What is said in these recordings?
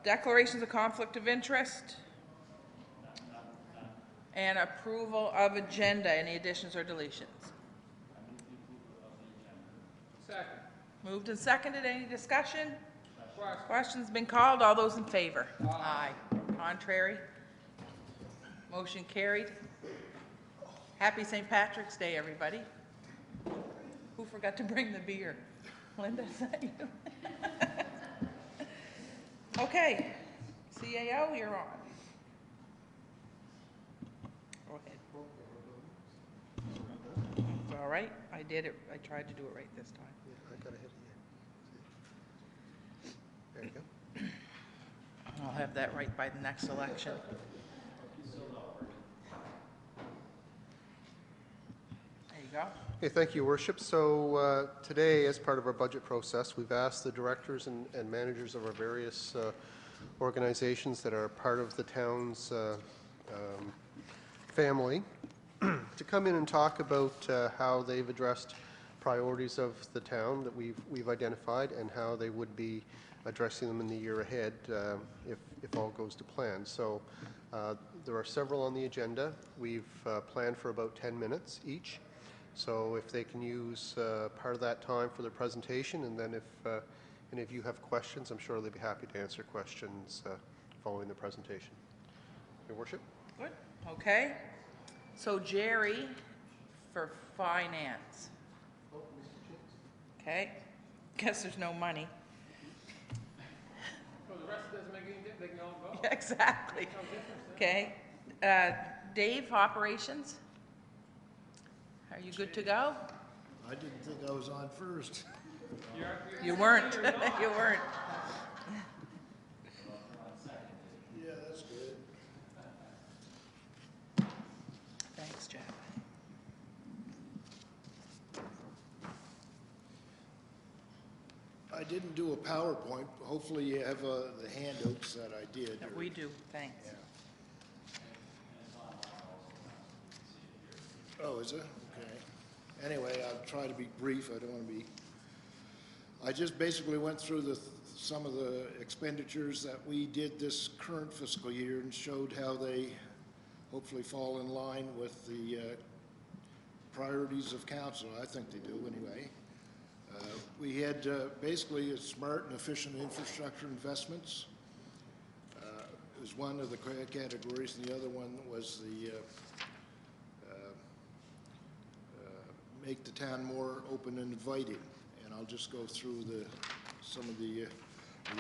Declarations of conflict of interest. And approval of agenda. Any additions or deletions? Second. Moved and seconded. Any discussion? Questions been called. All those in favor? Aye. Contrary? Motion carried. Happy St. Patrick's Day, everybody. Who forgot to bring the beer? Linda, is that you? Okay. CAO, you're on. Go ahead. It's all right. I did it. I tried to do it right this time. Yeah, I got ahead of you. There you go. I'll have that right by the next election. There you go. Okay, thank you, Your Worship. So today, as part of our budget process, we've asked the directors and managers of our various organizations that are part of the town's family to come in and talk about how they've addressed priorities of the town that we've identified and how they would be addressing them in the year ahead if all goes to plan. So there are several on the agenda. We've planned for about 10 minutes each. So if they can use part of that time for their presentation, and then if any of you have questions, I'm sure they'll be happy to answer questions following the presentation. Your Worship. Good. Okay. So Jerry for finance. Okay. Guess there's no money. So the rest doesn't make any difference. They can all go. Yeah, exactly. Okay. Dave, operations. Are you good to go? I didn't think I was on first. You weren't. You weren't. Yeah, that's good. Thanks, Jeff. I didn't do a PowerPoint. Hopefully you have the handouts that I did. Yeah, we do. Thanks. Yeah. Oh, is it? Okay. Anyway, I'll try to be brief. I don't want to be... I just basically went through some of the expenditures that we did this current fiscal year and showed how they hopefully fall in line with the priorities of council. I think they do anyway. We had basically a smart and efficient infrastructure investments. It was one of the categories, and the other one was the make the town more open and inviting. And I'll just go through some of the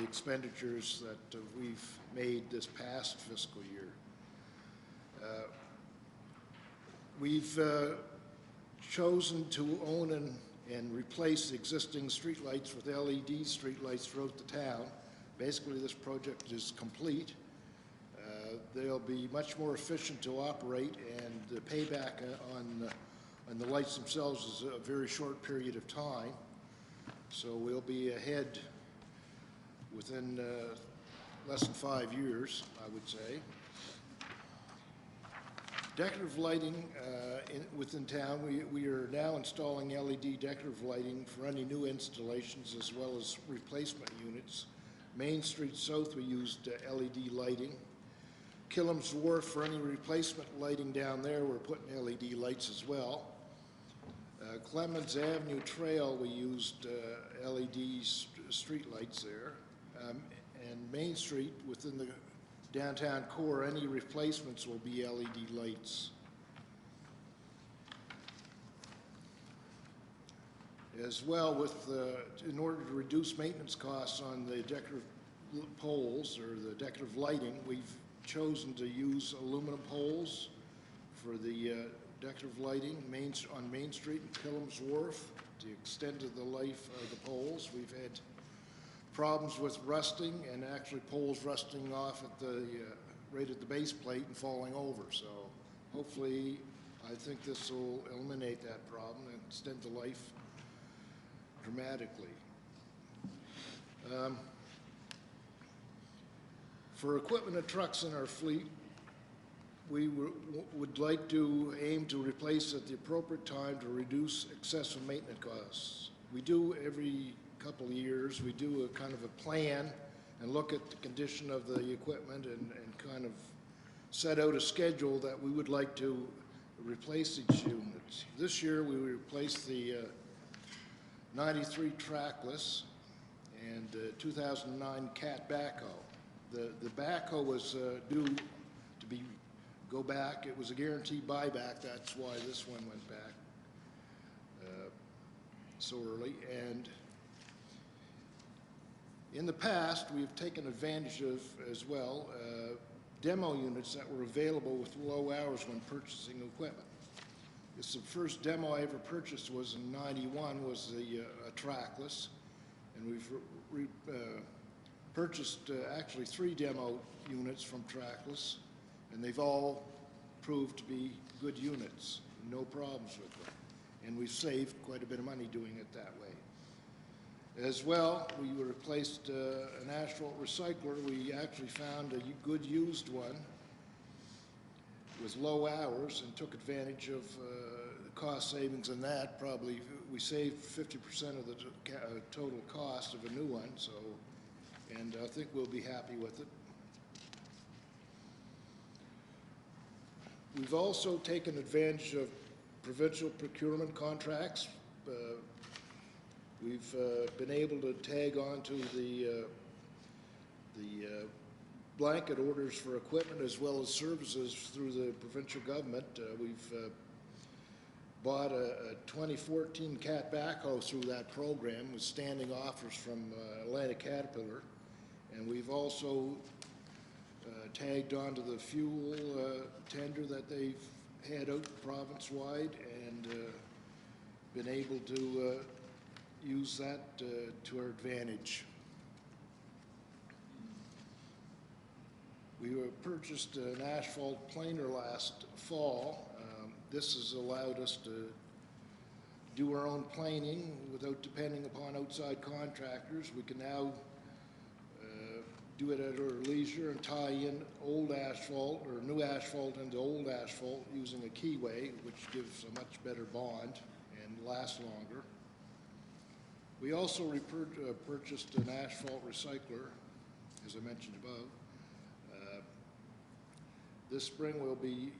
expenditures that we've made this past fiscal year. We've chosen to own and replace existing streetlights with LED streetlights throughout the town. Basically, this project is complete. They'll be much more efficient to operate, and the payback on the lights themselves is a very short period of time. So we'll be ahead within less than 5 years, I would say. Decorative lighting within town, we are now installing LED decorative lighting for any new installations as well as replacement units. Main Street South, we used LED lighting. Killam's Wharf, for any replacement lighting down there, we're putting LED lights as well. Clemens Avenue Trail, we used LED street lights there. And Main Street, within the downtown core, any replacements will be LED lights. As well, in order to reduce maintenance costs on the decorative poles or the decorative lighting, we've chosen to use aluminum poles for the decorative lighting on Main Street and Killam's Wharf to extend the life of the poles. We've had problems with rusting and actually poles rusting off at right at the base plate and falling over. So hopefully, I think this will eliminate that problem and extend the life dramatically. For equipment and trucks in our fleet, we would like to aim to replace at the appropriate time to reduce excessive maintenance costs. We do every couple of years, we do a kind of a plan and look at the condition of the equipment and kind of set out a schedule that we would like to replace each unit. This year, we replaced the 93 trackless and 2009 Cat backhoe. The backhoe was due to go back. It was a guaranteed buyback. That's why this one went back so early. And in the past, we've taken advantage of, as well, demo units that were available with low hours when purchasing equipment. It's the first demo I ever purchased was in '91, was the trackless, and we've purchased actually 3 demo units from trackless, and they've all proved to be good units, no problems with them, and we've saved quite a bit of money doing it that way. As well, we replaced an asphalt recycler. We actually found a good used one with low hours and took advantage of cost savings in that. Probably we saved 50% of the total cost of a new one, so, and I think we'll be happy with it. We've also taken advantage of provincial procurement contracts. We've been able to tag on to the blanket orders for equipment as well as services through the provincial government. We've bought a 2014 Cat backhoe through that program with standing offers from Atlantic Caterpillar, and we've also tagged on to the fuel tender that they've had out province-wide and been able to use that to our advantage. We purchased an asphalt planer last fall. This has allowed us to do our own planing without depending upon outside contractors. We can now do it at our leisure and tie in old asphalt or new asphalt into old asphalt using a keyway, which gives a much better bond and lasts longer. We also purchased an asphalt recycler, as I mentioned above. This spring we'll be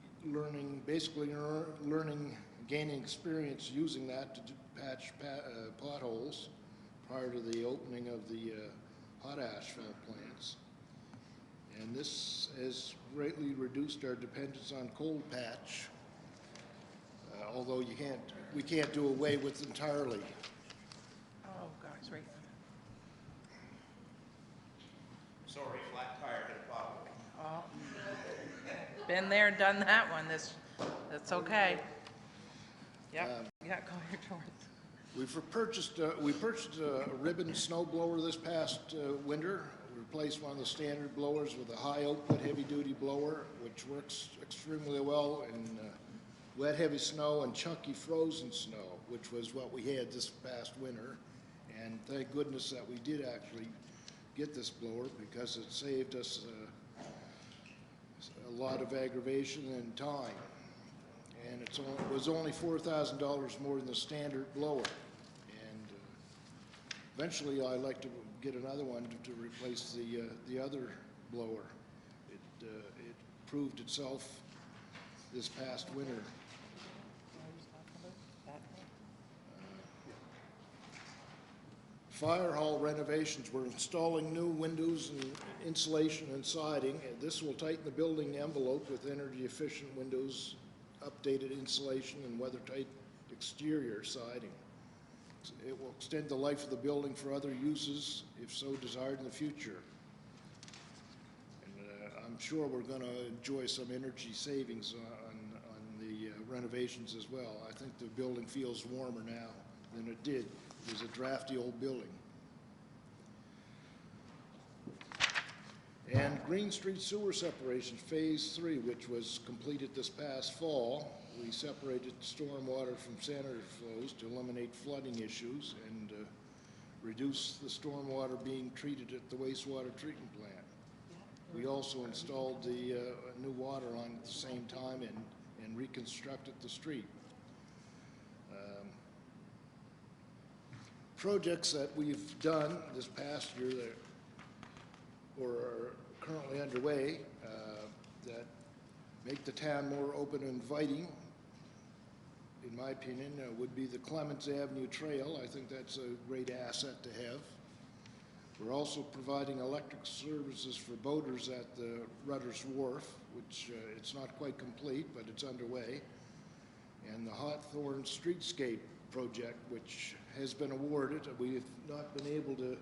gaining experience using that to patch potholes prior to the opening of the hot asphalt plants. And this has greatly reduced our dependence on cold patch, although we can't do away with it entirely. Oh, gosh, right. Sorry, flat tire hit a pothole. Oh. Been there, done that one. That's okay. Yep, yeah, call your turns. We purchased a ribbon snow blower this past winter. We replaced one of the standard blowers with a high output heavy duty blower, which works extremely well in wet heavy snow and chunky frozen snow, which was what we had this past winter. And thank goodness that we did actually get this blower, because it saved us a lot of aggravation and time. And it was only $4,000 more than the standard blower. And eventually I'd like to get another one to replace the other blower. It proved itself this past winter. Fire hall renovations. We're installing new windows and insulation and siding. And this will tighten the building envelope with energy efficient windows, updated insulation, and weather-tight exterior siding. It will extend the life of the building for other uses, if so desired in the future. And I'm sure we're going to enjoy some energy savings on the renovations as well. I think the building feels warmer now than it did. It was a drafty old building. And Green Street Sewer Separation Phase 3, which was completed this past fall. We separated storm water from sanitary flows to eliminate flooding issues and reduce the storm water being treated at the wastewater treatment plant. We also installed the new water line at the same time and reconstructed the street. Projects that we've done this past year, or are currently underway that make the town more open and inviting, in my opinion, would be the Clements Avenue Trail. I think that's a great asset to have. We're also providing electric services for boaters at the Rutter's Wharf, which it's not quite complete, but it's underway. And the Hawthorne Streetscape project, which has been awarded. We have not been able to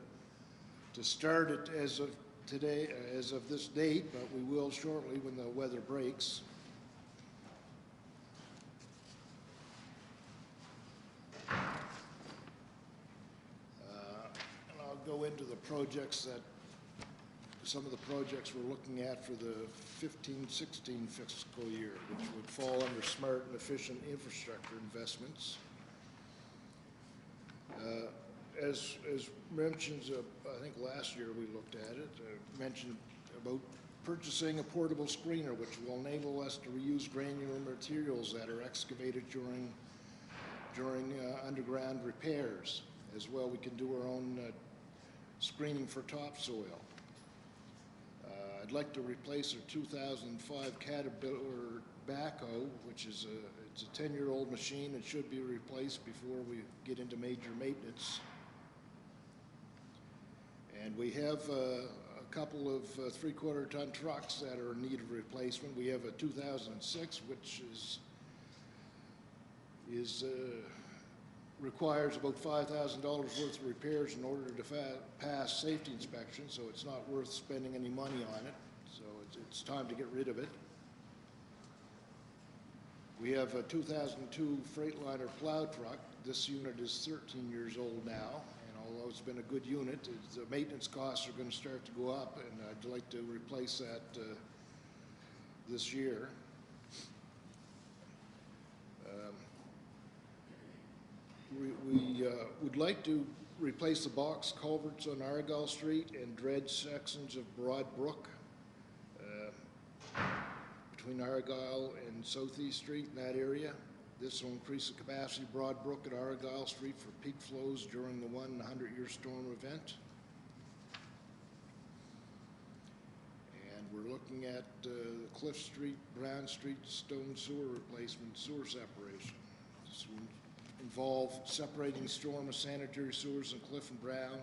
start it as of today, as of this date, but we will shortly when the weather breaks. And I'll go into the projects that, some of the projects we're looking at for the 15-16 fiscal year, which would fall under smart and efficient infrastructure investments. As mentioned, I think last year we looked at it, mentioned about purchasing a portable screener, which will enable us to reuse granular materials that are excavated during underground repairs. As well, we can do our own screening for topsoil. I'd like to replace our 2005 Caterpillar backhoe, which is it's a 10-year-old machine. It should be replaced before we get into major maintenance. And we have a couple of 3/4-ton trucks that are in need of replacement. We have a 2006, which requires about $5,000 worth of repairs in order to pass safety inspection, so it's not worth spending any money on it. So it's time to get rid of it. We have a 2002 Freightliner plow truck. This unit is 13 years old now, and although it's been a good unit, the maintenance costs are going to start to go up, and I'd like to replace that this year. We would like to replace the box culverts on Argyle Street and dredge sections of Broad Brook between Argyle and Southeast Street in that area. This will increase the capacity of Broad Brook at Argyle Street for peak flows during the 100-year storm event. And we're looking at Cliff Street, Brown Street, Stone Sewer replacement, sewer separation. This will involve separating storm and sanitary sewers in Cliff and Brown,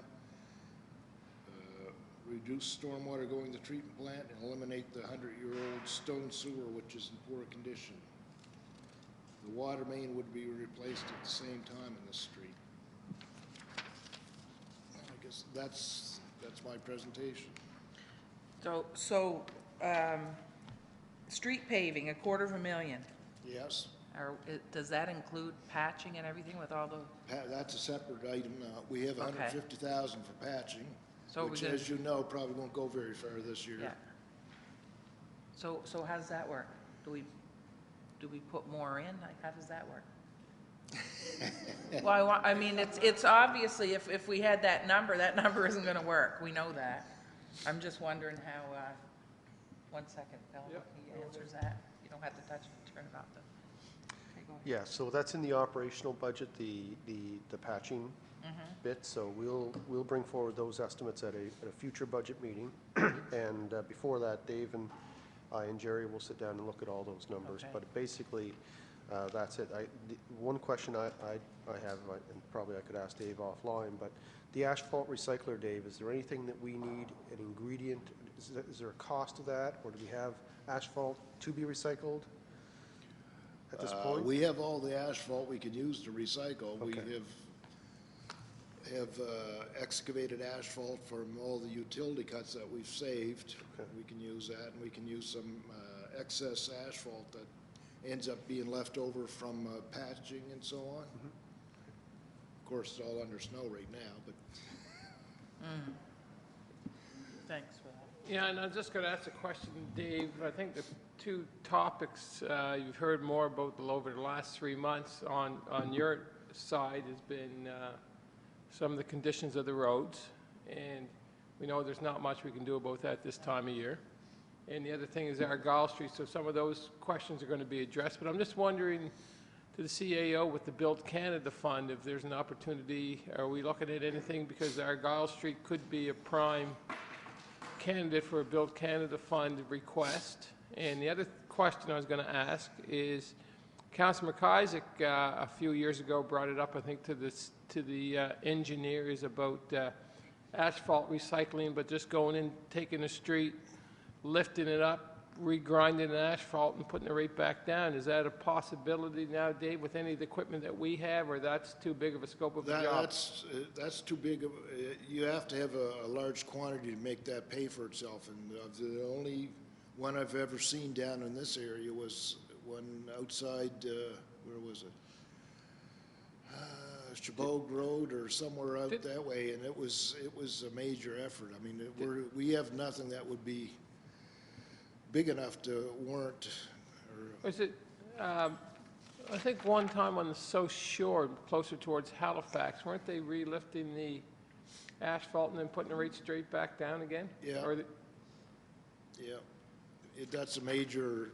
reduce stormwater going to the treatment plant, and eliminate the 100-year-old stone sewer, which is in poor condition. The water main would be replaced at the same time in this street. I guess that's my presentation. So street paving, $250,000. Yes. Does that include patching and everything with all the? That's a separate item. We have Okay. $150,000 for patching, So which, we're gonna- as you know, probably won't go very far this year. Yeah. So how does that work? Do we put more in? Like, how does that work? Well, I mean, it's obviously, if we had that number isn't gonna work. We know that. I'm just wondering how, 1 second, Bill, Yep. he answers that. You don't have to touch it, turn it off though. Okay, go ahead. Yeah, so that's in the operational budget, the patching bit, so we'll bring forward those estimates at a future budget meeting. And before that, Dave and I and Jerry will sit down and look at all those numbers. Okay. But basically, that's it. One question I have, and probably I could ask Dave offline, but the asphalt recycler, Dave, is there anything that we need, an ingredient? Is there a cost to that, or do we have asphalt to be recycled at this point? We have all the asphalt we can use to recycle. Okay. We have excavated asphalt from all the utility cuts that we've saved. Okay. We can use that, and we can use some excess asphalt that ends up being left over from patching and so on. Of course, it's all under snow right now, but Thanks for that. Yeah, and I'm just going to ask a question, Dave. I think the two topics you've heard more about over the last 3 months on your side has been some of the conditions of the roads, and we know there's not much we can do about that this time of year. And the other thing is Argyle Street, so some of those questions are going to be addressed. But I'm just wondering, to the CAO with the Build Canada Fund, if there's an opportunity, are we looking at anything? Because Argyle Street could be a prime candidate for a Build Canada Fund request. And the other question I was going to ask is, Councillor McIsaac a few years ago brought it up, I think, to the engineers about asphalt recycling, but just going in, taking a street, lifting it up, regrinding the asphalt and putting it right back down. Is that a possibility now, Dave, with any of the equipment that we have, or that's too big of a scope of a job? That's too big of, you have to have a large quantity to make that pay for itself. And the only one I've ever seen down in this area was one outside, where was it? Chabot Road or somewhere out that way, and it was a major effort. I mean, we have nothing that would be big enough to warrant. Is it, I think one time on the South Shore, closer towards Halifax, weren't they relifting the asphalt and then putting it right straight back down again? Yeah. Yeah, that's a major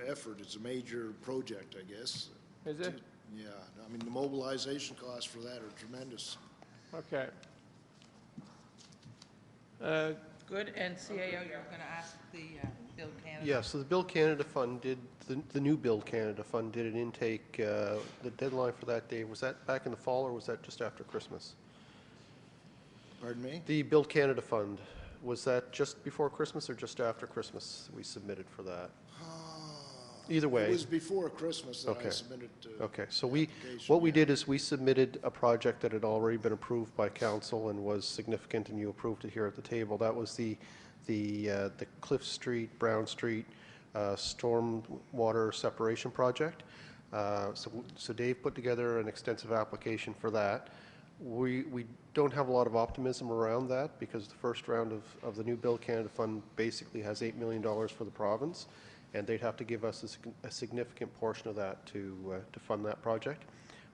effort. It's a major project, I guess. Is it? Yeah, I mean, the mobilization costs for that are tremendous. Okay. Good, and CAO, you're going to ask the Build Canada? Yeah, so the Build Canada Fund did, the new Build Canada Fund did an intake, the deadline for that day, was that back in the fall or was that just after Christmas? Pardon me? The Build Canada Fund, was that just before Christmas or just after Christmas we submitted for that? Either way. It was before Christmas that I Okay. submitted. Okay, so application, what we yeah. did is we submitted a project that had already been approved by council and was significant, and you approved it here at the table. That was the Cliff Street, Brown Street storm water separation project. So Dave put together an extensive application for that. We don't have a lot of optimism around that because the first round of the new Build Canada Fund basically has $8 million for the province, and they'd have to give us a significant portion of that to fund that project.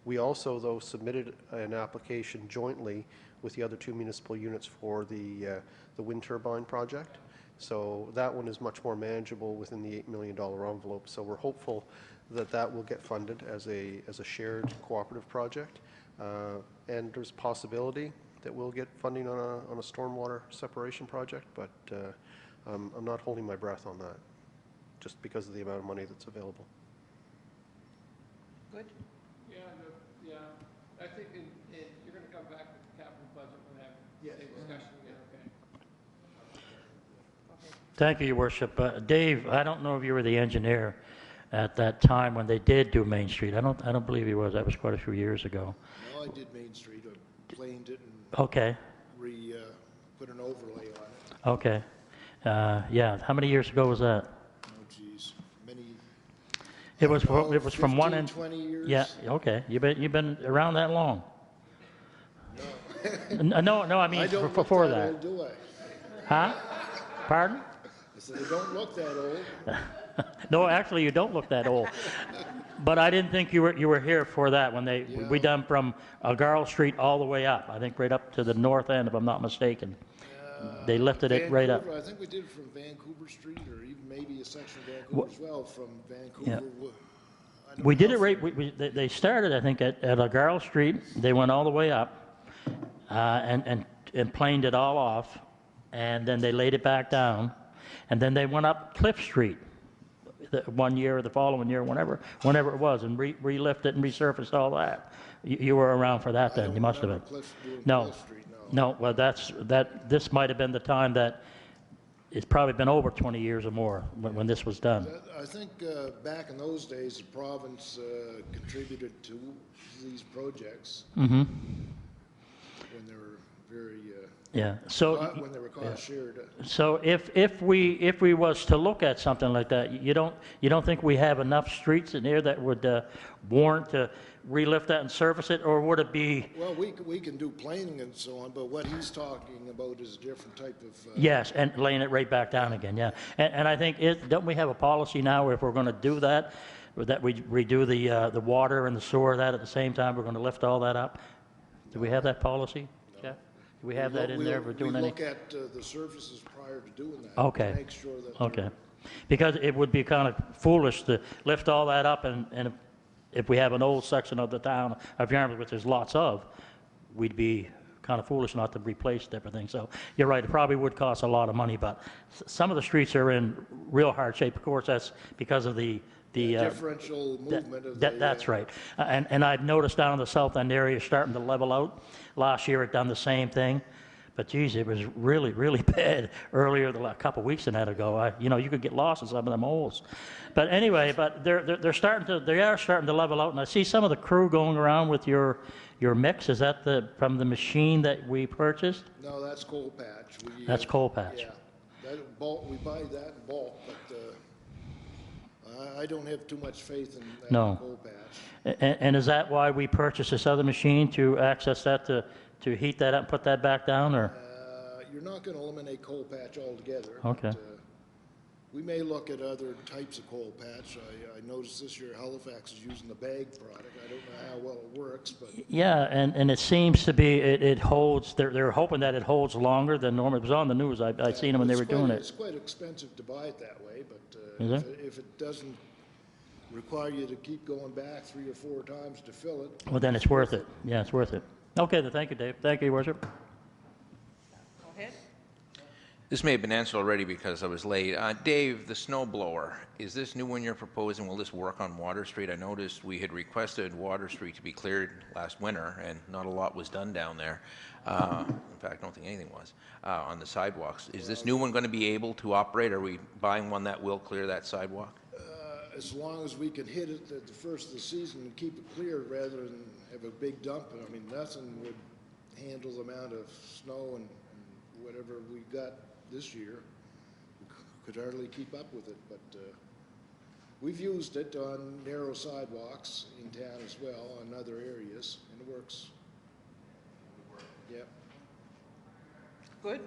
We also, though, submitted an application jointly with the other two municipal units for the wind turbine project. So that one is much more manageable within the $8 million envelope. So we're hopeful that that will get funded as a shared cooperative project. And there's a possibility that we'll get funding on a stormwater separation project, but I'm not holding my breath on that, just because of the amount of money that's available. Good. Yeah, I think you're going to come back with the capital budget and have a discussion again, okay? Thank you, Your Worship. Dave, I don't know if you were the engineer at that time when they did do Main Street. I don't believe he was. That was quite a few years ago. No, I did Main Street. I planed it and Okay. put an overlay on it. Okay. Yeah. How many years ago was that? Oh, geez, many. It was Oh, from one 15, end. 20 years. Yeah. Okay. You've been around that long. No. No. I mean I don't look before that that. old, do I? Huh? Pardon? I said, I don't look that old. No, actually, you don't look that old. But I didn't think you were here for that when we done from Garl Street all the way up. I think right up to the north end, if I'm not mistaken. They lifted it right up. Vancouver, I think we did it from Vancouver Street, or even maybe a section of Vancouver as well, from Vancouver. Yeah. I don't We did know it if- right. They started, I think, at Garl Street. They went all the way up and planed it all off, and then they laid it back down, and then they went up Cliff Street. One year or the following year, whenever it was, and relifted and resurfaced all that. You were around for that then, you must have been. No, Cliff Street, no, well, this might have been the time that, it's probably been over 20 years or more when this was done. I think back in those days, the province contributed to these projects Mm-hmm, when they were very, yeah, so. when they were cost shared. So if we was to look at something like that, you don't think we have enough streets in here that would warrant to relift that and surface it, or would it be? Well, we can do planing and so on, but what he's talking about is a different type of. Yes, and laying it right back down again, yeah. And I think don't we have a policy now if we're going to do that, that we redo the water and the sewer that at the same time we're going to lift all that up? Do we have that policy? Yeah. Do we have that in there if we're doing any? We look at the surfaces prior to doing that. Okay. To make sure that. Okay. Because it would be kind of foolish to lift all that up, and if we have an old section of the town of Yarmouth, which there's lots of, we'd be kind of foolish not to replace everything. So you're right, it probably would cost a lot of money, but some of the streets are in real hard shape. Of course, that's because of the Differential movement of the... that's right. And I've noticed down in the south end area starting to level out. Last year it done the same thing. But geez, it was really, really bad earlier, a couple of weeks and that ago. You could get lost in some of them holes. But anyway, they are starting to level out. And I see some of the crew going around with your mix. Is that from the machine that we purchased? No, that's coal patch. That's coal patch. Yeah, that bulk, we buy that in bulk, but I don't have too much faith in that No. coal patch. And is that why we purchased this other machine, to access that, to heat that up and put that back down, or? You're not going to eliminate coal patch altogether. Okay. But, we may look at other types of coal patch. I noticed this year Halifax is using the bag product. I don't know how well it works, but Yeah, and it seems to be, it holds, they're hoping that it holds longer than normal. It was on the news, I'd seen them when they were doing It's it. quite expensive to buy it that way, but Is it? if it doesn't require you to keep going back 3 or 4 times to fill it, Well, then it's worth it. Yeah, it's worth it. Okay, then, thank you, Dave. Thank you, Your Worship. Go ahead. This may have been answered already because I was late. Dave, the snow blower, is this new one you're proposing, will this work on Water Street? I noticed we had requested Water Street to be cleared last winter, and not a lot was done down there. In fact, I don't think anything was on the sidewalks. Is this new one going to be able to operate? Are we buying one that will clear that sidewalk? as long as we can hit it at the first of the season and keep it clear rather than have a big dump. I mean, nothing would handle the amount of snow and whatever we got this year. We could hardly keep up with it, but we've used it on narrow sidewalks in town as well, on other areas, and it works. Yep. Good.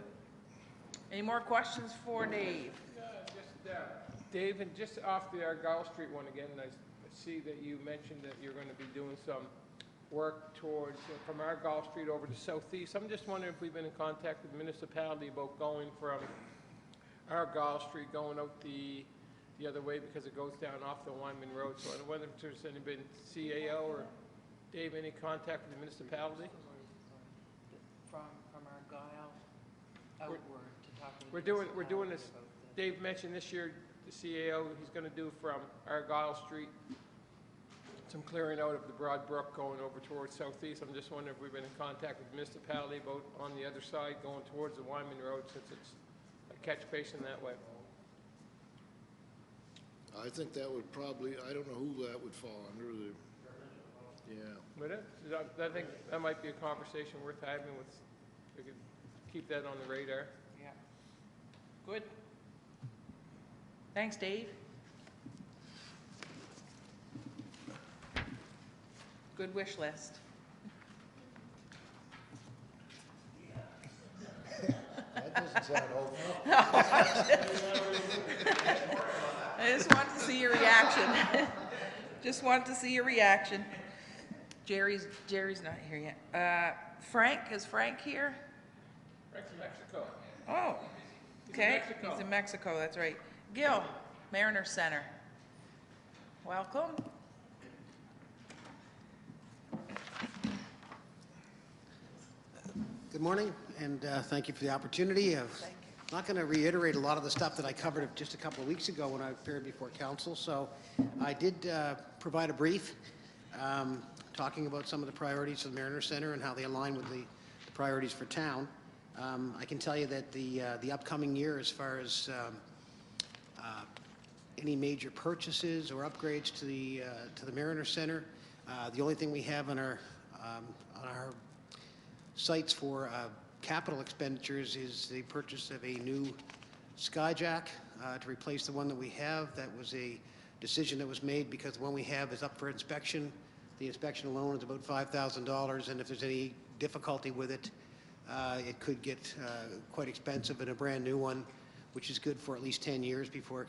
Any more questions for Dave? Dave, and just off the Argyle Street one again, I see that you mentioned that you're going to be doing some work towards, from Argyle Street over to Southeast. I'm just wondering if we've been in contact with the municipality about going from Argyle Street, going out the other way because it goes down off the Wyman Road. So I wonder if there's any been CAO or Dave, any contact with the municipality? From Argyle outward to talk to the We're doing this, municipality Dave mentioned this year, the CAO, he's going to do from Argyle Street, some clearing out of the Broad Brook going over towards Southeast. I'm just wondering if we've been in contact with the municipality about on the other side going towards the Wyman Road, since it's a catch basin that way. I think that would probably, I don't know who that would fall under. Yeah. Would it? I think that might be a conversation worth having with, we could keep that on the radar. Yeah. Good. Thanks, Dave. Good wish list. That doesn't sound hopeful. I just wanted to see your reaction. Just wanted to see your reaction. Jerry's not here yet. Frank, is Frank here? Frank's in Mexico. Oh, okay. He's in Mexico, that's right. Gil, Mariner Center. Welcome. Good morning, and thank you for the opportunity. I'm not going to reiterate a lot of the stuff that I covered just a couple of weeks ago when I appeared before council. So I did provide a brief talking about some of the priorities of the Mariner Center and how they align with the priorities for town. I can tell you that the upcoming year, as far as any major purchases or upgrades to the Mariner Center, the only thing we have on our sites for capital expenditures is the purchase of a new Skyjack to replace the one that we have. That was a decision that was made because the one we have is up for inspection. The inspection alone is about $5,000, and if there's any difficulty with it, it could get quite expensive, and a brand new one, which is good for at least 10 years before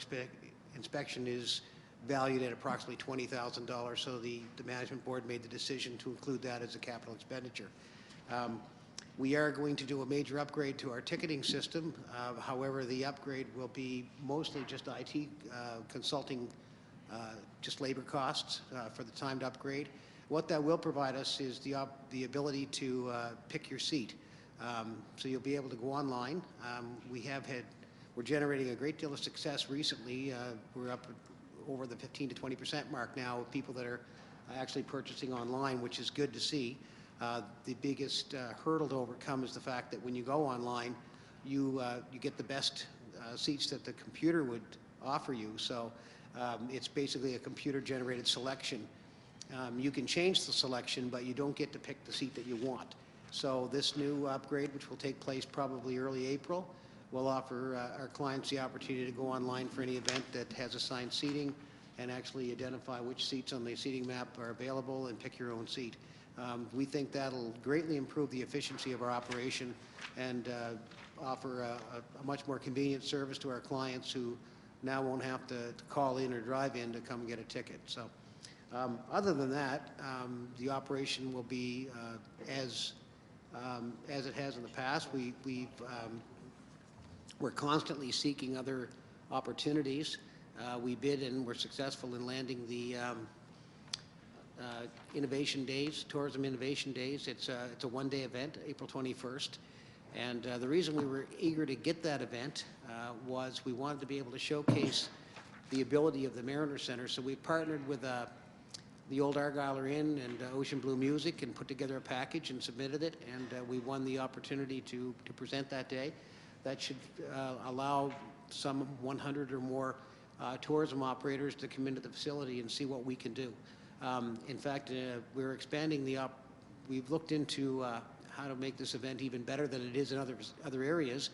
inspection, is valued at approximately $20,000. So the management board made the decision to include that as a capital expenditure. We are going to do a major upgrade to our ticketing system. However, the upgrade will be mostly just IT consulting, just labor costs for the timed upgrade. What that will provide us is the ability to pick your seat. So you'll be able to go online. We're generating a great deal of success recently. We're up over the 15 to 20% mark now of people that are actually purchasing online, which is good to see. The biggest hurdle to overcome is the fact that when you go online, you get the best seats that the computer would offer you. So it's basically a computer-generated selection. You can change the selection, but you don't get to pick the seat that you want. So this new upgrade, which will take place probably early April, will offer our clients the opportunity to go online for any event that has assigned seating and actually identify which seats on the seating map are available and pick your own seat. We think that'll greatly improve the efficiency of our operation and offer a much more convenient service to our clients who now won't have to call in or drive in to come get a ticket. So other than that, the operation will be as it has in the past. We're constantly seeking other opportunities. We bid and were successful in landing the Innovation Days, Tourism Innovation Days. It's a one-day event, April 21st. And the reason we were eager to get that event was we wanted to be able to showcase the ability of the Mariner Center. So we partnered with the Old Argyller Inn and Ocean Blue Music and put together a package and submitted it, and we won the opportunity to present that day. That should allow some 100 or more tourism operators to come into the facility and see what we can do. In fact, we're expanding we've looked into how to make this event even better than it is in other areas,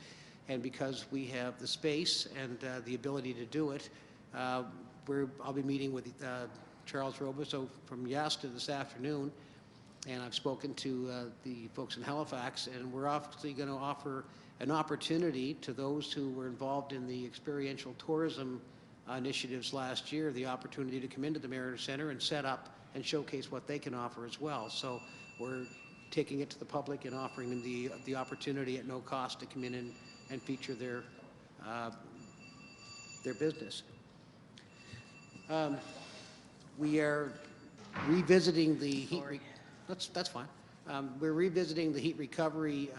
and because we have the space and the ability to do it, I'll be meeting with Charles Robusto from Yasta this afternoon, and I've spoken to the folks in Halifax, and we're obviously going to offer an opportunity to those who were involved in the experiential tourism initiatives last year, the opportunity to come into the Mariner Center and set up and showcase what they can offer as well. So we're taking it to the public and offering them the opportunity at no cost to come in and feature their business. We are revisiting the heat. That's fine. We're revisiting the heat recovery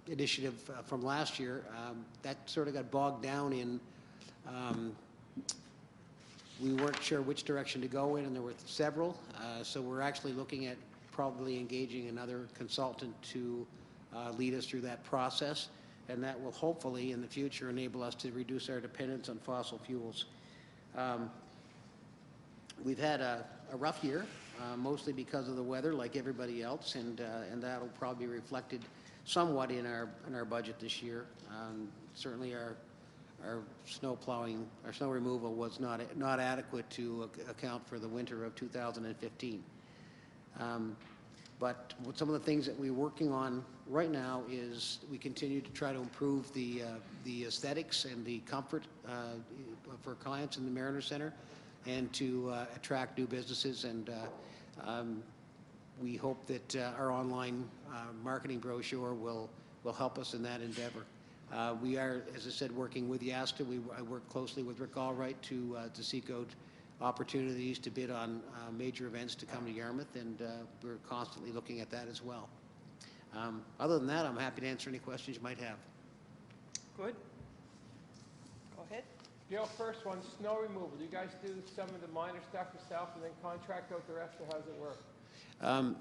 initiative from last year. That sort of got bogged down in. We weren't sure which direction to go in, and there were several. So we're actually looking at probably engaging another consultant to lead us through that process, and that will hopefully in the future enable us to reduce our dependence on fossil fuels. We've had a rough year, mostly because of the weather, like everybody else, and that'll probably be reflected somewhat in our budget this year. Certainly, our snow plowing, our snow removal was not adequate to account for the winter of 2015. But some of the things that we're working on right now is we continue to try to improve the aesthetics and the comfort for clients in the Mariner Center, and to attract new businesses. And we hope that our online marketing brochure will help us in that endeavor. We are, as I said, working with Yasta. I work closely with Rick Allwright to seek out opportunities to bid on major events to come to Yarmouth, and we're constantly looking at that as well. Other than that, I'm happy to answer any questions you might have. Good. Go ahead. Gail, first one, snow removal. Do you guys do some of the minor stuff yourself and then contract out the rest, or how does it work?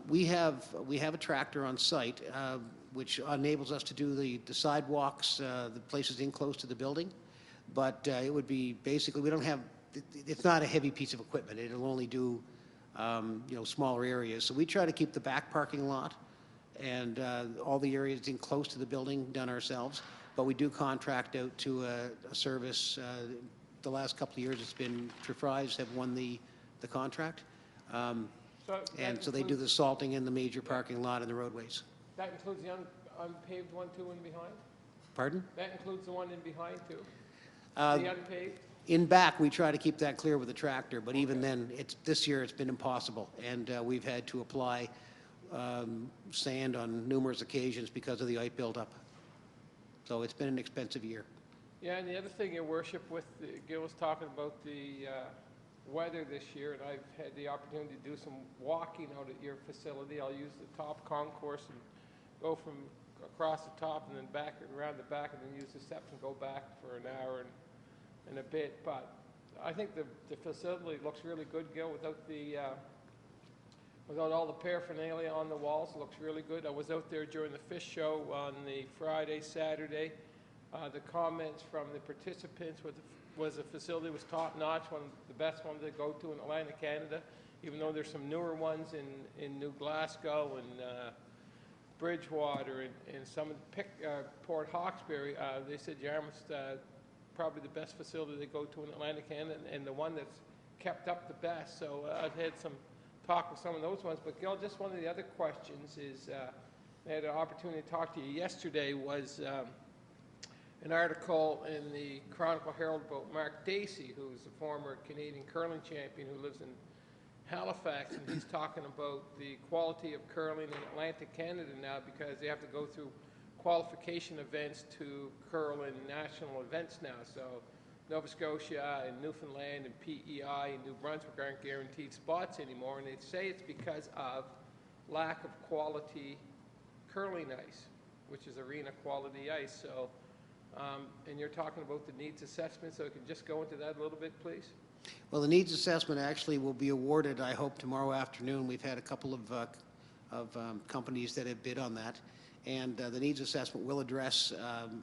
We have a tractor on site, which enables us to do the sidewalks, the places in close to the building. But it would be basically, we don't have, it's not a heavy piece of equipment. It'll only do, smaller areas. So we try to keep the back parking lot and all the areas in close to the building done ourselves. But we do contract out to a service. The last couple of years, it's been Trifries have won the contract. So they do the salting in the major parking lot and the roadways. That includes the unpaved one too in behind? Pardon? That includes the one in behind too? The unpaved? In back, we try to keep that clear with the tractor, but even then, this year it's been impossible, and we've had to apply sand on numerous occasions because of the ice buildup. So it's been an expensive year. Yeah, and the other thing, Your Worship, Gil was talking about the weather this year, and I've had the opportunity to do some walking out at your facility. I'll use the top concourse and go from across the top and then back around the back, and then use the steps and go back for an hour and a bit. But I think the facility looks really good, Gil, without all the paraphernalia on the walls. It looks really good. I was out there during the fish show on the Friday, Saturday. The comments from the participants was the facility was top-notch, one of the best ones to go to in Atlantic Canada, even though there's some newer ones in New Glasgow and Bridgewater and some of Port Hawkesbury. They said Yarmouth's probably the best facility they go to in Atlantic Canada, and the one that's kept up the best. So I've had some talk with some of those ones. But Gil, just one of the other questions is, I had an opportunity to talk to you yesterday, was an article in the Chronicle Herald about Mark Dacey, who's a former Canadian curling champion who lives in Halifax, and he's talking about the quality of curling in Atlantic Canada now because they have to go through qualification events to curl in national events now. So Nova Scotia and Newfoundland and PEI and New Brunswick aren't guaranteed spots anymore, and they say it's because of lack of quality curling ice, which is arena quality ice. So, and you're talking about the needs assessment, so we can just go into that a little bit, please? Well, the needs assessment actually will be awarded, I hope, tomorrow afternoon. We've had a couple of companies that have bid on that, and the needs assessment will address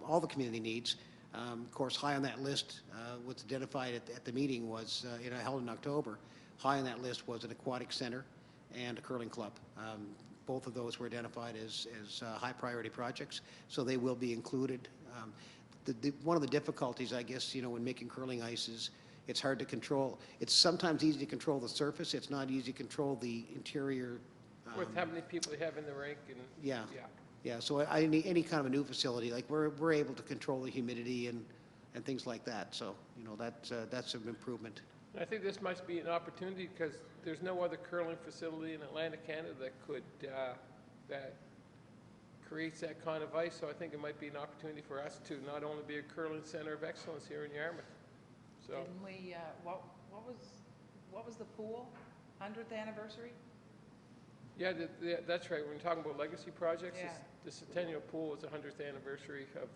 all the community needs. Of course, high on that list, what's identified at the meeting was, held in October, high on that list was an aquatic center and a curling club. Both of those were identified as high priority projects, so they will be included. One of the difficulties, I guess, when making curling ice is it's hard to control. It's sometimes easy to control the surface. It's not easy to control the interior. With how many people you have in the rink and Yeah, so any kind of a new facility, like we're able to control the humidity and things like that. So that's an improvement. I think this might be an opportunity because there's no other curling facility in Atlantic Canada that could that creates that kind of ice. So I think it might be an opportunity for us to not only be a curling center of excellence here in Yarmouth. So Didn't we, what was the pool, 100th anniversary? yeah, that's right. When we're talking about legacy projects, Yeah. the Centennial Pool is the 100th anniversary of,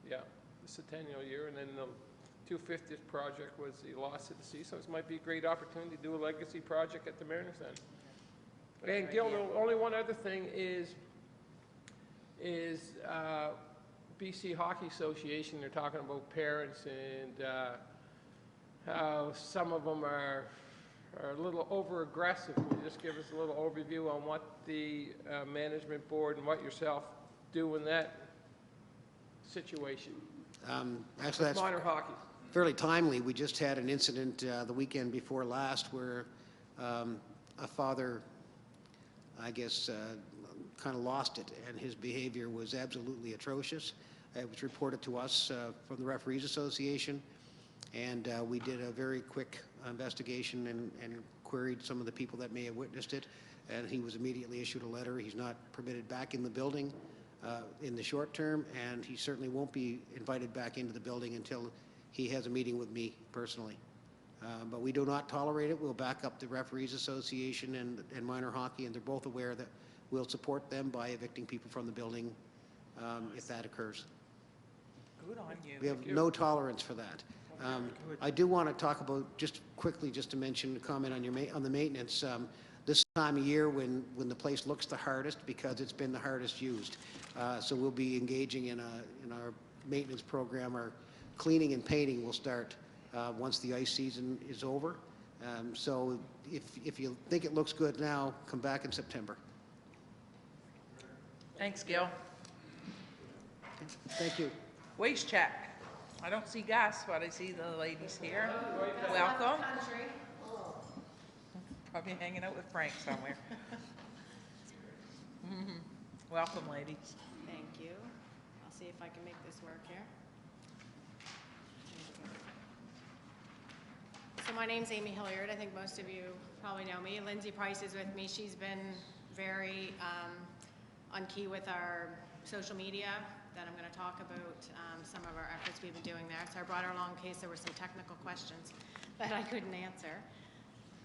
the Centennial year, and then the 250th project was the Lost at the Sea. So this might be a great opportunity to do a legacy project at the Mariner Center. And Gil, the only one other thing is BC Hockey Association. They're talking about parents and how some of them are a little over-aggressive. Can you just give us a little overview on what the management board and what yourself do in that situation? Actually, that's Minor hockey. fairly timely. We just had an incident the weekend before last where a father, I guess, kind of lost it, and his behavior was absolutely atrocious. It was reported to us from the Referees Association, and we did a very quick investigation and queried some of the people that may have witnessed it, and he was immediately issued a letter. He's not permitted back in the building in the short term, and he certainly won't be invited back into the building until he has a meeting with me personally. But we do not tolerate it. We'll back up the Referees Association and minor hockey, and they're both aware that we'll support them by evicting people from the building if that occurs. Good on you. We have no tolerance for that. I do want to talk about, just quickly, just to mention, a comment on the maintenance. This time of year when the place looks the hardest because it's been the hardest used. So we'll be engaging in our maintenance program. Our cleaning and painting will start once the ice season is over. So if you think it looks good now, come back in September. Thanks, Gil. Thank you. Waste check. I don't see Gus, but I see the ladies here. Welcome. Probably hanging out with Frank somewhere. Welcome, ladies. Thank you. I'll see if I can make this work here. So my name's Amy Hilliard. I think most of you probably know me. Lindsay Price is with me. She's been very on key with our social media that I'm going to talk about some of our efforts we've been doing there. So I brought her along in case there were some technical questions that I couldn't answer.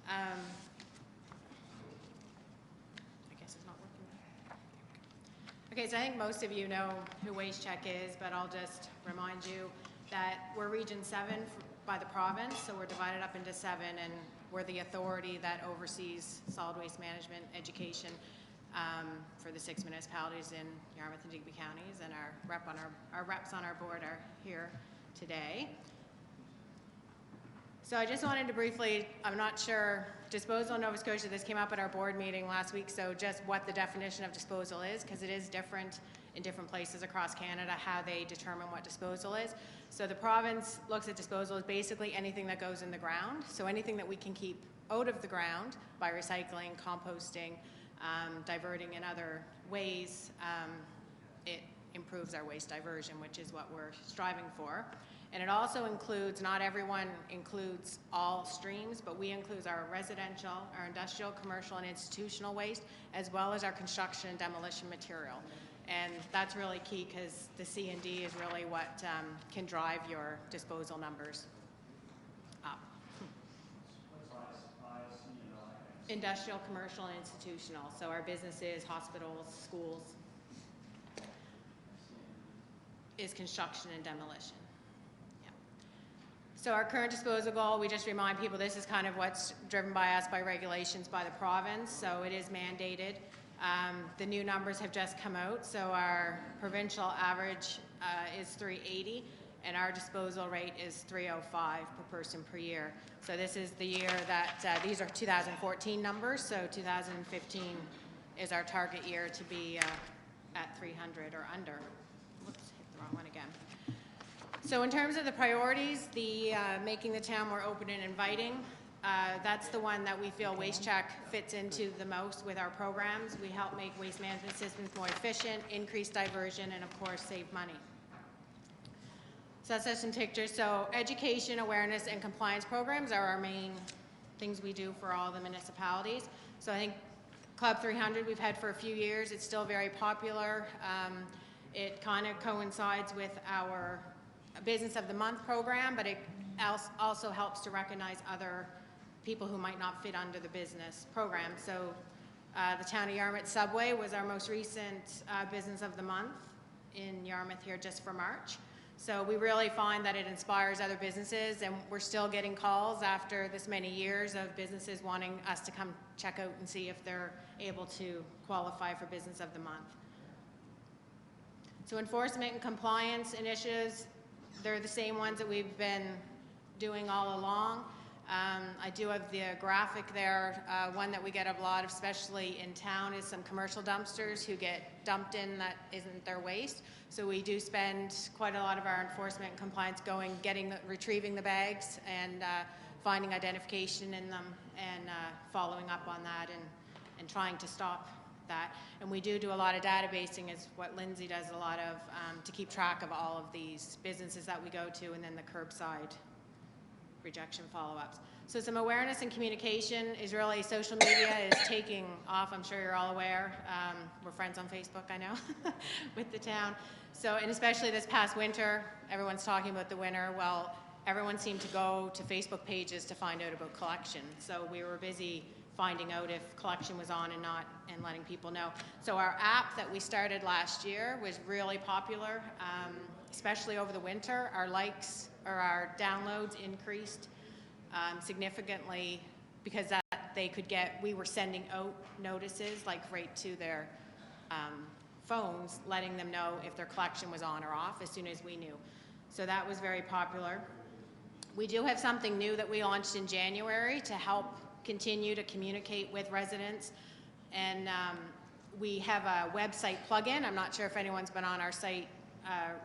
I guess it's not working. Okay, so I think most of you know who WasteCheck is, but I'll just remind you that we're Region 7 by the province, so we're divided up into 7, and we're the authority that oversees solid waste management education for the 6 municipalities in Yarmouth and Digby counties, and our reps on our board are here today. So I just wanted to briefly, I'm not sure, disposal in Nova Scotia, this came up at our board meeting last week, so just what the definition of disposal is, because it is different in different places across Canada, how they determine what disposal is. So the province looks at disposal as basically anything that goes in the ground, so anything that we can keep out of the ground by recycling, composting, diverting in other ways, it improves our waste diversion, which is what we're striving for. And it also includes, not everyone includes all streams, but we include our residential, our industrial, commercial, and institutional waste, as well as our construction and demolition material. And that's really key because the C&D is really what can drive your disposal numbers up. Industrial, commercial, and institutional. So our businesses, hospitals, schools, is construction and demolition. So our current disposal goal, we just remind people this is kind of what's driven by us by regulations by the province, so it is mandated. The new numbers have just come out, so our provincial average is 380, and our disposal rate is 305 per person per year. So this is the year that, these are 2014 numbers, so 2015 is our target year to be at 300 or under. Whoops, hit the wrong one again. So in terms of the priorities, the making the town more open and inviting, that's the one that we feel WasteCheck fits into the most with our programs. We help make waste management systems more efficient, increase diversion, and of course save money. So that's just some pictures. So education, awareness, and compliance programs are our main things we do for all the municipalities. So I think Club 300 we've had for a few years. It's still very popular. It kind of coincides with our Business of the Month program, but it also helps to recognize other people who might not fit under the business program. So the Town of Yarmouth Subway was our most recent Business of the Month in Yarmouth here just for March. So we really find that it inspires other businesses, and we're still getting calls after this many years of businesses wanting us to come check out and see if they're able to qualify for Business of the Month. So enforcement and compliance initiatives, they're the same ones that we've been doing all along. I do have the graphic there. One that we get a lot, especially in town, is some commercial dumpsters who get dumped in that isn't their waste. So we do spend quite a lot of our enforcement and compliance retrieving the bags and finding identification in them and following up on that and trying to stop that. And we do a lot of databasing, is what Lindsay does a lot of, to keep track of all of these businesses that we go to, and then the curbside rejection follow-ups. So some awareness and communication is really, social media is taking off. I'm sure you're all aware. We're friends on Facebook, I know, with the town. So, and especially this past winter, everyone's talking about the winter. Well, everyone seemed to go to Facebook pages to find out about collection. So we were busy finding out if collection was on and not, and letting people know. So our app that we started last year was really popular, especially over the winter. Our likes or our downloads increased significantly because we were sending out notices like right to their phones, letting them know if their collection was on or off as soon as we knew. So that was very popular. We do have something new that we launched in January to help continue to communicate with residents, and we have a website plugin. I'm not sure if anyone's been on our site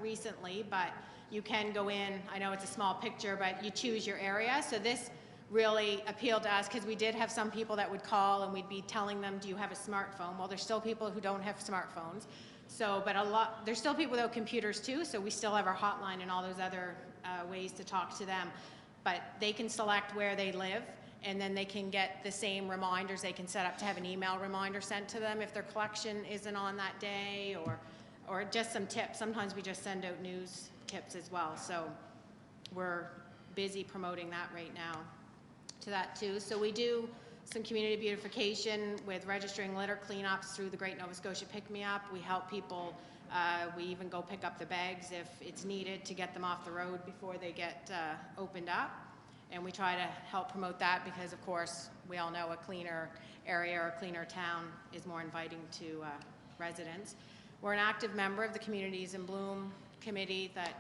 recently, but you can go in. I know it's a small picture, but you choose your area. So this really appealed to us because we did have some people that would call and we'd be telling them, do you have a smartphone? Well, there's still people who don't have smartphones. So, but there's still people without computers too, so we still have our hotline and all those other ways to talk to them. But they can select where they live, and then they can get the same reminders. They can set up to have an email reminder sent to them if their collection isn't on that day, or or just some tips. Sometimes we just send out news tips as well. So we're busy promoting that right now to that too. So we do some community beautification with registering litter cleanups through the Great Nova Scotia Pick Me Up. We help people. We even go pick up the bags if it's needed to get them off the road before they get opened up. And we try to help promote that because, of course, we all know a cleaner area or a cleaner town is more inviting to residents. We're an active member of the Communities in Bloom committee that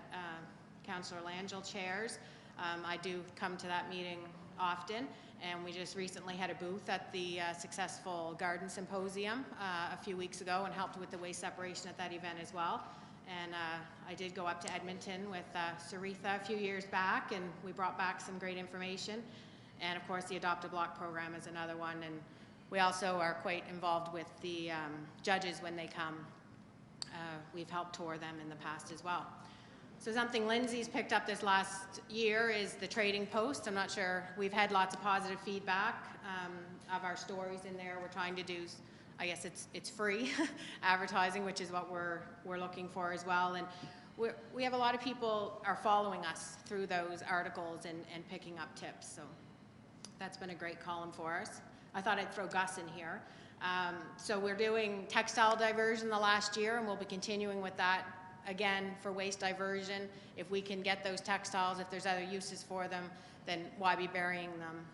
Councillor Langell chairs. I do come to that meeting often, and we just recently had a booth at the successful Garden Symposium a few weeks ago and helped with the waste separation at that event as well. And I did go up to Edmonton with Saritha a few years back, and we brought back some great information. And of course, the Adopt a Block program is another one. And we also are quite involved with the judges when they come. We've helped tour them in the past as well. So something Lindsay's picked up this last year is the Trading Post. I'm not sure, we've had lots of positive feedback of our stories in there. We're trying to do, I guess it's free advertising, which is what we're looking for as well. And we have a lot of people are following us through those articles and picking up tips. So that's been a great column for us. I thought I'd throw Gus in here. So we're doing textile diversion the last year, and we'll be continuing with that again for waste diversion. If we can get those textiles, if there's other uses for them, then why be burying them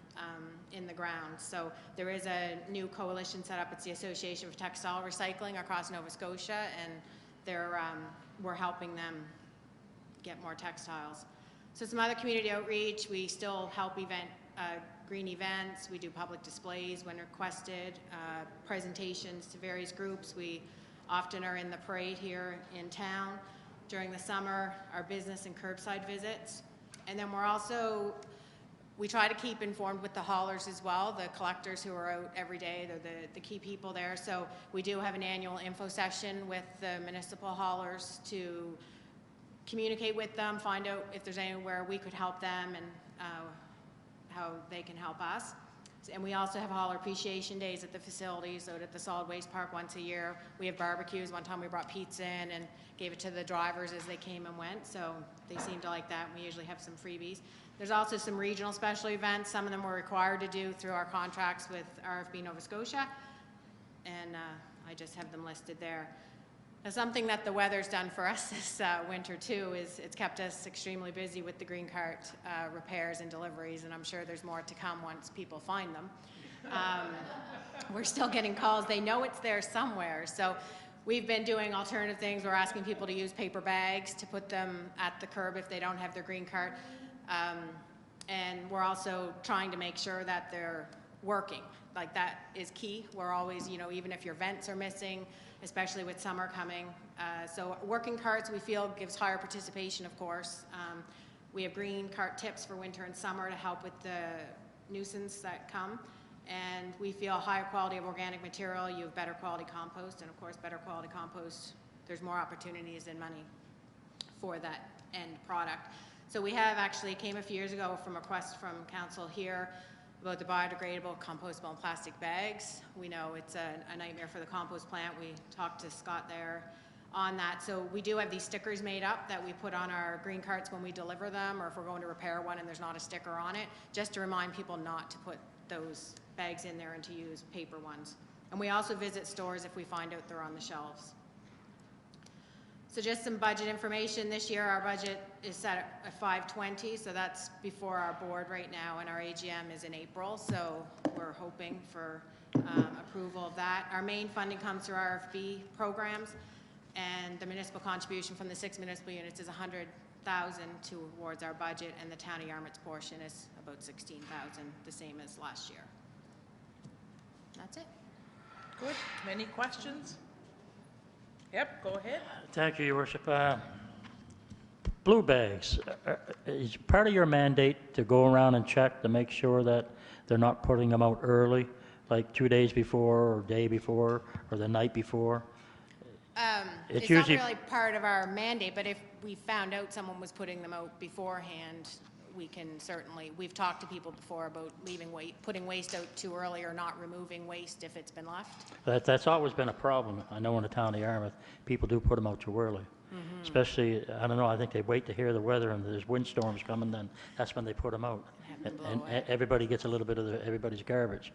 in the ground? So there is a new coalition set up. It's the Association for Textile Recycling across Nova Scotia, and we're helping them get more textiles. So some other community outreach. We still help green events. We do public displays when requested, presentations to various groups. We often are in the parade here in town. During the summer, our business and curbside visits. And then we try to keep informed with the haulers as well, the collectors who are out every day. They're the key people there. So we do have an annual info session with the municipal haulers to communicate with them, find out if there's anywhere we could help them and how they can help us. And we also have hauler appreciation days at the facilities, out at the solid waste park once a year. We have barbecues. One time we brought pizza in and gave it to the drivers as they came and went, so they seem to like that. We usually have some freebies. There's also some regional special events. Some of them we're required to do through our contracts with RFB Nova Scotia, and I just have them listed there. Now, something that the weather's done for us this winter too is it's kept us extremely busy with the green cart repairs and deliveries, and I'm sure there's more to come once people find them. We're still getting calls. They know it's there somewhere. So we've been doing alternative things. We're asking people to use paper bags to put them at the curb if they don't have their green cart. And we're also trying to make sure that they're working. Like, that is key. We're always, even if your vents are missing, especially with summer coming. So working carts, we feel, gives higher participation, of course. We have green cart tips for winter and summer to help with the nuisance that come. And we feel higher quality of organic material, you have better quality compost, and of course, better quality compost, there's more opportunities and money for that end product. So we have actually came a few years ago from a request from council here about the biodegradable, compostable, and plastic bags. We know it's a nightmare for the compost plant. We talked to Scott there on that. So we do have these stickers made up that we put on our green carts when we deliver them, or if we're going to repair one and there's not a sticker on it, just to remind people not to put those bags in there and to use paper ones. And we also visit stores if we find out they're on the shelves. So just some budget information. This year our budget is set at $520, so that's before our board right now, and our AGM is in April, so we're hoping for approval of that. Our main funding comes through RFB programs, and the municipal contribution from the 6 municipal units is $100,000 towards our budget, and the town of Yarmouth's portion is about $16,000, the same as last year. That's it. Good. Any questions? Yep, go ahead. Thank you, Your Worship. Blue bags, is part of your mandate to go around and check to make sure that they're not putting them out early, like 2 days before, or day before, or the night before? It's not really part of our mandate, but if we found out someone was putting them out beforehand, we can certainly, we've talked to people before about putting waste out too early or not removing waste if it's been left. That's always been a problem. I know in the town of Yarmouth, people do put them out too early. Especially, I don't know, I think they wait to hear the weather and there's windstorms coming, then that's when they put them out. Have them blow And away. everybody gets a little bit of everybody's garbage.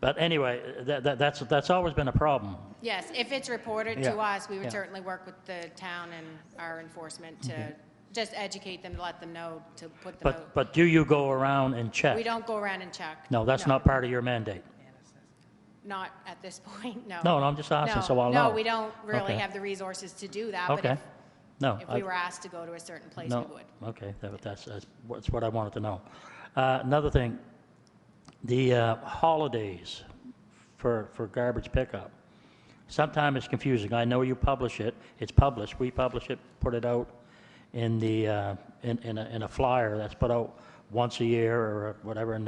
But anyway, that's always been a problem. Yes, if it's reported to Yeah, us, we would yeah. certainly work with the town and our enforcement to just educate them, to let them know to put them out. But do you go around and check? We don't go around and check. No, that's not part of your mandate. Not at this point, no. No, I'm just asking, No, so I'll know. No, we don't really Okay. have the resources to do that, but Okay. No. if we were asked to go to a certain place, we No, would. okay, that's what I wanted to know. Another thing, the holidays for garbage pickup, sometimes it's confusing. I know you publish it, it's published, we publish it, put it out in the, in a flyer that's put out once a year or whatever, and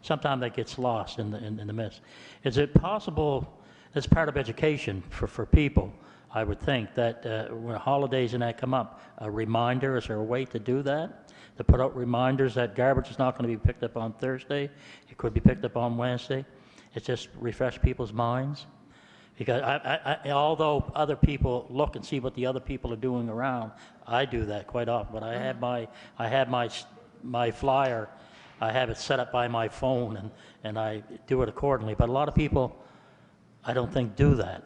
sometimes that gets lost in the mist. Is it possible, as part of education for people, I would think, that when holidays and that come up, a reminder, is there a way to do that? To put out reminders that garbage is not going to be picked up on Thursday, it could be picked up on Wednesday? It just refresh people's minds? Because although other people look and see what the other people are doing around, I do that quite often, but I have my flyer, I have it set up by my phone, and I do it accordingly. But a lot of people, I don't think, do that.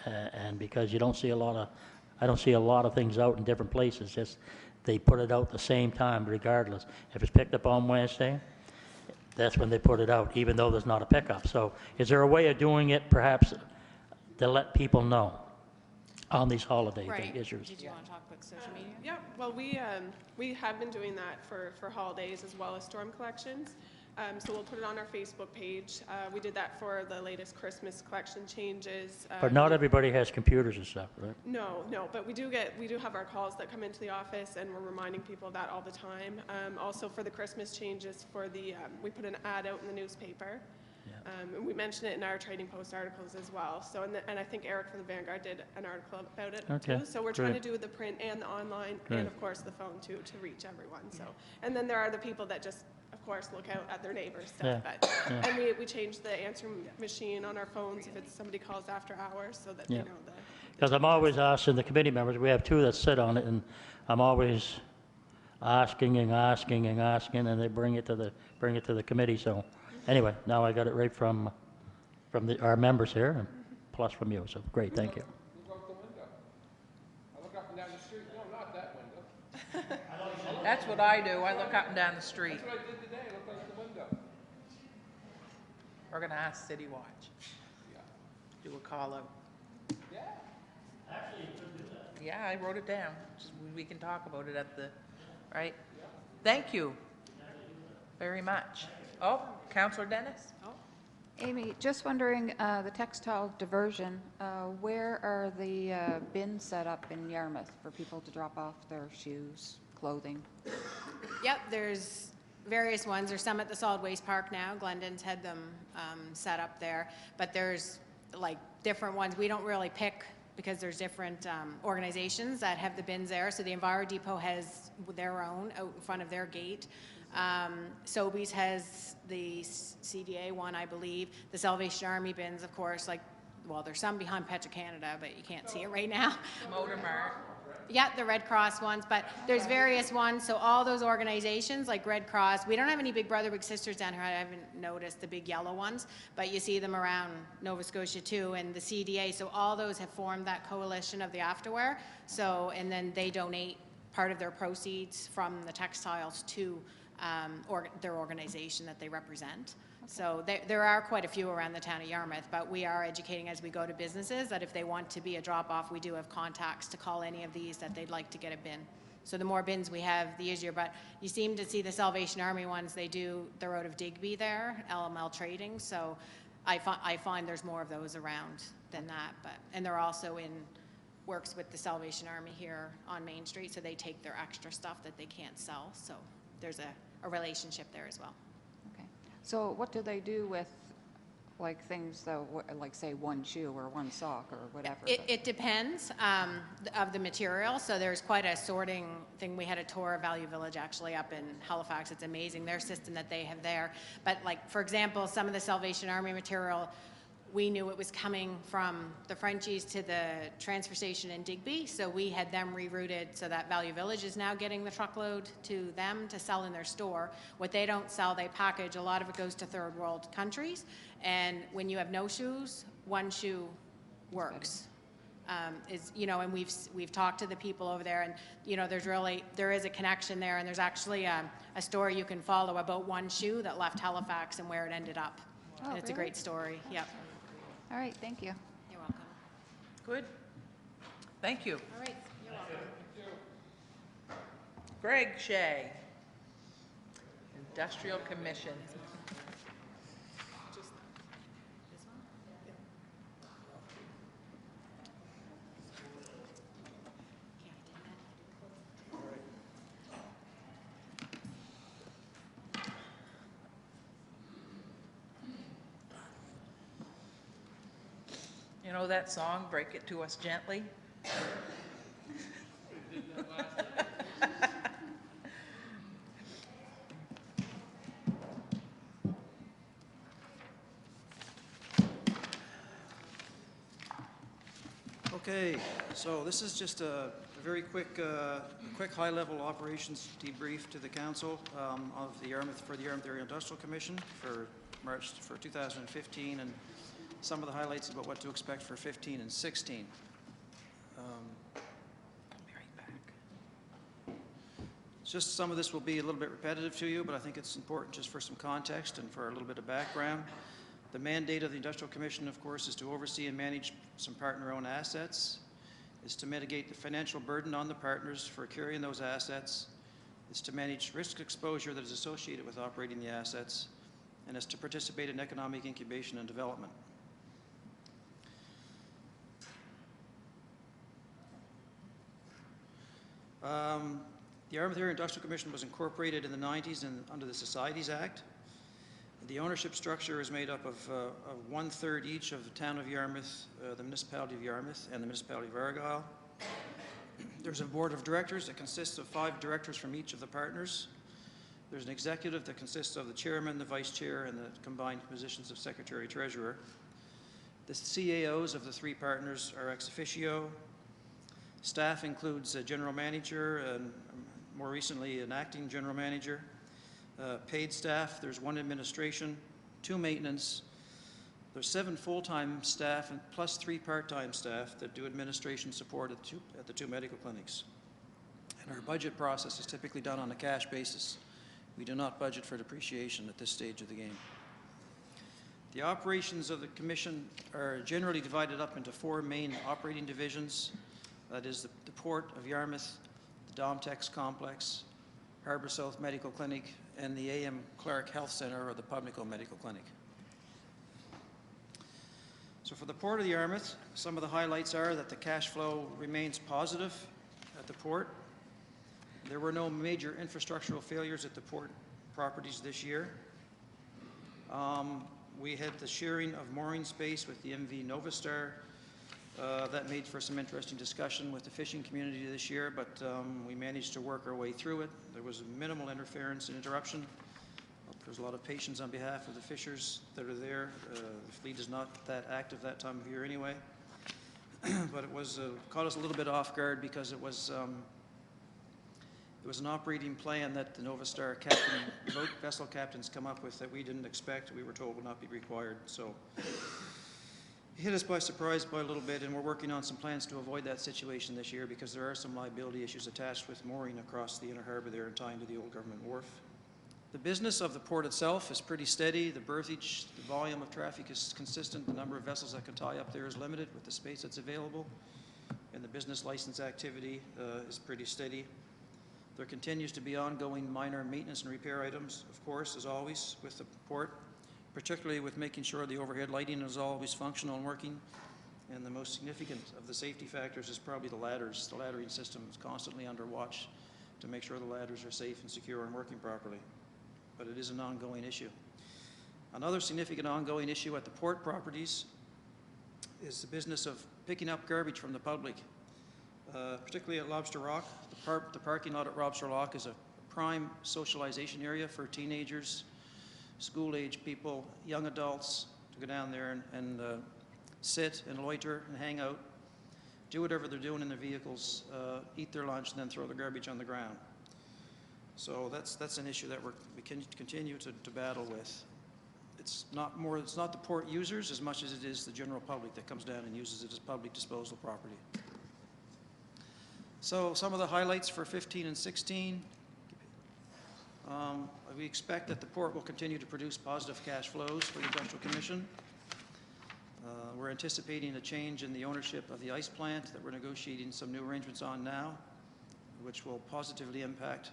And because you don't see I don't see a lot of things out in different places, just they put it out the same time regardless. If it's picked up on Wednesday, that's when they put it out, even though there's not a pickup. So is there a way of doing it, perhaps, to let people know on these holiday Right. issues? Did you want to talk about social media? Yeah, well, we have been doing that for holidays as well as storm collections. So we'll put it on our Facebook page. We did that for the latest Christmas collection changes. But not everybody has computers and stuff, right? No, but we do have our calls that come into the office, and we're reminding people of that all the time. Also for the Christmas changes, we put an ad out in the newspaper. And we mention it in our Trading Post articles as well. So, and I think Eric from the Vanguard did an article about it Okay, too. So we're trying to great. do the print and the online, Great. and of course the phone too, to reach everyone. So, and then there are the people that just, of course, look out at their neighbors' Yeah, stuff. But, and we changed the answer machine on our phones if it's somebody calls after hours, so that they Yeah. know the. Because I'm always asking the committee members, we have two that sit on it, and I'm always asking, and they bring it to the committee. So anyway, now I got it right from our members here, and plus from you. So great, thank you. Look out the window. I look up and down the street. No, not that window. That's what I do. I look up and down the street. That's what I did today. I looked out the window. We're going to ask City Watch. Do a call out. Yeah. Yeah, I wrote it down. We can talk about it at the, right? Thank you very much. Oh, Councillor Dennis? Amy, just wondering, the textile diversion, where are the bins set up in Yarmouth for people to drop off their shoes, clothing? Yep, there's various ones. There's some at the solid waste park now. Glendon's had them set up there. But there's like different ones. We don't really pick because there's different organizations that have the bins there. So the Enviro Depot has their own out in front of their gate. Sobeys has the CDA one, I believe. The Salvation Army bins, of course, there's some behind Petro-Canada, but you can't see it right now. Motor Mart. Yeah, the Red Cross ones, but there's various ones. So all those organizations like Red Cross, we don't have any Big Brother, Big Sisters down here. I haven't noticed the big yellow ones, but you see them around Nova Scotia too, and the CDA. So all those have formed that coalition of the afterwear. So, and then they donate part of their proceeds from the textiles to their organization that they represent. So there are quite a few around the town of Yarmouth, but we are educating as we go to businesses that if they want to be a drop-off, we do have contacts to call any of these that they'd like to get a bin. So the more bins we have, the easier. But you seem to see the Salvation Army ones, they're out of Digby there, LML Trading. So I find there's more of those around than that. And they're also works with the Salvation Army here on Main Street, so they take their extra stuff that they can't sell. So there's a relationship there as well. Okay. So what do they do with Like things that, like say one shoe or one sock or whatever? It depends of the material, so there's quite a sorting thing. We had a tour of Value Village actually up in Halifax. It's amazing, their system that they have there. But like, for example, some of the Salvation Army material, we knew it was coming from the Frenchies to the transfer station in Digby, so we had them rerouted so that Value Village is now getting the truckload to them to sell in their store. What they don't sell, they package. A lot of it goes to third world countries, and when you have no shoes, one shoe works. And we've talked to the people over there, and there is a connection there, and there's actually a story you can follow about one shoe that left Halifax and where it ended up. Oh, And it's a really? great story. Yep. All right, thank you. You're welcome. Good. Thank you. All right. You're welcome. Greg Shea, Industrial Commission. You know that song, Break It to Us Gently? Okay, so this is just a very quick high-level operations debrief to the council of the Yarmouth Area Industrial Commission for March 2015, and some of the highlights about what to expect for 15 and 16. Just some of this will be a little bit repetitive to you, but I think it's important just for some context and for a little bit of background. The mandate of the Industrial Commission, of course, is to oversee and manage some partner-owned assets, is to mitigate the financial burden on the partners for carrying those assets, is to manage risk exposure that is associated with operating the assets, and is to participate in economic incubation and development. The Yarmouth Area Industrial Commission was incorporated in the 90s under the Societies Act. The ownership structure is made up of 1/3 each of the town of Yarmouth, the municipality of Yarmouth, and the municipality of Argyll. There's a board of directors that consists of 5 directors from each of the partners. There's an executive that consists of the chairman, the vice chair, and the combined positions of secretary treasurer. The CAOs of the 3 partners are ex officio. Staff includes a general manager and more recently an acting general manager. Paid staff, there's 1 administration, 2 maintenance. There's 7 full-time staff and plus 3 part-time staff that do administration support at the 2 medical clinics. And our budget process is typically done on a cash basis. We do not budget for depreciation at this stage of the game. The operations of the Commission are generally divided up into 4 main operating divisions. That is the Port of Yarmouth, the Domtex Complex, Harbour South Medical Clinic, and the A.M. Clark Health Centre, or the Pubnico Medical Clinic. So for the Port of Yarmouth, some of the highlights are that the cash flow remains positive at the port. There were no major infrastructural failures at the port properties this year. We had the sharing of mooring space with the MV Novastar. That made for some interesting discussion with the fishing community this year, but we managed to work our way through it. There was minimal interference and interruption. There's a lot of patience on behalf of the fishers that are there. The fleet is not that active that time of year anyway. But it was caught us a little bit off guard because it was an operating plan that the Novastar boat vessel captains come up with that we didn't expect. We were told would not be required. So it hit us by surprise by a little bit, and we're working on some plans to avoid that situation this year because there are some liability issues attached with mooring across the inner harbour there and tying to the old government wharf. The business of the port itself is pretty steady. The berthage, the volume of traffic is consistent. The number of vessels that can tie up there is limited with the space that's available. And the business license activity is pretty steady. There continues to be ongoing minor maintenance and repair items, of course, as always, with the port, particularly with making sure the overhead lighting is always functional and working. And the most significant of the safety factors is probably the ladders. The laddering system is constantly under watch to make sure the ladders are safe and secure and working properly. But it is an ongoing issue. Another significant ongoing issue at the port properties is the business of picking up garbage from the public, particularly at Lobster Rock. The parking lot at Lobster Rock is a prime socialization area for teenagers, school-age people, young adults to go down there and sit and loiter and hang out, do whatever they're doing in their vehicles, eat their lunch, and then throw the garbage on the ground. So that's an issue that we can continue to battle with. It's not the port users as much as it is the general public that comes down and uses it as public disposal property. So some of the highlights for 15 and 16. We expect that the port will continue to produce positive cash flows for the Industrial Commission. We're anticipating a change in the ownership of the ice plant that we're negotiating some new arrangements on now, which will positively impact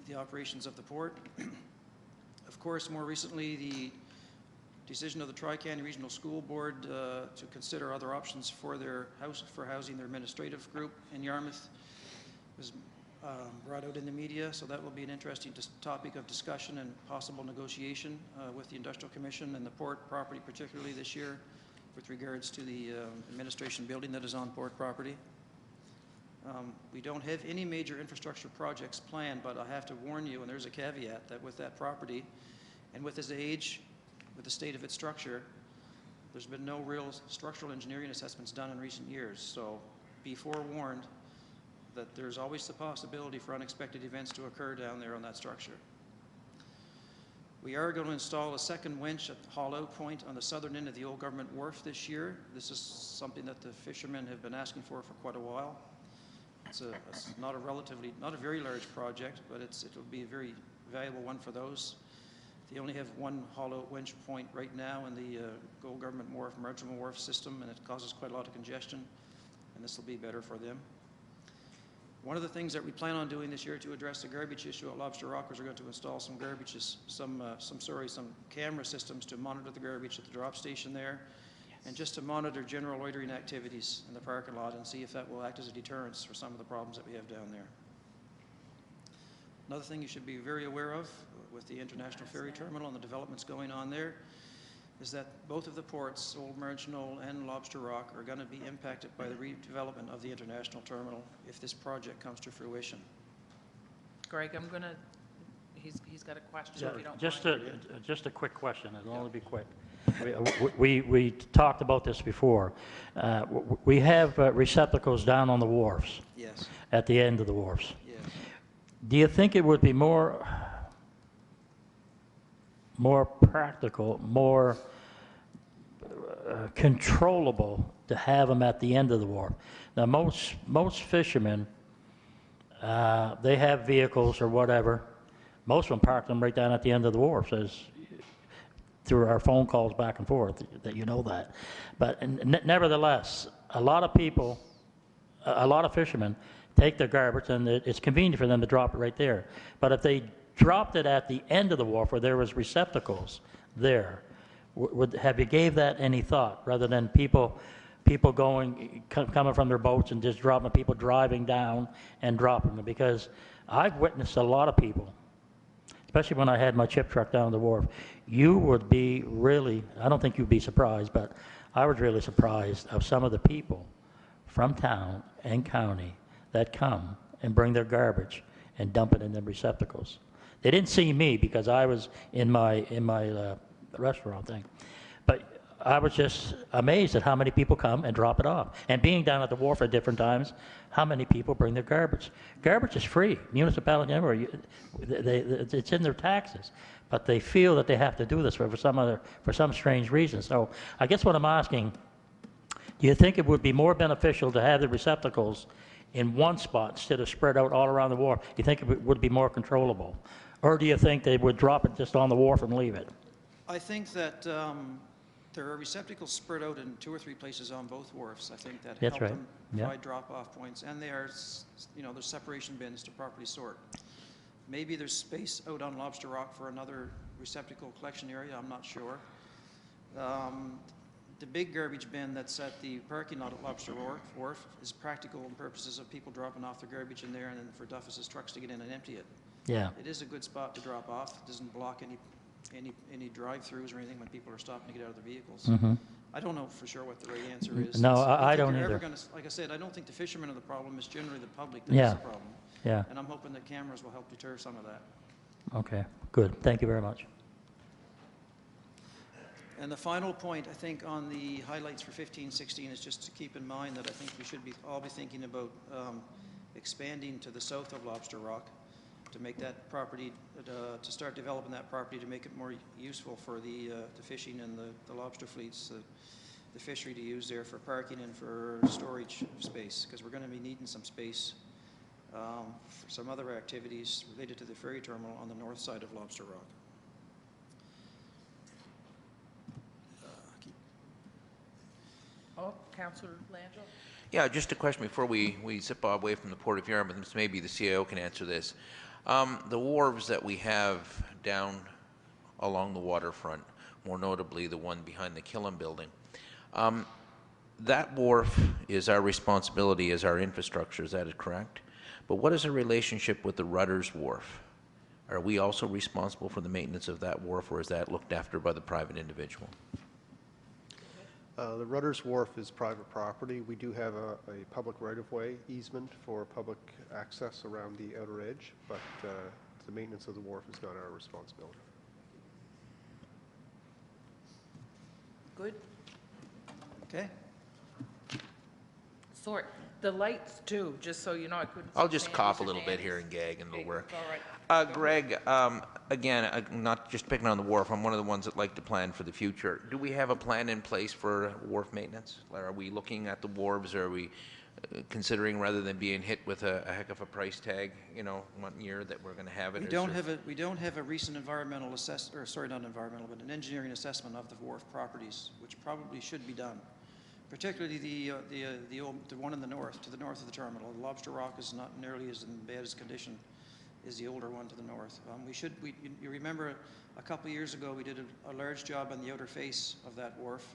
the operations of the port. Of course, more recently, the decision of the Tri-County Regional School Board to consider other options for housing their administrative group in Yarmouth was brought out in the media, so that will be an interesting topic of discussion and possible negotiation with the Industrial Commission and the port property, particularly this year, with regards to the administration building that is on port property. We don't have any major infrastructure projects planned, but I have to warn you, and there's a caveat, that with that property and with its age, with the state of its structure, there's been no real structural engineering assessments done in recent years. So be forewarned that there's always the possibility for unexpected events to occur down there on that structure. We are going to install a second winch at the haul-out point on the southern end of the old government wharf this year. This is something that the fishermen have been asking for quite a while. It's not a very large project, but it'll be a very valuable one for those. They only have one haul-out winch point right now in the old government wharf, Marginal Wharf system, and it causes quite a lot of congestion, and this will be better for them. One of the things that we plan on doing this year to address the garbage issue at Lobster Rock is we're going to install some camera systems to monitor the garbage at the drop station there, and just to monitor general loitering activities in the parking lot and see if that will act as a deterrence for some of the problems that we have down there. Another thing you should be very aware of with the International Ferry Terminal and the developments going on there is that both of the ports, Old Marginal and Lobster Rock, are going to be impacted by the redevelopment of the International Terminal if this project comes to fruition. Greg, he's got a question, if you don't mind. Just a quick question, it'll only be quick. We talked about this before. We have receptacles down on the wharves. Yes. At the end of the wharves. Yes. Do you think it would be more practical, more controllable to have them at the end of the wharf? Now, most fishermen, they have vehicles or whatever. Most of them park them right down at the end of the wharf, as through our phone calls back and forth, that you know that. But nevertheless, a lot of people, a lot of fishermen take their garbage, and it's convenient for them to drop it right there. But if they dropped it at the end of the wharf where there was receptacles there, have you gave that any thought, rather than people coming from their boats and just dropping, people driving down and dropping them? Because I've witnessed a lot of people, especially when I had my chip truck down the wharf. You would be really, I don't think you'd be surprised, but I was really surprised of some of the people from town and county that come and bring their garbage and dump it in the receptacles. They didn't see me because I was in my restaurant thing, but I was just amazed at how many people come and drop it off. And being down at the wharf at different times, how many people bring their garbage? Garbage is free. Municipality, it's in their taxes, but they feel that they have to do this for some strange reason. So I guess what I'm asking, do you think it would be more beneficial to have the receptacles in one spot instead of spread out all around the wharf? Do you think it would be more controllable? Or do you think they would drop it just on the wharf and leave it? I think that there are receptacles spread out in 2 or 3 places on both wharfs. I think that help them provide drop-off points. And there's separation bins to properly sort. Maybe there's space out on Lobster Rock for another receptacle collection area. I'm not sure. The big garbage bin that's at the parking lot at Lobster Wharf is practical in purposes of people dropping off their garbage in there and then for Duffus's trucks to get in and empty it. Yeah. It is a good spot to drop off. It doesn't block any any drive-throughs or anything when people are stopping to get out of their vehicles. Mhm. I don't know for sure what the right answer is. No, It's- I think don't you're ever either. gonna like I said, I don't think the fishermen are the problem, it's generally the public that is Yeah. the problem. Yeah, And I'm hoping that cameras will help deter some of that. okay, good. Thank you very much. And the final point, I think, on the highlights for 15-16 is just to keep in mind that I think we should all be thinking about expanding to the south of Lobster Rock to make that property, to start developing that property to make it more useful for the fishing and the lobster fleets, the fishery to use there for parking and for storage space, because we're going to be needing some space for some other activities related to the ferry terminal on the north side of Lobster Rock. Oh, Councillor Langell? Yeah, just a question before we zip away from the Port of Yarmouth. Maybe the CIO can answer this. The wharves that we have down along the waterfront, more notably the one behind the Killam building, that wharf is our responsibility as our infrastructure, is that correct? But what is the relationship with the Rudders Wharf? Are we also responsible for the maintenance of that wharf, or is that looked after by the private individual? The Rudders Wharf is private property. We do have a public right-of-way easement for public access around the outer edge, but the maintenance of the wharf is not our responsibility. Good. Okay? Sort. The lights too, just so you know, I couldn't. I'll see just Sandy's cough a or little bit Danny's. here and gag, and it'll Okay, work. all right. Greg, again, not just picking on the wharf, I'm one of the ones that like to plan for the future. Do we have a plan in place for wharf maintenance? Are we looking at the wharves? Are we considering, rather than being hit with a heck of a price tag, you know, one year, that we're going to have it? We don't have a recent environmental assessment, or sorry, not environmental, but an engineering assessment of the wharf properties, which probably should be done. Particularly the one in the north, to the north of the terminal. The Lobster Rock is not nearly as in bad as condition as the older one to the north. You remember a couple of years ago we did a large job on the outer face of that wharf,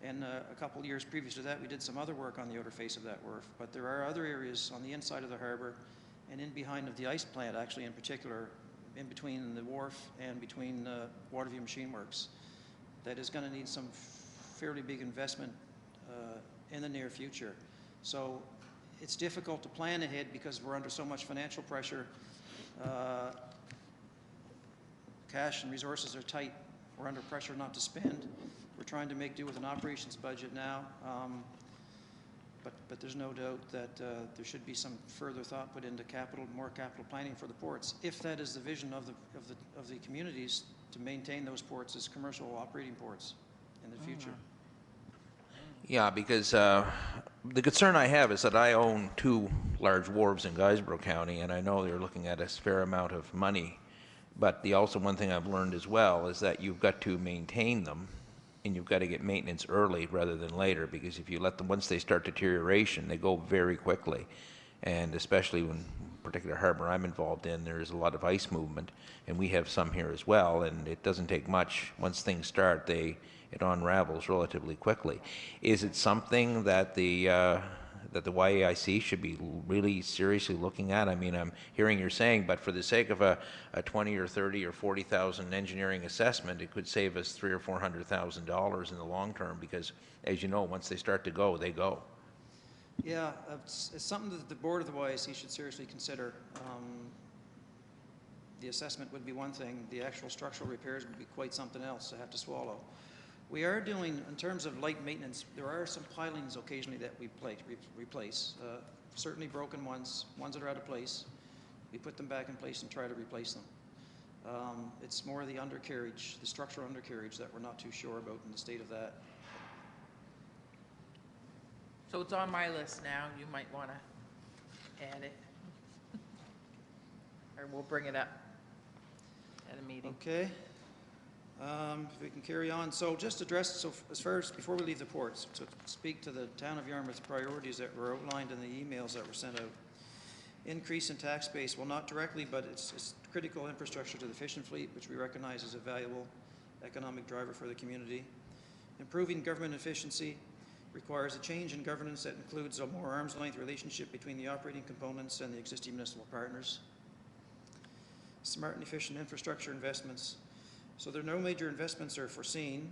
and a couple of years previous to that we did some other work on the outer face of that wharf. But there are other areas on the inside of the harbour and in behind of the ice plant, actually, in particular, in between the wharf and between Waterview Machine Works, that is going to need some fairly big investment in the near future. So it's difficult to plan ahead because we're under so much financial pressure. Cash and resources are tight. We're under pressure not to spend. We're trying to make do with an operations budget now, but there's no doubt that there should be some further thought put into more capital planning for the ports, if that is the vision of the communities, to maintain those ports as commercial operating ports in the future. Yeah, because the concern I have is that I own 2 large wharves in Guysborough County, and I know they're looking at a fair amount of money. But one thing I've learned as well is that you've got to maintain them, and you've got to get maintenance early rather than later, because if you let them, once they start deterioration, they go very quickly. And especially when particular harbor I'm involved in, there's a lot of ice movement, and we have some here as well, and it doesn't take much. Once things start, it unravels relatively quickly. Is it something that the YAIC should be really seriously looking at? I mean, I'm hearing you're saying, but for the sake of a 20 or 30 or 40,000 engineering assessment, it could save us $300,000 or $400,000 in the long term, because, as you know, once they start to go, they go. Yeah, it's something that the board of the YAC should seriously consider. The assessment would be one thing. The actual structural repairs would be quite something else to have to swallow. We are doing, in terms of light maintenance, there are some pilings occasionally that we replace. Certainly broken ones that are out of place. We put them back in place and try to replace them. It's more the undercarriage, the structural undercarriage, that we're not too sure about in the state of that. So it's on my list now. You might want to add it. Or we'll bring it up at a meeting. Okay. If we can carry on. So just address, as far as, before we leave the ports, to speak to the town of Yarmouth priorities that were outlined in the emails that were sent out. Increase in tax base, well, not directly, but it's critical infrastructure to the fishing fleet, which we recognize as a valuable economic driver for the community. Improving government efficiency requires a change in governance that includes a more arm's length relationship between the operating components and the existing municipal partners. Smart and efficient infrastructure investments So there are no major investments are foreseen.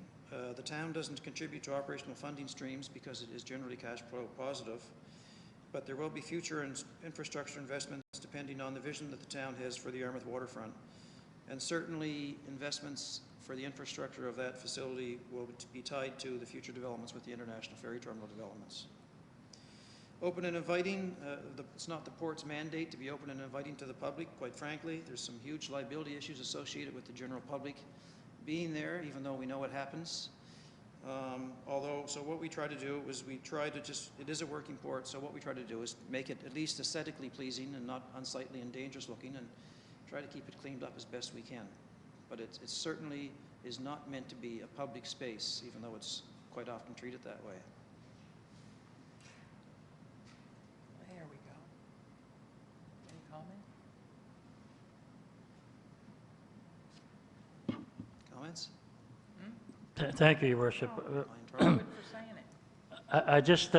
The town doesn't contribute to operational funding streams because it is generally cash flow positive. But there will be future infrastructure investments depending on the vision that the town has for the Yarmouth waterfront. And certainly investments for the infrastructure of that facility will be tied to the future developments with the international ferry terminal developments. Open and inviting, it's not the port's mandate to be open and inviting to the public. Quite frankly, there's some huge liability issues associated with the general public being there, even though we know what happens. So what we try to do is we try to it is a working port, so what we try to do is make it at least aesthetically pleasing and not unsightly and dangerous looking, and try to keep it cleaned up as best we can. But it certainly is not meant to be a public space, even though it's quite often treated that way. There we go. Any comment? Comments? Thank you, Your Worship. Good for saying it. I just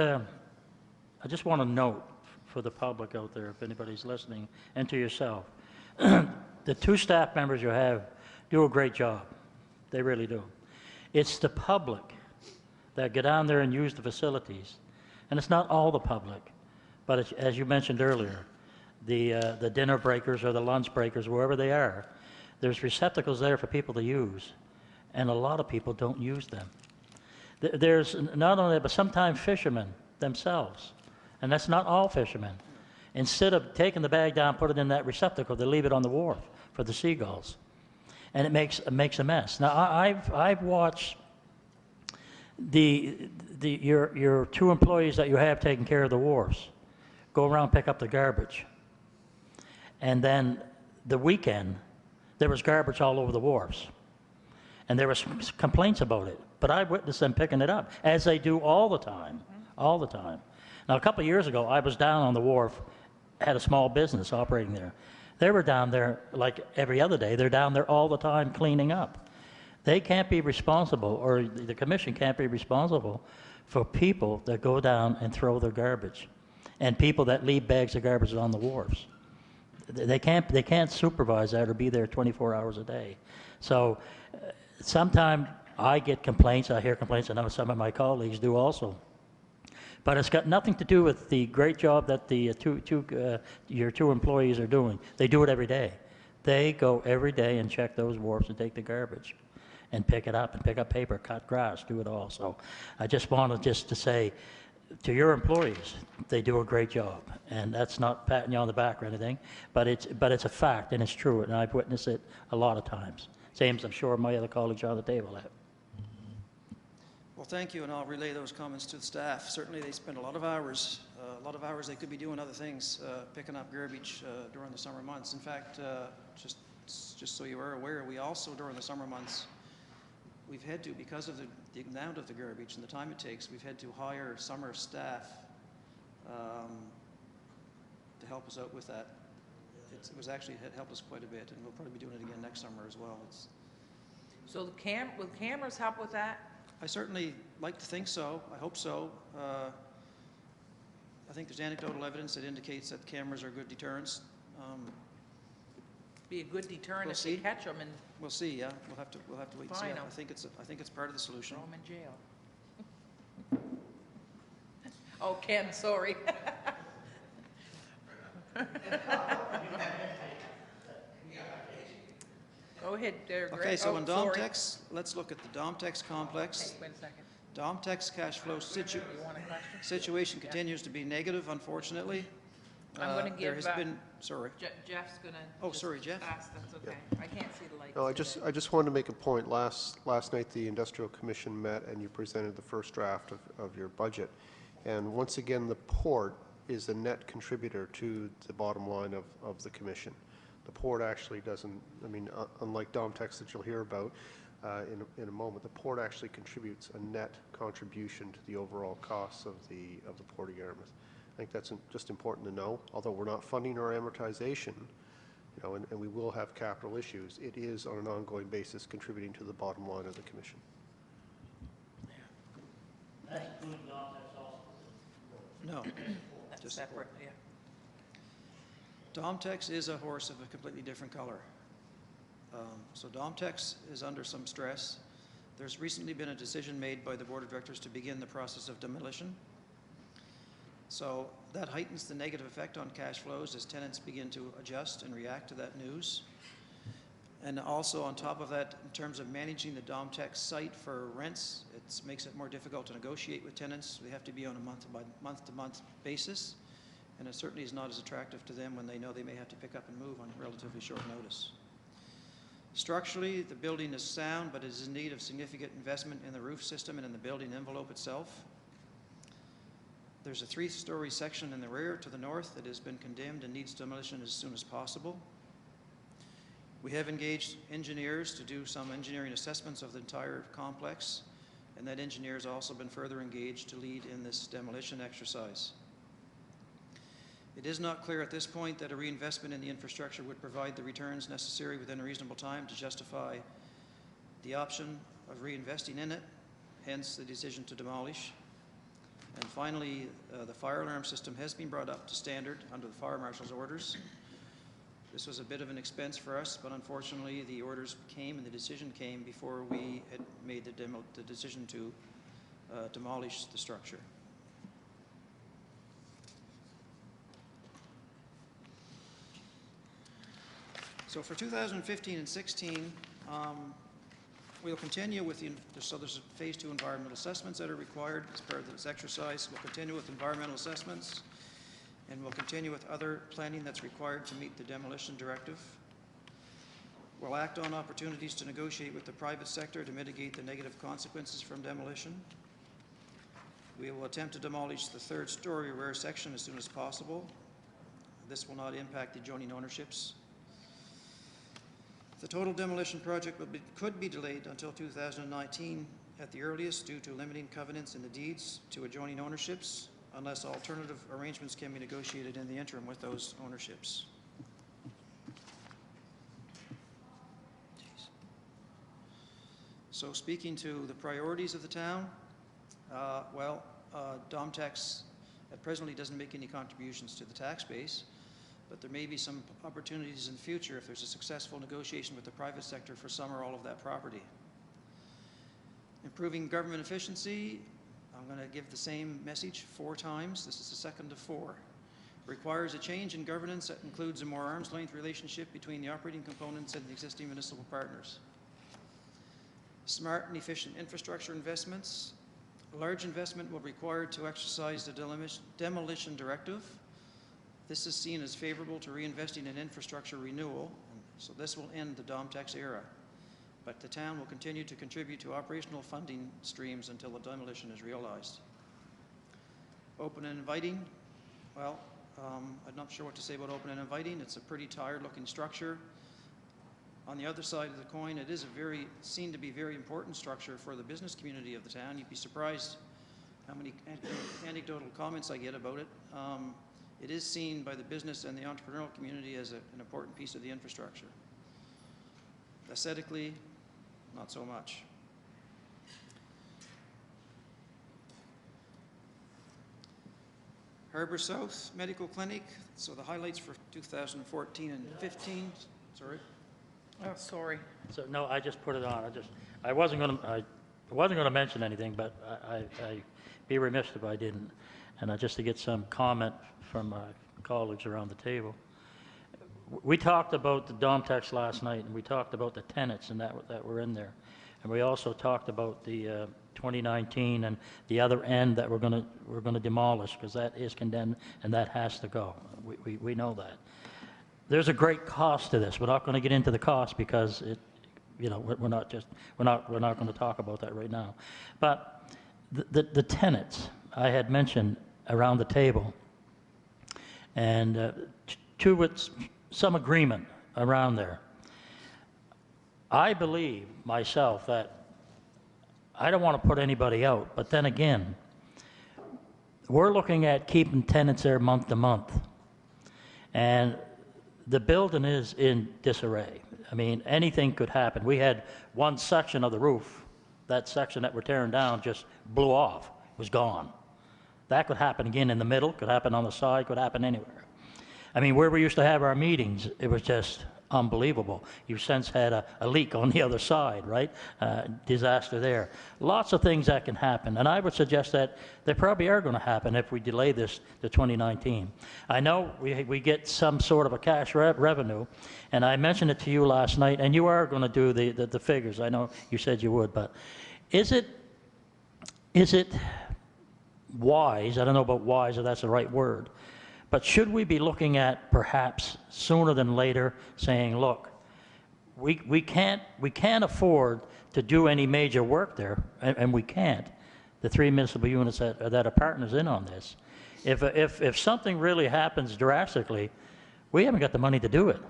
want to note for the public out there, if anybody's listening, and to yourself, the two staff members you have do a great job. They really do. It's the public that get down there and use the facilities. And it's not all the public, but it's, as you mentioned earlier, the dinner breakers or the lunch breakers, wherever they are, there's receptacles there for people to use. And a lot of people don't use them. There's not only that, but sometimes fishermen themselves, and that's not all fishermen, instead of taking the bag down, put it in that receptacle, they leave it on the wharf for the seagulls. And it makes a mess. Now, I've watched your two employees that you have taking care of the wharves go around, pick up the garbage. And then the weekend, there was garbage all over the wharves. And there was complaints about it. But I witnessed them picking it up, as they do all the time, all the time. Now, a couple of years ago, I was down on the wharf, had a small business operating there. They were down there like every other day. They're down there all the time cleaning up. They can't be responsible, or the commission can't be responsible for people that go down and throw their garbage, and people that leave bags of garbage on the wharves. They can't supervise that or be there 24 hours a day. So sometimes I get complaints, I hear complaints, I know some of my colleagues do also. But it's got nothing to do with the great job that the your two employees are doing. They do it every day. They go every day and check those wharves and take the garbage and pick it up and pick up paper, cut grass, do it all. So I just wanted to say to your employees, they do a great job. And that's not patting you on the back or anything, but it's a fact and it's true, and I've witnessed it a lot of times. Same as I'm sure my other colleagues on the table have. Well, thank you, and I'll relay those comments to the staff. Certainly, they spend a lot of hours they could be doing other things, picking up garbage during the summer months. In fact, just so you are aware, we also, during the summer months, we've had to, because of the amount of the garbage and the time it takes, we've had to hire summer staff to help us out with that. It was actually helped us quite a bit, and we'll probably be doing it again next summer as well. So will cameras help with that? I certainly like to think so. I hope so. I think there's anecdotal evidence that indicates that cameras are good deterrents. Be a good deterrent We'll if see. you catch them and We'll see. Yeah, we'll have to wait and see. Fine, I think it's part of the solution. throw them in jail. Oh, Ken, sorry. Go ahead, Greg. Okay, so Oh, in sorry. Domtex, let's look at the Domtex complex. Wait a second. Domtex cash flow You want a question? situation continues to be negative, unfortunately. I'm going to There give, has been, sorry. Jeff's going to. Oh, sorry, Jeff. That's okay. I can't see the lights. No, I today. just wanted to make a point. Last night, the Industrial Commission met, and you presented the first draft of your budget. And once again, the port is the net contributor to the bottom line of the commission. The port actually doesn't, I mean, unlike Domtex that you'll hear about in a moment, the port actually contributes a net contribution to the overall costs of the Port of Yarmouth. I think that's just important to know. Although we're not funding our amortization, you know, and we will have capital issues, it is on an ongoing basis contributing to the bottom line of the commission. No. That's just separate, yeah. Domtex is a horse of a completely different color. So Domtex is under some stress. There's recently been a decision made by the Board of Directors to begin the process of demolition. So that heightens the negative effect on cash flows as tenants begin to adjust and react to that news. And also on top of that, in terms of managing the Domtex site for rents, it makes it more difficult to negotiate with tenants. They have to be on a month-to-month basis, and it certainly is not as attractive to them when they know they may have to pick up and move on relatively short notice. Structurally, the building is sound, but is in need of significant investment in the roof system and in the building envelope itself. There's a 3-story section in the rear to the north that has been condemned and needs demolition as soon as possible. We have engaged engineers to do some engineering assessments of the entire complex, and that engineer has also been further engaged to lead in this demolition exercise. It is not clear at this point that a reinvestment in the infrastructure would provide the returns necessary within a reasonable time to justify the option of reinvesting in it, hence the decision to demolish. And finally, the fire alarm system has been brought up to standard under the fire marshal's orders. This was a bit of an expense for us, but unfortunately the orders came and the decision came before we had made the decision to demolish the structure. So for 2015 and 16, we'll continue with so there's phase 2 environmental assessments that are required as part of this exercise. We'll continue with environmental assessments, and we'll continue with other planning that's required to meet the demolition directive. We'll act on opportunities to negotiate with the private sector to mitigate the negative consequences from demolition. We will attempt to demolish the 3rd-story rear section as soon as possible. This will not impact the adjoining ownerships. The total demolition project could be delayed until 2019 at the earliest due to limiting covenants in the deeds to adjoining ownerships, unless alternative arrangements can be negotiated in the interim with those ownerships. So speaking to the priorities of the town, Domtex presently doesn't make any contributions to the tax base, but there may be some opportunities in the future if there's a successful negotiation with the private sector for some or all of that property. Improving government efficiency, I'm going to give the same message 4 times. This is the second of 4. Requires a change in governance that includes a more arm's-length relationship between the operating components and the existing municipal partners. Smart and efficient infrastructure investments. A large investment will be required to exercise the demolition directive. This is seen as favorable to reinvesting in infrastructure renewal, and so this will end the Domtex era. But the town will continue to contribute to operational funding streams until the demolition is realized. Open and inviting. Well, I'm not sure what to say about open and inviting. It's a pretty tired-looking structure. On the other side of the coin, it is seen to be very important structure for the business community of the town. You'd be surprised how many anecdotal comments I get about it. It is seen by the business and the entrepreneurial community as an important piece of the infrastructure. Aesthetically, not so much. Harbour South Medical Clinic, so the highlights for 2014 and 15, sorry. Oh, sorry. So, no, I just put it on. I wasn't going to mention anything, but I'd be remiss if I didn't. And just to get some comment from my colleagues around the table. We talked about the Domtex last night, and we talked about the tenants and that were in there. And we also talked about the 2019 and the other end that we're going to demolish, because that is condemned and that has to go. We know that. There's a great cost to this. We're not going to get into the cost because we're not going to talk about that right now. But the tenants I had mentioned around the table, and to some agreement around there. I believe myself that I don't want to put anybody out, but then again, we're looking at keeping tenants there month to month. And the building is in disarray. I mean, anything could happen. We had one section of the roof, that section that we're tearing down just blew off, was gone. That could happen again in the middle, could happen on the side, could happen anywhere. I mean, where we used to have our meetings, it was just unbelievable. You since had a leak on the other side, right? Disaster there. Lots of things that can happen, and I would suggest that they probably are going to happen if we delay this to 2019. I know we get some sort of a cash revenue, and I mentioned it to you last night, and you are going to do the figures. I know you said you would, but is it wise, I don't know about wise if that's the right word, but should we be looking at perhaps sooner than later saying, look, we can't afford to do any major work there, and we can't. The 3 municipal units that are partners in on this. If something really happens drastically, we haven't got the money to do it.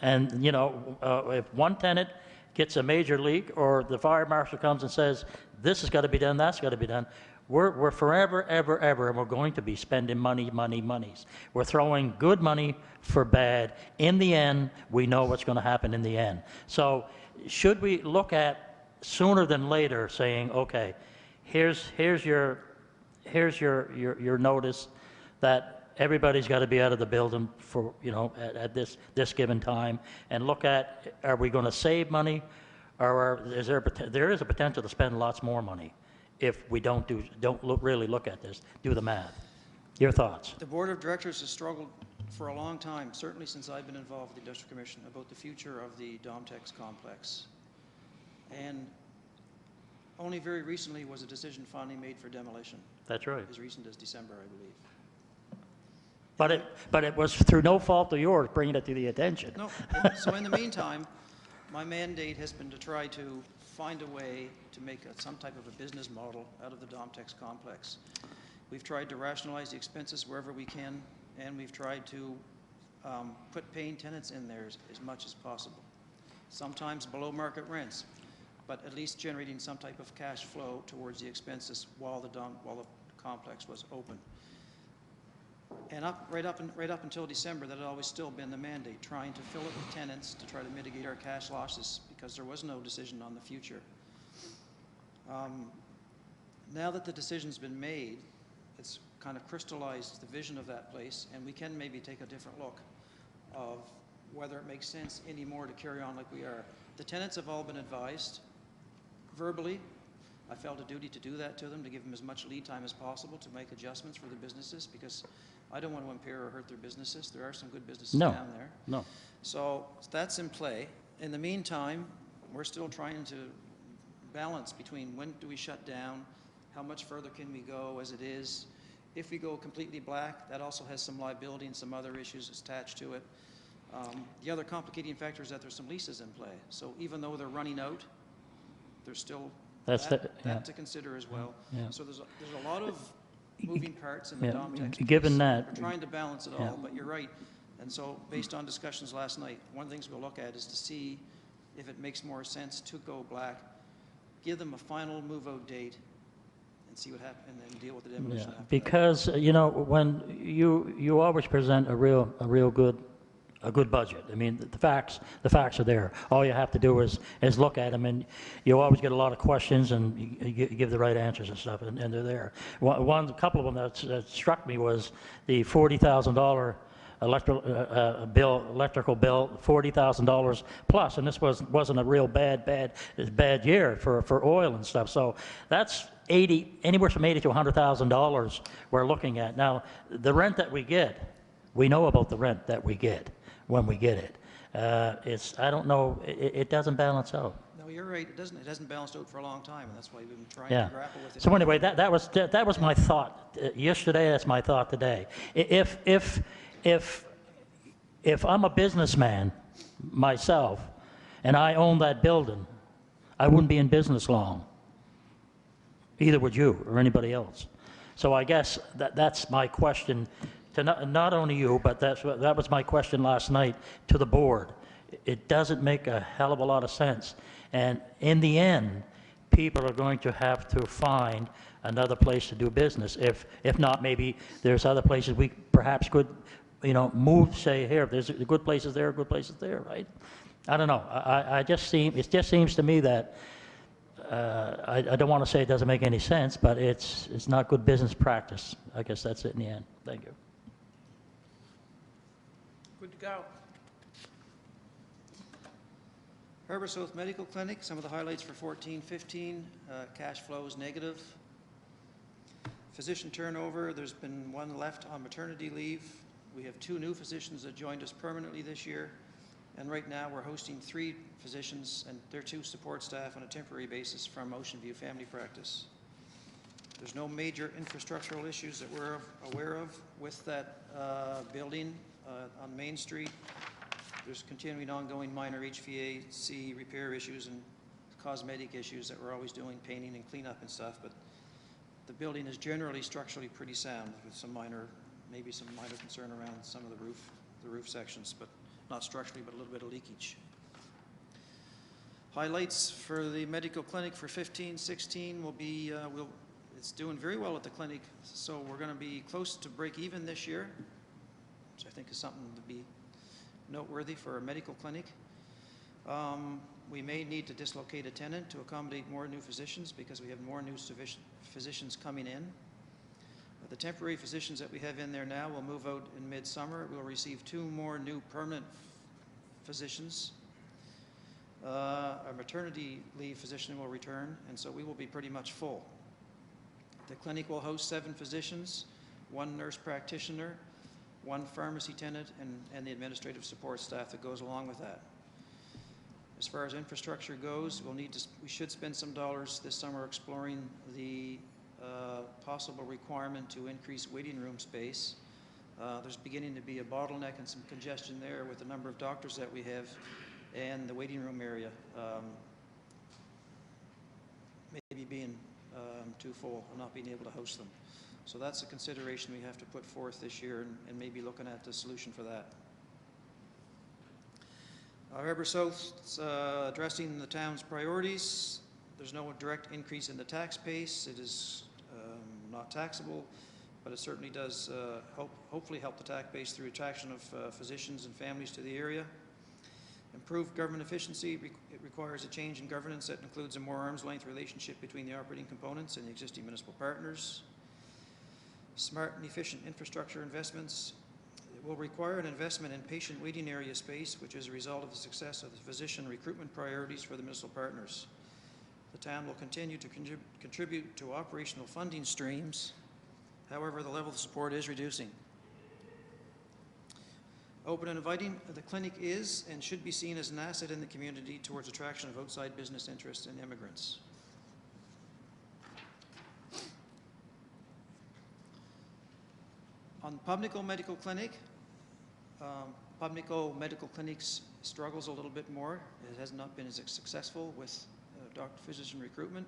And, you know, if one tenant gets a major leak or the fire marshal comes and says, this has got to be done, that's got to be done, we're forever, ever, and we're going to be spending monies. We're throwing good money for bad. In the end, we know what's going to happen in the end. So should we look at sooner than later saying, okay, here's your notice that everybody's got to be out of the building for, you know, at this given time, and look at, are we going to save money, or is there is a potential to spend lots more money if we don't really look at this, do the math. Your thoughts? The Board of Directors has struggled for a long time, certainly since I've been involved with the Industrial Commission, about the future of the Domtex complex. And only very recently was a decision finally made for demolition. That's right. As recent as December, I believe. But it was through no fault of yours bringing it to the attention. No, so in the meantime, my mandate has been to try to find a way to make some type of a business model out of the Domtex complex. We've tried to rationalize the expenses wherever we can, and we've tried to put paying tenants in there as much as possible. Sometimes below market rents, but at least generating some type of cash flow towards the expenses while the complex was open. And right up until December, that had always still been the mandate, trying to fill it with tenants to try to mitigate our cash losses, because there was no decision on the future. Now that the decision's been made, it's kind of crystallized the vision of that place, and we can maybe take a different look of whether it makes sense anymore to carry on like we are. The tenants have all been advised verbally. I felt a duty to do that to them, to give them as much lead time as possible to make adjustments for their businesses, because I don't want to impair or hurt their businesses. There are some good businesses down there. No. So that's in play. In the meantime, we're still trying to balance between when do we shut down, how much further can we go as it is. If we go completely black, that also has some liability and some other issues attached to it. The other complicating factor is that there's some leases in play. So even though they're running out, there's still that to consider as well. Yeah. So there's a lot of moving parts in the Domtex. Given that, we're trying to balance it all, but you're right. And so based on discussions last night, one of the things we'll look at is to see if it makes more sense to go black, give them a final move-out date, and see what happens, and then deal with the demolition after that. Because, you know, when you always present a real good budget. I mean, the facts are there. All you have to do is look at them, and you always get a lot of questions, and you give the right answers and stuff, and they're there. A couple of them that struck me was the $40,000 electrical bill, $40,000 plus, and this wasn't a real bad year for oil and stuff. So that's anywhere from $80,000 to $100,000 we're looking at. Now, the rent that we get, we know about the rent that we get when we get it. I don't know, it doesn't balance out. No, you're right. It hasn't balanced out for a long time, and that's why we've been trying to grapple with it. So anyway, that was my thought yesterday. That's my thought today. If I'm a businessman myself and I own that building, I wouldn't be in business long. Either would you or anybody else. So I guess that's my question to not only you, but that was my question last night to the board. It doesn't make a hell of a lot of sense. And in the end, people are going to have to find another place to do business. If not, maybe there's other places we perhaps could, move, say, here, there's good places there, right? I don't know. It just seems to me that I don't want to say it doesn't make any sense, but it's not good business practice. I guess that's it in the end. Thank you. Good to go. Harbour South Medical Clinic, some of the highlights for 14-15, cash flow is negative. Physician turnover, there's been one left on maternity leave. We have 2 new physicians that joined us permanently this year. And right now, we're hosting 3 physicians and their 2 support staff on a temporary basis from Ocean View Family Practice. There's no major infrastructural issues that we're aware of with that building on Main Street. There's continuing ongoing minor HVAC repair issues and cosmetic issues that we're always doing, painting and cleanup and stuff, but the building is generally structurally pretty sound with some minor, maybe some minor concern around some of the roof sections, but not structurally, but a little bit of leakage. Highlights for the medical clinic for 15-16 will be, it's doing very well at the clinic, so we're going to be close to break even this year, which I think is something to be noteworthy for a medical clinic. We may need to dislocate a tenant to accommodate more new physicians because we have more new physicians coming in. The temporary physicians that we have in there now will move out in mid-summer. We'll receive 2 more new permanent physicians. A maternity leave physician will return, and so we will be pretty much full. The clinic will host 7 physicians, 1 nurse practitioner, 1 pharmacy tenant, and the administrative support staff that goes along with that. As far as infrastructure goes, we should spend some dollars this summer exploring the possible requirement to increase waiting room space. There's beginning to be a bottleneck and some congestion there with the number of doctors that we have and the waiting room area maybe being too full and not being able to host them. So that's a consideration we have to put forth this year and maybe looking at the solution for that. Harbour South's addressing the town's priorities. There's no direct increase in the tax base. It is not taxable, but it certainly does hopefully help the tax base through attraction of physicians and families to the area. Improved government efficiency, it requires a change in governance that includes a more arm's length relationship between the operating components and the existing municipal partners. Smart and efficient infrastructure investments. It will require an investment in patient waiting area space, which is a result of the success of the physician recruitment priorities for the municipal partners. The town will continue to contribute to operational funding streams. However, the level of support is reducing. Open and inviting, the clinic is and should be seen as an asset in the community towards attraction of outside business interests and immigrants. On Pubnico Medical Clinic, Pubnico Medical Clinic's struggles a little bit more. It has not been as successful with doctor physician recruitment.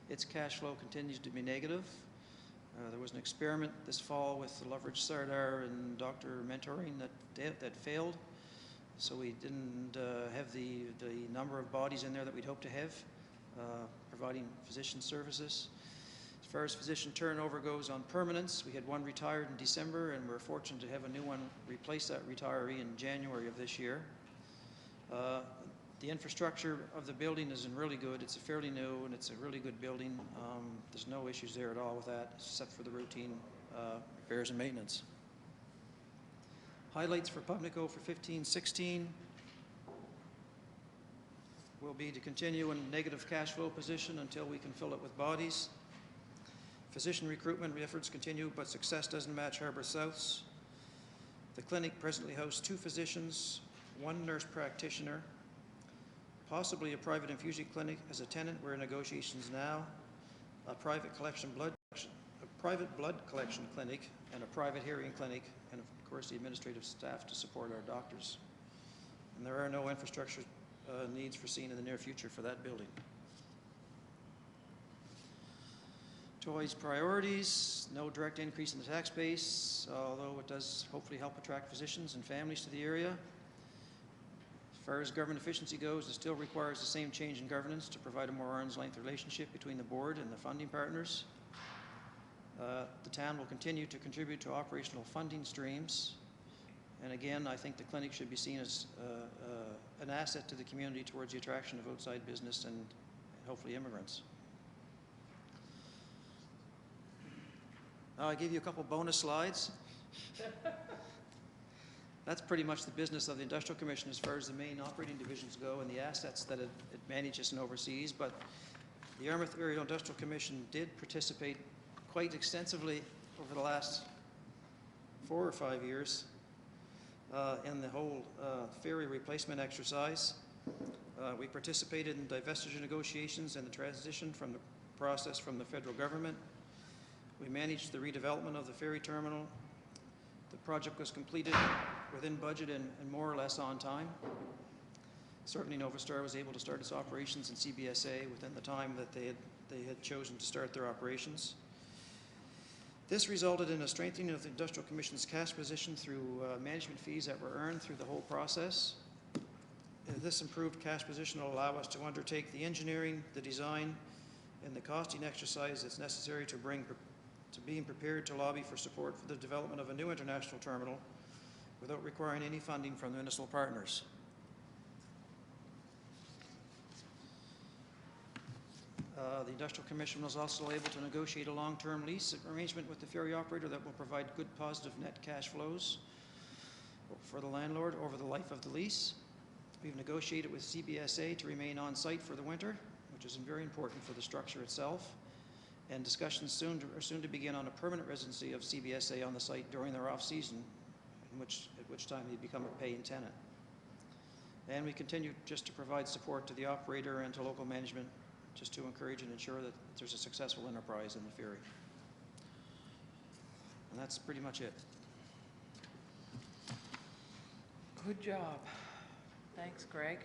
Its cash flow continues to be negative. There was an experiment this fall with the Loveridge Sardar and doctor mentoring that failed. So we didn't have the number of bodies in there that we'd hoped to have providing physician services. As far as physician turnover goes on permanence, we had 1 retired in December, and we're fortunate to have a new one replace that retiree in January of this year. The infrastructure of the building is really good. It's fairly new, and it's a really good building. There's no issues there at all with that, except for the routine repairs and maintenance. Highlights for Pubnico for 15-16 will be to continue in a negative cash flow position until we can fill it with bodies. Physician recruitment efforts continue, but success doesn't match Harbour South's. The clinic presently hosts 2 physicians, 1 nurse practitioner, possibly a private infusion clinic as a tenant. We're in negotiations now. A private blood collection clinic, and a private hearing clinic, and of course the administrative staff to support our doctors. And there are no infrastructure needs foreseen in the near future for that building. Toys priorities, no direct increase in the tax base, although it does hopefully help attract physicians and families to the area. As far as government efficiency goes, it still requires the same change in governance to provide a more arm's length relationship between the board and the funding partners. The town will continue to contribute to operational funding streams. And again, I think the clinic should be seen as an asset to the community towards the attraction of outside business and hopefully immigrants. Now I give you a couple bonus slides. That's pretty much the business of the Industrial Commission as far as the main operating divisions go and the assets that it manages and oversees. But the Yarmouth Area Industrial Commission did participate quite extensively over the last 4 or 5 years in the whole ferry replacement exercise. We participated in divestiture negotiations and the transition from the process from the federal government. We managed the redevelopment of the ferry terminal. The project was completed within budget and more or less on time. Certainly Novastar was able to start its operations in CBSA within the time that they had chosen to start their operations. This resulted in a strengthening of the Industrial Commission's cash position through management fees that were earned through the whole process. This improved cash position will allow us to undertake the engineering, the design, and the costing exercise that's necessary to being prepared to lobby for support for the development of a new international terminal without requiring any funding from the municipal partners. The Industrial Commission was also able to negotiate a long-term lease arrangement with the ferry operator that will provide good positive net cash flows for the landlord over the life of the lease. We've negotiated with CBSA to remain on site for the winter, which is very important for the structure itself. And discussions are soon to begin on a permanent residency of CBSA on the site during their off-season, at which time they become a paying tenant. And we continue just to provide support to the operator and to local management just to encourage and ensure that there's a successful enterprise in the ferry. And that's pretty much it. Good job. Thanks, Greg.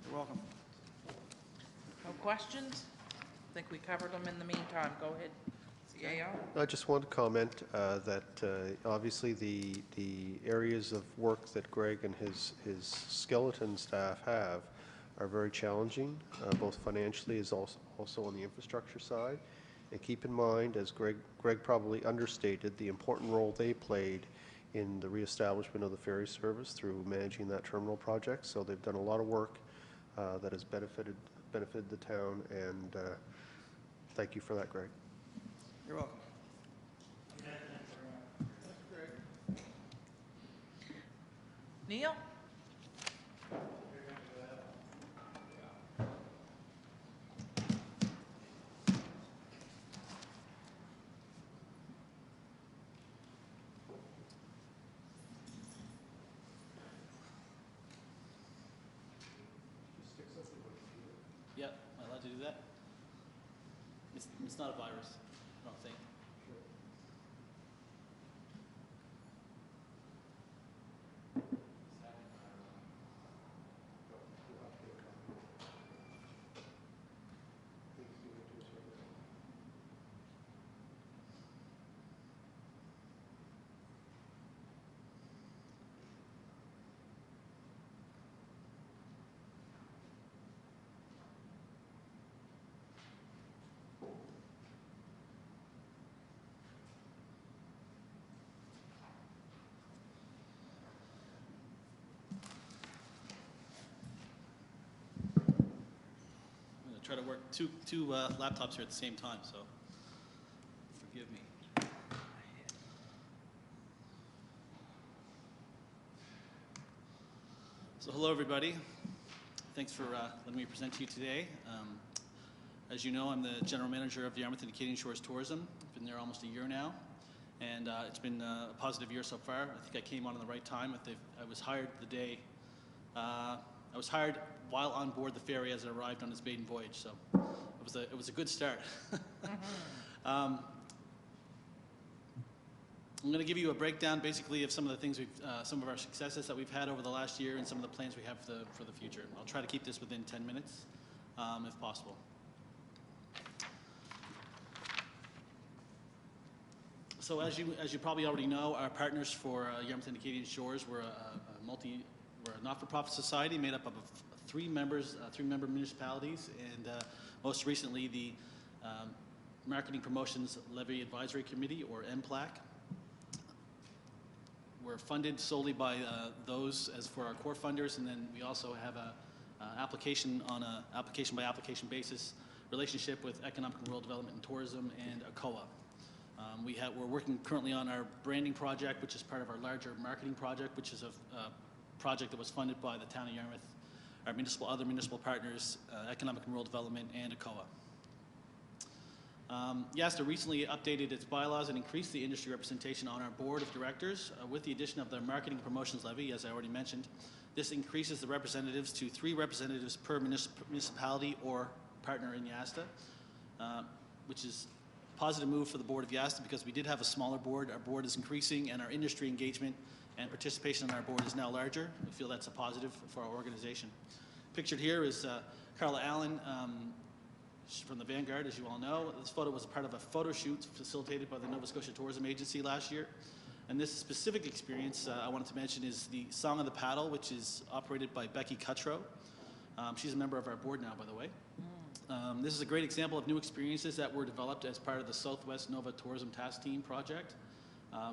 You're welcome. No questions? I think we covered them in the meantime. Go ahead, CAO. I just want to comment that obviously the areas of work that Greg and his skeleton staff have are very challenging, both financially as also on the infrastructure side. And keep in mind, as Greg probably understated, the important role they played in the reestablishment of the ferry service through managing that terminal project. So they've done a lot of work that has benefited the town, and thank you for that, Greg. You're welcome. Neil? Yeah, am I allowed to do that? It's not a virus, I don't think. Try to work two laptops here at the same time, so forgive me. So hello, everybody. Thanks for letting me present to you today. As you know, I'm the general manager of the Yarmouth and Acadian Shores Tourism. I've been there almost a year now, and it's been a positive year so far. I think I came on the right time. I was hired the day. I was hired while on board the ferry as it arrived on its maiden voyage, so it was a good start. I'm going to give you a breakdown, basically, of some of the things some of our successes that we've had over the last year, and some of the plans we have for the future. I'll try to keep this within 10 minutes, if possible. So, as you probably already know, our partners for Yarmouth and Acadian Shores were we're a not-for-profit society made up of three member municipalities, and most recently the Marketing Promotions Levy Advisory Committee, or MPLAC. We're funded solely by those as for our core funders, and then we also have a application on a application by application basis relationship with Economic and Rural Development and Tourism and ACOA. We're working currently on our branding project, which is part of our larger marketing project, which is a project that was funded by the town of Yarmouth, our other municipal partners, Economic and Rural Development, and ECOA. YASTA recently updated its bylaws and increased the industry representation on our board of directors with the addition of the marketing promotions levy, as I already mentioned. This increases the representatives to 3 representatives per municipality or partner in YASTA, which is a positive move for the board of YASTA because we did have a smaller board. Our board is increasing and our industry engagement and participation on our board is now larger. We feel that's a positive for our organization. Pictured here is Carla Allen, from the Vanguard, as you all know. This photo was a part of a photo shoot facilitated by the Nova Scotia Tourism Agency last year. And this specific experience I wanted to mention is the Song of the Paddle, which is operated by Becky Cuttrow. She's a member of our board now, by the way. This is a great example of new experiences that were developed as part of the Southwest Nova Tourism Task Team project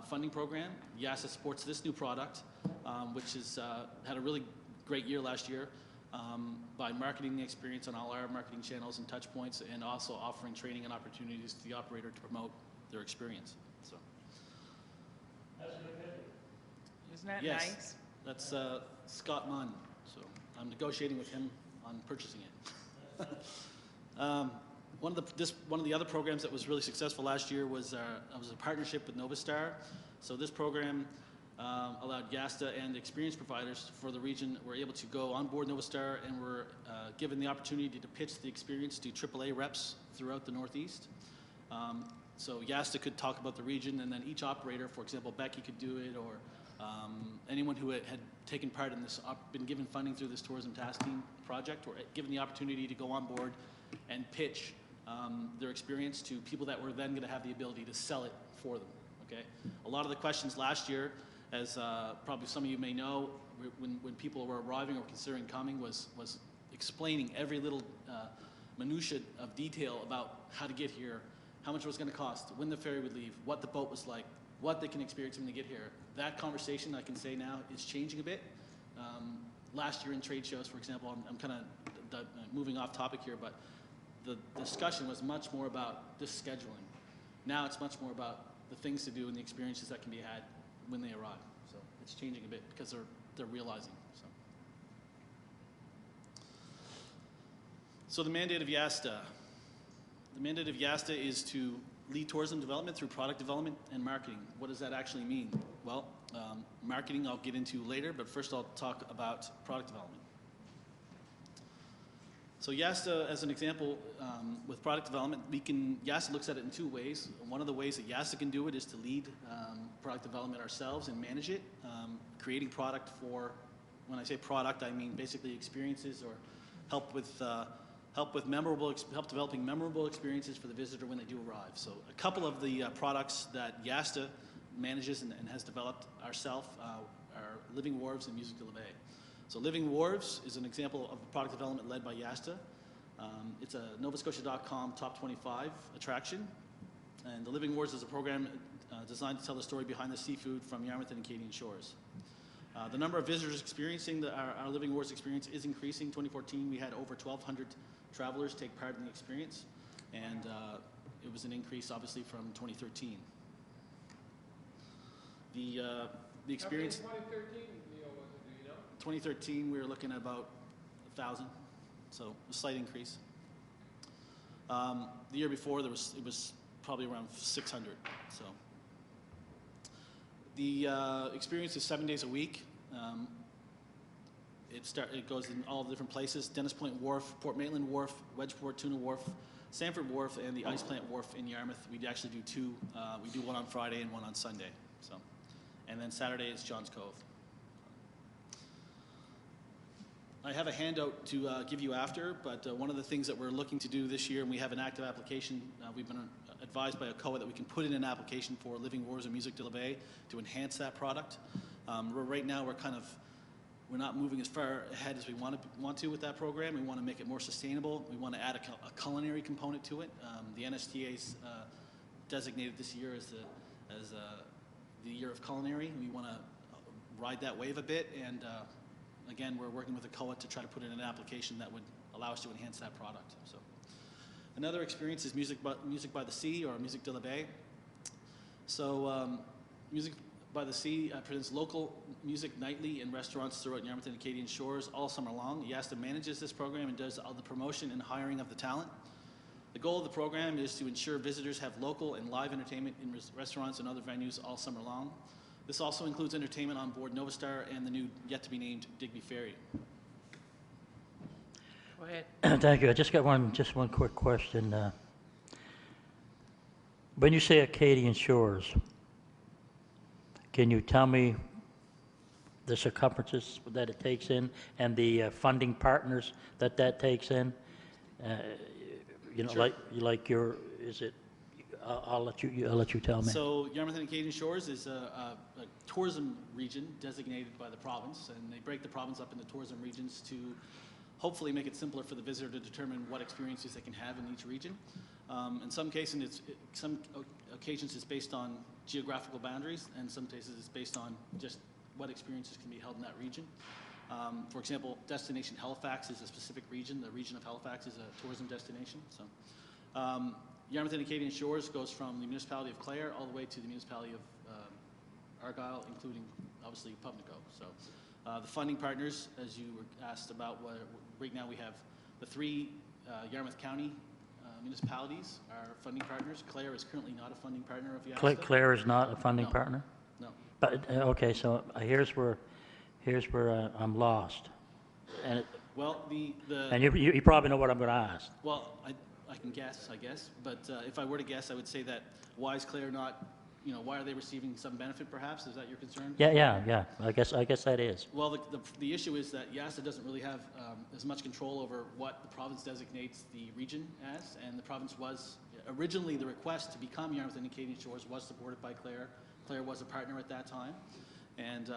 funding program. YASTA supports this new product, which has had a really great year last year. By marketing the experience on all our marketing channels and touch points, and also offering training and opportunities to the operator to promote their experience. So. Isn't that Yes, nice? that's Scott Munn. So I'm negotiating with him on purchasing it. One of the other programs that was really successful last year was a partnership with Novastar. So this program allowed YASTA and experienced providers for the region were able to go on board Novastar and were given the opportunity to pitch the experience to AAA reps throughout the Northeast. So YASTA could talk about the region, and then each operator, for example, Becky could do it, or anyone who had taken part in this, been given funding through this Tourism Task Team project, or given the opportunity to go on board and pitch their experience to people that were then going to have the ability to sell it for them. Okay? A lot of the questions last year, as probably some of you may know, when people were arriving or considering coming, was explaining every little minutia of detail about how to get here, how much it was going to cost, when the ferry would leave, what the boat was like, what they can experience when they get here. That conversation, I can say now, is changing a bit. Last year in trade shows, for example, I'm kind of moving off topic here, but the discussion was much more about this scheduling. Now it's much more about the things to do and the experiences that can be had when they arrive. So it's changing a bit because they're realizing. So the mandate of YASTA. The mandate of YASTA is to lead tourism development through product development and marketing. What does that actually mean? Well, marketing I'll get into later, but first I'll talk about product development. So YASTA, as an example, with product development, YASTA looks at it in 2 ways. One of the ways that YASTA can do it is to lead product development ourselves and manage it, creating product for, when I say product, I mean basically experiences, or help developing memorable experiences for the visitor when they do arrive. So a couple of the products that YASTA manages and has developed ourselves are Living Wharves and Musique de la Baie. So Living Wharves is an example of product development led by YASTA. It's a NovaScotia.com top 25 attraction. And the Living Wharves is a program designed to tell the story behind the seafood from Yarmouth and Acadian shores. The number of visitors experiencing our Living Wharves experience is increasing. 2014, we had over 1,200 travelers take part in the experience. And it was an increase, obviously, from 2013. The experience... How many in 2013, Leo, was it, do you know? 2013, we were looking at about 1,000, so a slight increase. The year before, it was probably around 600. So the experience is 7 days a week. It goes in all the different places: Dennis Point Wharf, Port Maitland Wharf, Wedgeport Tuna Wharf, Sanford Wharf, and the Ice Plant Wharf in Yarmouth. We actually do 2. We do one on Friday and one on Sunday. So, and then Saturday is Johns Cove. I have a handout to give you after, but one of the things that we're looking to do this year, and we have an active application, we've been advised by ACOA that we can put in an application for Living Wharves and Musique de la Baie to enhance that product. Right now, we're not moving as far ahead as we want to with that program. We want to make it more sustainable. We want to add a culinary component to it. The NSTA's designated this year as the year of culinary. We want to ride that wave a bit, and again, we're working with ACOA to try to put in an application that would allow us to enhance that product. So, another experience is Music by the Sea, or Musique de la Baie. So Music by the Sea presents local music nightly in restaurants throughout Yarmouth and Acadian Shores all summer long. YASTA manages this program and does all the promotion and hiring of the talent. The goal of the program is to ensure visitors have local and live entertainment in restaurants and other venues all summer long. This also includes entertainment on board Novastar and the new yet-to-be-named Digby Ferry. Go ahead. Thank you. I just got one quick question. When you say Acadian Shores, can you tell me the circumferences that it takes in and the funding partners that takes in? You know, Sure. like your, is it? I'll let you tell me. So Yarmouth and Acadian Shores is a tourism region designated by the province, and they break the province up into tourism regions to hopefully make it simpler for the visitor to determine what experiences they can have in each region. In some cases, some occasions it's based on geographical boundaries, and some cases it's based on just what experiences can be held in that region. For example, Destination Halifax is a specific region. The region of Halifax is a tourism destination. So, Yarmouth and Acadian Shores goes from the municipality of Clare all the way to the municipality of Argyle, including obviously Pubnico. So, the funding partners, as you were asked about, right now we have the 3 Yarmouth County municipalities are funding partners. Clare is currently not a funding partner of YASTA. Clare is not a funding No. partner? No. But, okay, so here's where I'm lost. And Well, and you probably know what I'm going to ask. Well, I can guess, I guess, but if I were to guess, I would say that why is Clare not, why are they receiving some benefit perhaps? Is that your concern? Yeah. I guess that is. Well, the issue is that YASTA doesn't really have as much control over what the province designates the region as, and the province was, originally the request to become Yarmouth and Acadian Shores was supported by Clare. Clare was a partner at that time, and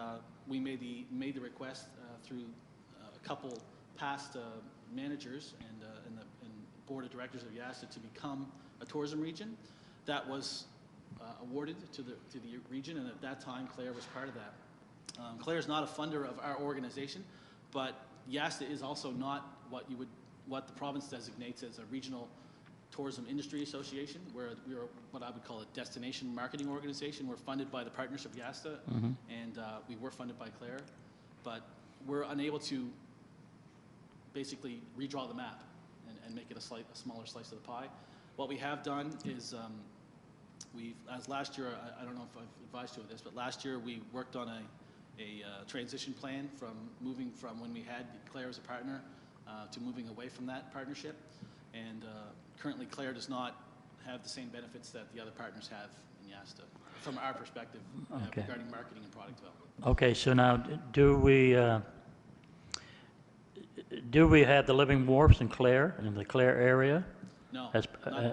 we made the request through a couple past managers and the board of directors of YASTA to become a tourism region. That was awarded to the region, and at that time Clare was part of that. Clare is not a funder of our organization, but YASTA is also not what the province designates as a regional tourism industry association, where we are what I would call a destination marketing organization. We're funded by the partners of YASTA, and we were funded by Clare, but we're unable to basically redraw the map and make it a smaller slice of the pie. What we have done is as last year, I don't know if I've advised you of this, but last year we worked on a transition plan from moving from when we had Clare as a partner to moving away from that partnership. And currently Clare does not have the same benefits that the other partners have in YASTA, from our perspective, regarding marketing and product development. Okay, so now do we have the living wharfs in Clare, in the Clare area? No, As-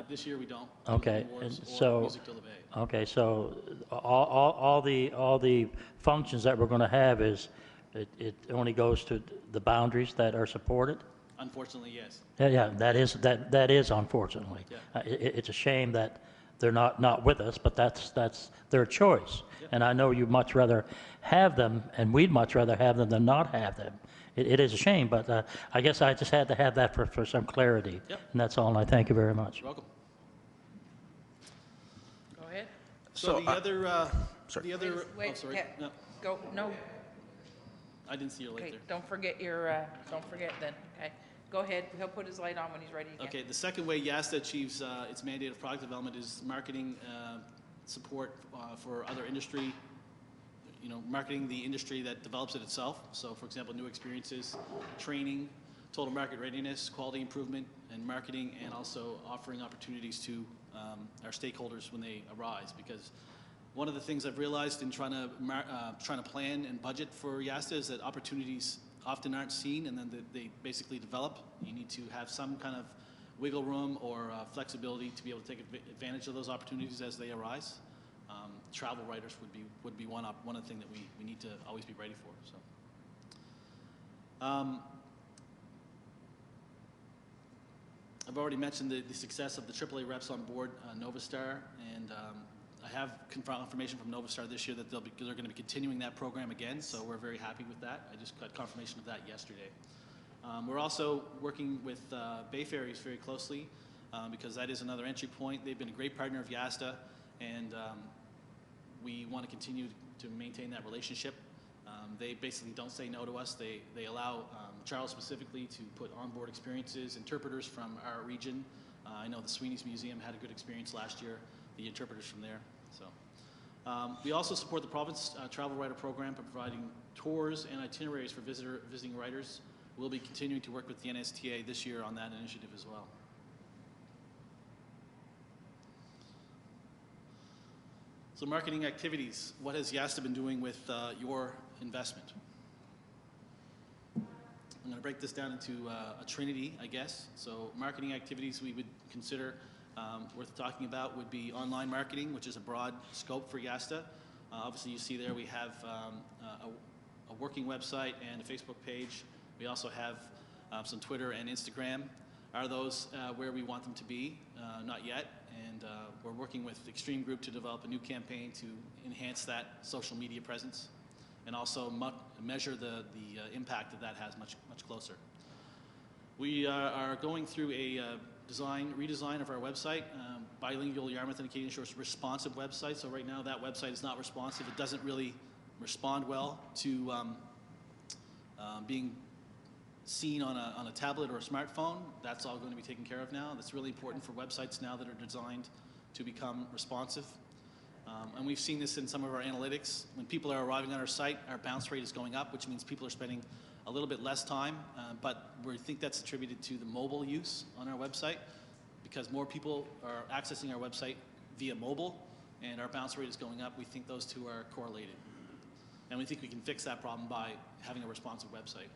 this year we don't. Okay, Awards and or so, Music Till the Bay. okay, so all the functions that we're going to have is, it only goes to the boundaries that are supported? Unfortunately, yes. Yeah, that is unfortunately. Yeah. It's a shame that they're not with us, but that's their choice. Yep. And I know you'd much rather have them, and we'd much rather have them than not have them. It is a shame, but I guess I just had to have that for some clarity. Yep. And that's all, and I thank you very much. You're welcome. Go ahead. So the other, sorry. the other, Wait, oh, sorry. yeah. No, Go, no, I didn't see your light okay, there. don't forget then, okay? Go ahead, he'll put his light on when he's ready again. Okay, the second way YASTA achieves its mandate of product development is marketing support for other industry, marketing the industry that develops it itself. So, for example, new experiences, training, total market readiness, quality improvement, and marketing, and also offering opportunities to our stakeholders when they arise. Because one of the things I've realized in trying to plan and budget for YASTA is that opportunities often aren't seen, and then they basically develop. You need to have some kind of wiggle room or flexibility to be able to take advantage of those opportunities as they arise. Travel writers would be one of the things that we need to always be ready for. So, I've already mentioned the success of the AAA reps on board Novastar, and I have confirmation from Novastar this year that they're going to be continuing that program again, so we're very happy with that. I just got confirmation of that yesterday. We're also working with Bay Ferries very closely because that is another entry point. They've been a great partner of YASTA, and we want to continue to maintain that relationship. They basically don't say no to us. They allow Charles specifically to put onboard experiences, interpreters from our region. I know the Sweeney's Museum had a good experience last year, the interpreters from there. So we also support the province travel writer program by providing tours and itineraries for visiting writers. We'll be continuing to work with the NSTA this year on that initiative as well. So marketing activities, what has YASTA been doing with your investment? I'm going to break this down into a trinity, I guess. So marketing activities we would consider worth talking about would be online marketing, which is a broad scope for YASTA. Obviously, you see there we have a working website and a Facebook page. We also have some Twitter and Instagram. Are those where we want them to be? Not yet. And we're working with Extreme Group to develop a new campaign to enhance that social media presence and also measure the impact that that has much closer. We are going through a redesign of our website, bilingual Yarmouth and Acadian Shores responsive website. So right now that website is not responsive. It doesn't really respond well to being seen on a tablet or a smartphone. That's all going to be taken care of now. That's really important for websites now that are designed to become responsive. And we've seen this in some of our analytics. When people are arriving on our site, our bounce rate is going up, which means people are spending a little bit less time, but we think that's attributed to the mobile use on our website because more people are accessing our website via mobile and our bounce rate is going up. We think those two are correlated. And we think we can fix that problem by having a responsive website.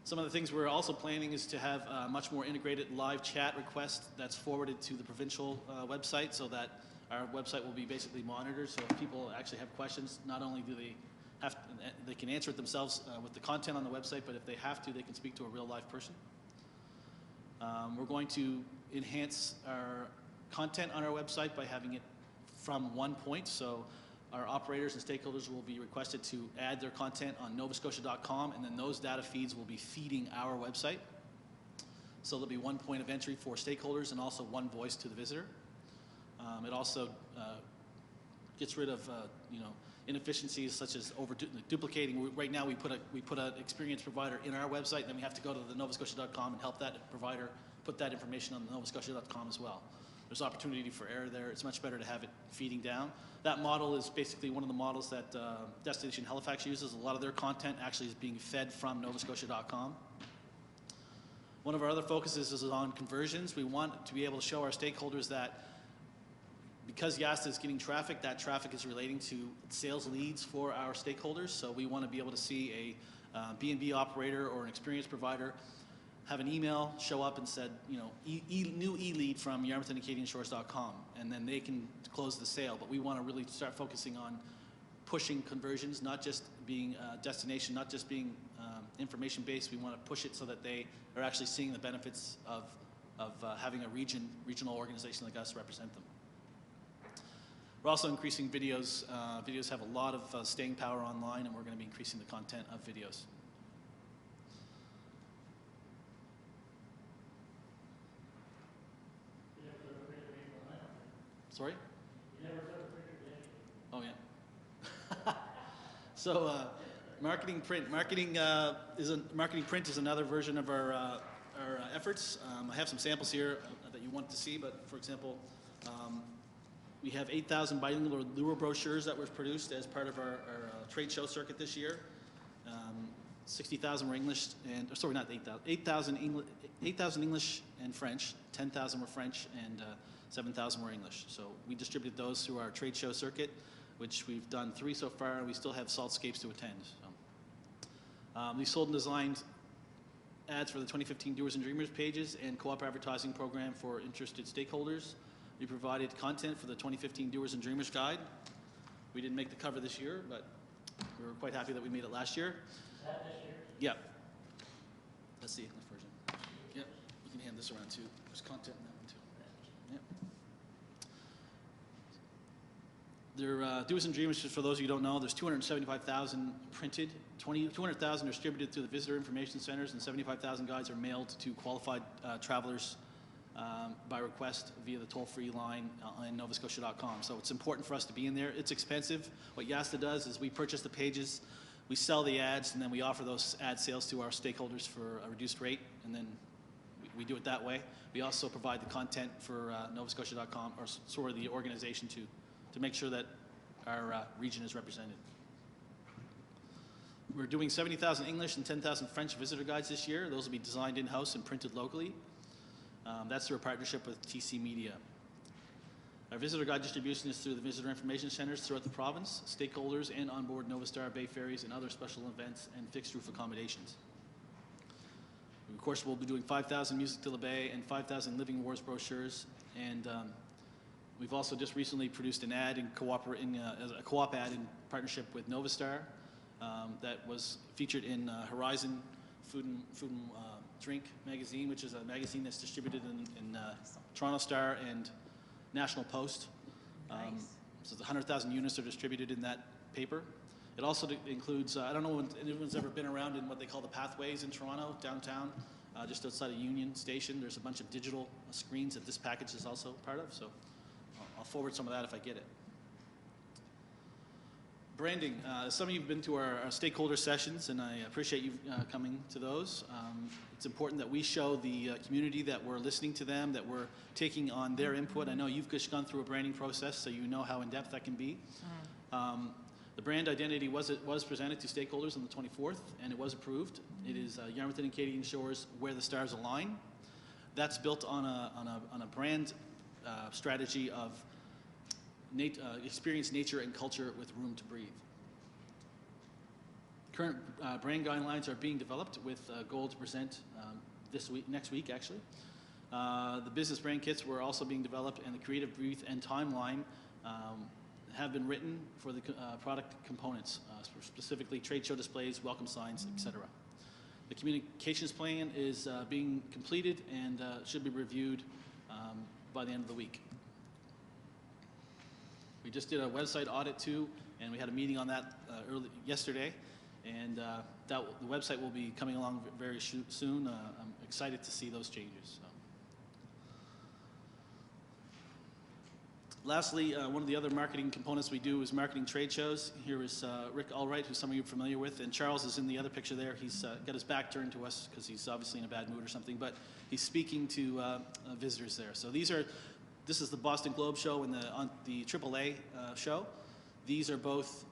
Some of the things we're also planning is to have a much more integrated live chat request that's forwarded to the provincial website so that our website will be basically monitored. So if people actually have questions, not only do they can answer it themselves with the content on the website, but if they have to, they can speak to a real live person. We're going to enhance our content on our website by having it from one point. So our operators and stakeholders will be requested to add their content on novascotia.com, and then those data feeds will be feeding our website. So there'll be one point of entry for stakeholders and also one voice to the visitor. It also gets rid of inefficiencies such as duplicating. Right now we put an experience provider in our website, then we have to go to the novascotia.com and help that provider put that information on the novascotia.com as well. There's opportunity for error there. It's much better to have it feeding down. That model is basically one of the models that Destination Halifax uses. A lot of their content actually is being fed from novascotia.com. One of our other focuses is on conversions. We want to be able to show our stakeholders that because YASTA is getting traffic, that traffic is relating to sales leads for our stakeholders. So we want to be able to see a B&B operator or an experience provider have an email show up and said, new e-lead from YarmouthandAcadianShores.com, and then they can close the sale. But we want to really start focusing on pushing conversions, not just being a destination, not just being information-based. We want to push it so that they are actually seeing the benefits of having a regional organization like us represent them. We're also increasing videos. Videos have a lot of staying power online, and we're going to be increasing the content of videos. Sorry? Oh, yeah. So marketing print. Marketing print is another version of our efforts. I have some samples here that you want to see, but for example, we have 8,000 bilingual lure brochures that were produced as part of our trade show circuit this year. 60,000 were English, and sorry, not 8,000 English and French. 10,000 were French, and 7,000 were English. So we distributed those through our trade show circuit, which we've done 3 so far, and we still have Saltscapes to attend. So, we sold and designed ads for the 2015 Doers and Dreamers pages and co-op advertising program for interested stakeholders. We provided content for the 2015 Doers and Dreamers guide. We didn't make the cover this year, but we were quite happy that we made it last year. Is that this year? Yeah. That's the English version. Yep. You can hand this around too. There's content in that one too. Yep. Doers and Dreamers, for those of you who don't know, there's 275,000 printed, 200,000 distributed through the visitor information centers, and 75,000 guides are mailed to qualified travelers by request via the toll-free line on novascotia.com. So it's important for us to be in there. It's expensive. What YASTA does is we purchase the pages, we sell the ads, and then we offer those ad sales to our stakeholders for a reduced rate, and then we do it that way. We also provide the content for novascotia.com, or sort of the organization, to make sure that our region is represented. We're doing 70,000 English and 10,000 French visitor guides this year. Those will be designed in-house and printed locally. That's through a partnership with TC Media. Our visitor guide distribution is through the visitor information centers throughout the province, stakeholders, and onboard Novastar Bay ferries and other special events and fixed roof accommodations. Of course, we'll be doing 5,000 Music to the Bay and 5,000 Living Wars brochures, and we've also just recently produced an ad a co-op ad in partnership with Novastar that was featured in Horizon Food and Drink magazine, which is a magazine that's distributed in Toronto Star and National Post. So the 100,000 units are distributed in that paper. It also includes, I don't know if anyone's ever been around in what they call the Pathways in Toronto, downtown, just outside of Union Station. There's a bunch of digital screens that this package is also part of, so I'll forward some of that if I get it. Branding. Some of you have been to our stakeholder sessions, and I appreciate you coming to those. It's important that we show the community that we're listening to them, that we're taking on their input. I know you've just gone through a branding process, so you know how in-depth that can be. The brand identity was presented to stakeholders on the 24th, and it was approved. It is Yarmouth and Acadian Shores Where the Stars Align. That's built on a brand strategy of experience nature and culture with room to breathe. Current brand guidelines are being developed with a goal to present next week actually. The business brand kits were also being developed, and the creative brief and timeline have been written for the product components, specifically trade show displays, welcome signs, etc. The communications plan is being completed and should be reviewed by the end of the week. We just did a website audit too, and we had a meeting on that yesterday, and the website will be coming along very soon. I'm excited to see those changes. So. Lastly, one of the other marketing components we do is marketing trade shows. Here is Rick Allwright, who some of you are familiar with, and Charles is in the other picture there. He's got his back turned to us because he's obviously in a bad mood or something, but he's speaking to visitors there. So this is the Boston Globe show and the AAA show. These are both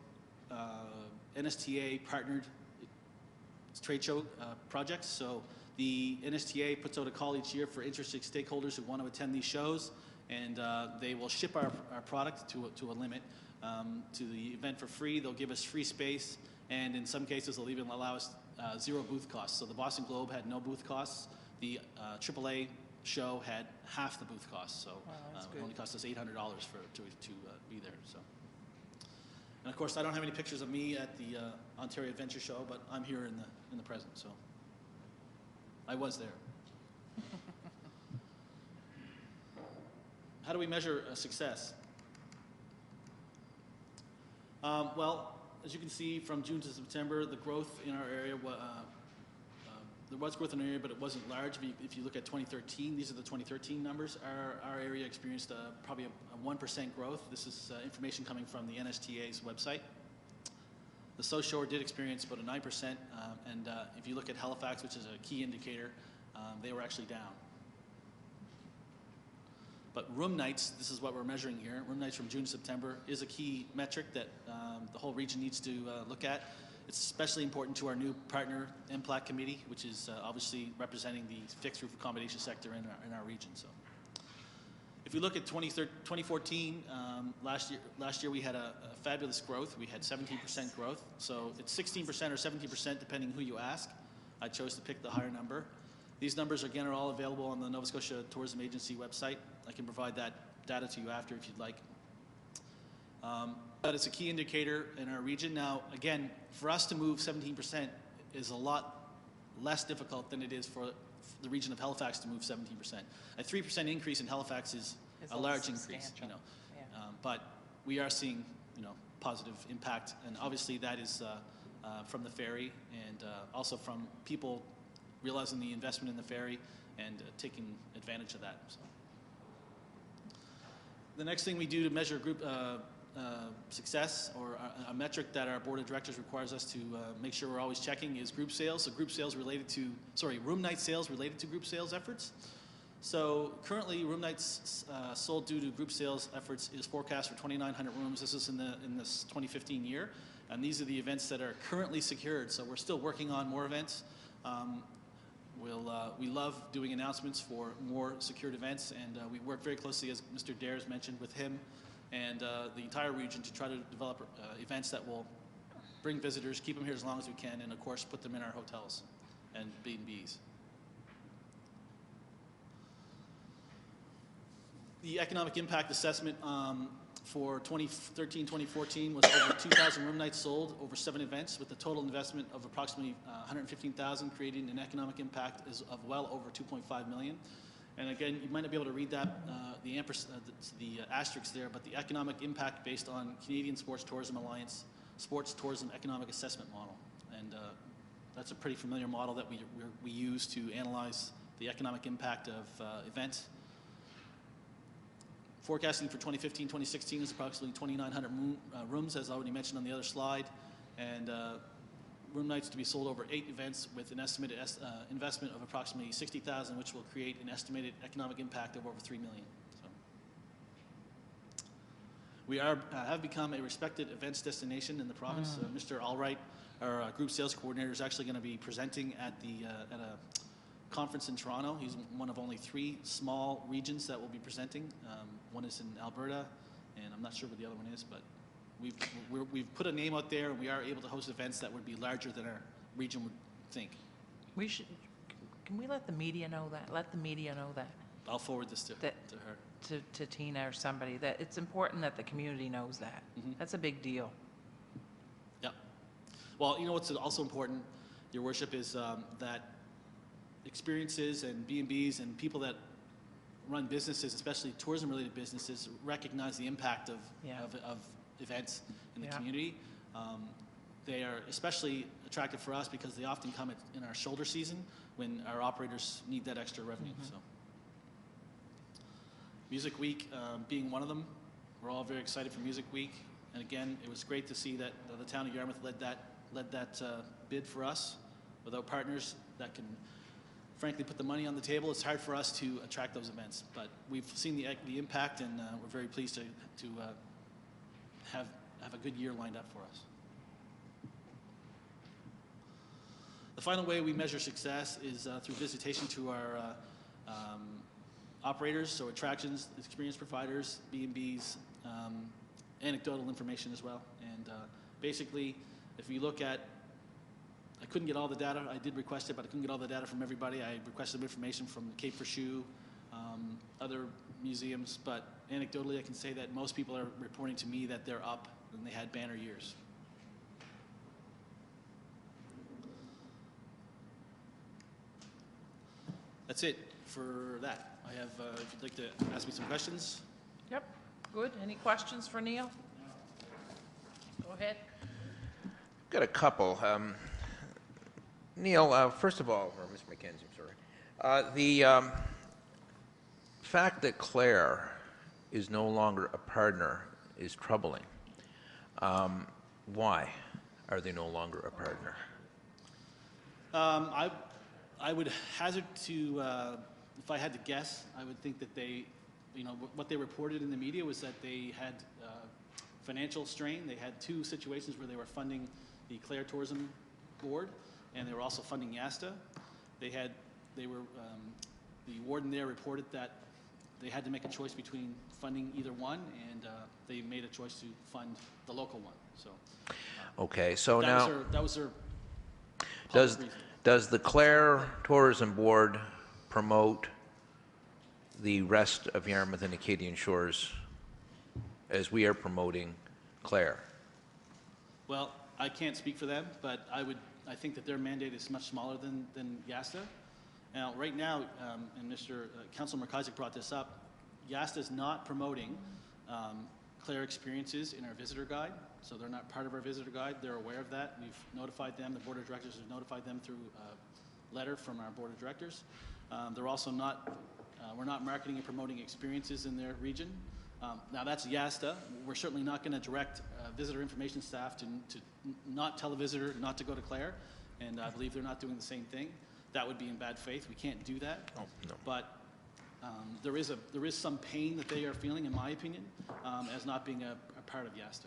NSTA partnered trade show projects. So the NSTA puts out a call each year for interested stakeholders who want to attend these shows, and they will ship our product to a limit to the event for free. They'll give us free space, and in some cases they'll even allow us zero booth costs. So the Boston Globe had no booth costs. The AAA show had half the booth costs, so it only cost us $800 to be there. So, and of course, I don't have any pictures of me at the Ontario Adventure Show, but I'm here in the present, so I was there. How do we measure success? Well, as you can see, from June to September, the growth in our area there was growth in our area, but it wasn't large. If you look at 2013, these are the 2013 numbers. Our area experienced probably a 1% growth. This is information coming from the NSTA's website. The South Shore did experience about a 9%, and if you look at Halifax, which is a key indicator, they were actually down. But room nights, this is what we're measuring here. Room nights from June to September is a key metric that the whole region needs to look at. It's especially important to our new partner, MPLAC Committee, which is obviously representing the fixed roof accommodation sector in our region. So, if we look at 2014, last year we had a fabulous growth. We had 17% growth. So it's 16% or 17% depending who you ask. I chose to pick the higher number. These numbers again are all available on the Nova Scotia Tourism Agency website. I can provide that data to you after if you'd like. But it's a key indicator in our region. Now, again, for us to move 17% is a lot less difficult than it is for the region of Halifax to move 17%. A 3% increase in Halifax is a large increase, you know. Yeah. But we are seeing, you know, positive impact, and obviously that is from the ferry and also from people realizing the investment in the ferry and taking advantage of that. So. The next thing we do to measure group success, or a metric that our board of directors requires us to make sure we're always checking, is group sales. So group sales related to, room night sales related to group sales efforts. So currently, room nights sold due to group sales efforts is forecast for 2,900 rooms. This is in this 2015 year, and these are the events that are currently secured. So we're still working on more events. We love doing announcements for more secured events, and we work very closely, as Mr. Dares mentioned, with him and the entire region to try to develop events that will bring visitors, keep them here as long as we can, and of course put them in our hotels and B&Bs. The economic impact assessment for 2013-2014 was over 2,000 room nights sold over 7 events, with a total investment of approximately $115,000, creating an economic impact of well over $2.5 million. And again, you might not be able to read that, the asterisk there, but the economic impact based on Canadian Sports Tourism Alliance Sports Tourism Economic Assessment Model. And that's a pretty familiar model that we use to analyze the economic impact of events. Forecasting for 2015-2016 is approximately 2,900 rooms, as already mentioned on the other slide, and room nights to be sold over 8 events with an estimated investment of approximately $60,000, which will create an estimated economic impact of over $3 million. So, we have become a respected events destination in the province. Mr. Albright, our group sales coordinator, is actually going to be presenting at a conference in Toronto. He's one of only 3 small regions that will be presenting. One is in Alberta, and I'm not sure what the other one is, but we've put a name out there, and we are able to host events that would be larger than our region would think. Can we let the media know that? Let the media know that. I'll forward this to her. To Tina or somebody, that it's important that the community knows that. That's a big deal. Yeah. Well, you know what's also important, Your Worship, is that experiences and B&Bs and people that run businesses, especially tourism-related businesses, recognize the impact of events in the community. They are especially attractive for us because they often come in our shoulder season when our operators need that extra revenue. So, Music Week being one of them, we're all very excited for Music Week. And again, it was great to see that the town of Yarmouth led that bid for us. Without partners that can frankly put the money on the table, it's hard for us to attract those events. But we've seen the impact, and we're very pleased to have a good year lined up for us. The final way we measure success is through visitation to our operators, so attractions, experience providers, B&Bs, anecdotal information as well. And basically, if you look at, I couldn't get all the data. I did request it, but I couldn't get all the data from everybody. I requested information from Cape for Shoe, other museums, but anecdotally I can say that most people are reporting to me that they're up and they had banner years. That's it for that. I have, if you'd like to ask me some questions. Yep, good. Any questions for Neil? Go ahead. Got a couple. Neil, first of all, or Ms. McKenzie, I'm sorry. The fact that Claire is no longer a partner is troubling. Why are they no longer a partner? I would hazard to, if I had to guess, I would think that they, what they reported in the media was that they had financial strain. They had 2 situations where they were funding the Clare Tourism Board, and they were also funding YASTA. The warden there reported that they had to make a choice between funding either one, and they made a choice to fund the local one. So. Okay, so That was their. Does the Clare Tourism Board promote the rest of Yarmouth and Acadian Shores as we are promoting Clare? Well, I can't speak for them, but I think that their mandate is much smaller than YASTA. Now, right now, and Councilor McIsaac brought this up, YASTA is not promoting Clare experiences in our visitor guide, so they're not part of our visitor guide. They're aware of that. We've notified them. The Board of Directors has notified them through letter from our board of directors. They're also not, we're not marketing and promoting experiences in their region. Now that's YASTA. We're certainly not going to direct visitor information staff to not tell a visitor not to go to Clare, and I believe they're not doing the same thing. That would be in bad faith. We can't do that. Oh, no. But there is some pain that they are feeling, in my opinion, as not being a part of YASTA.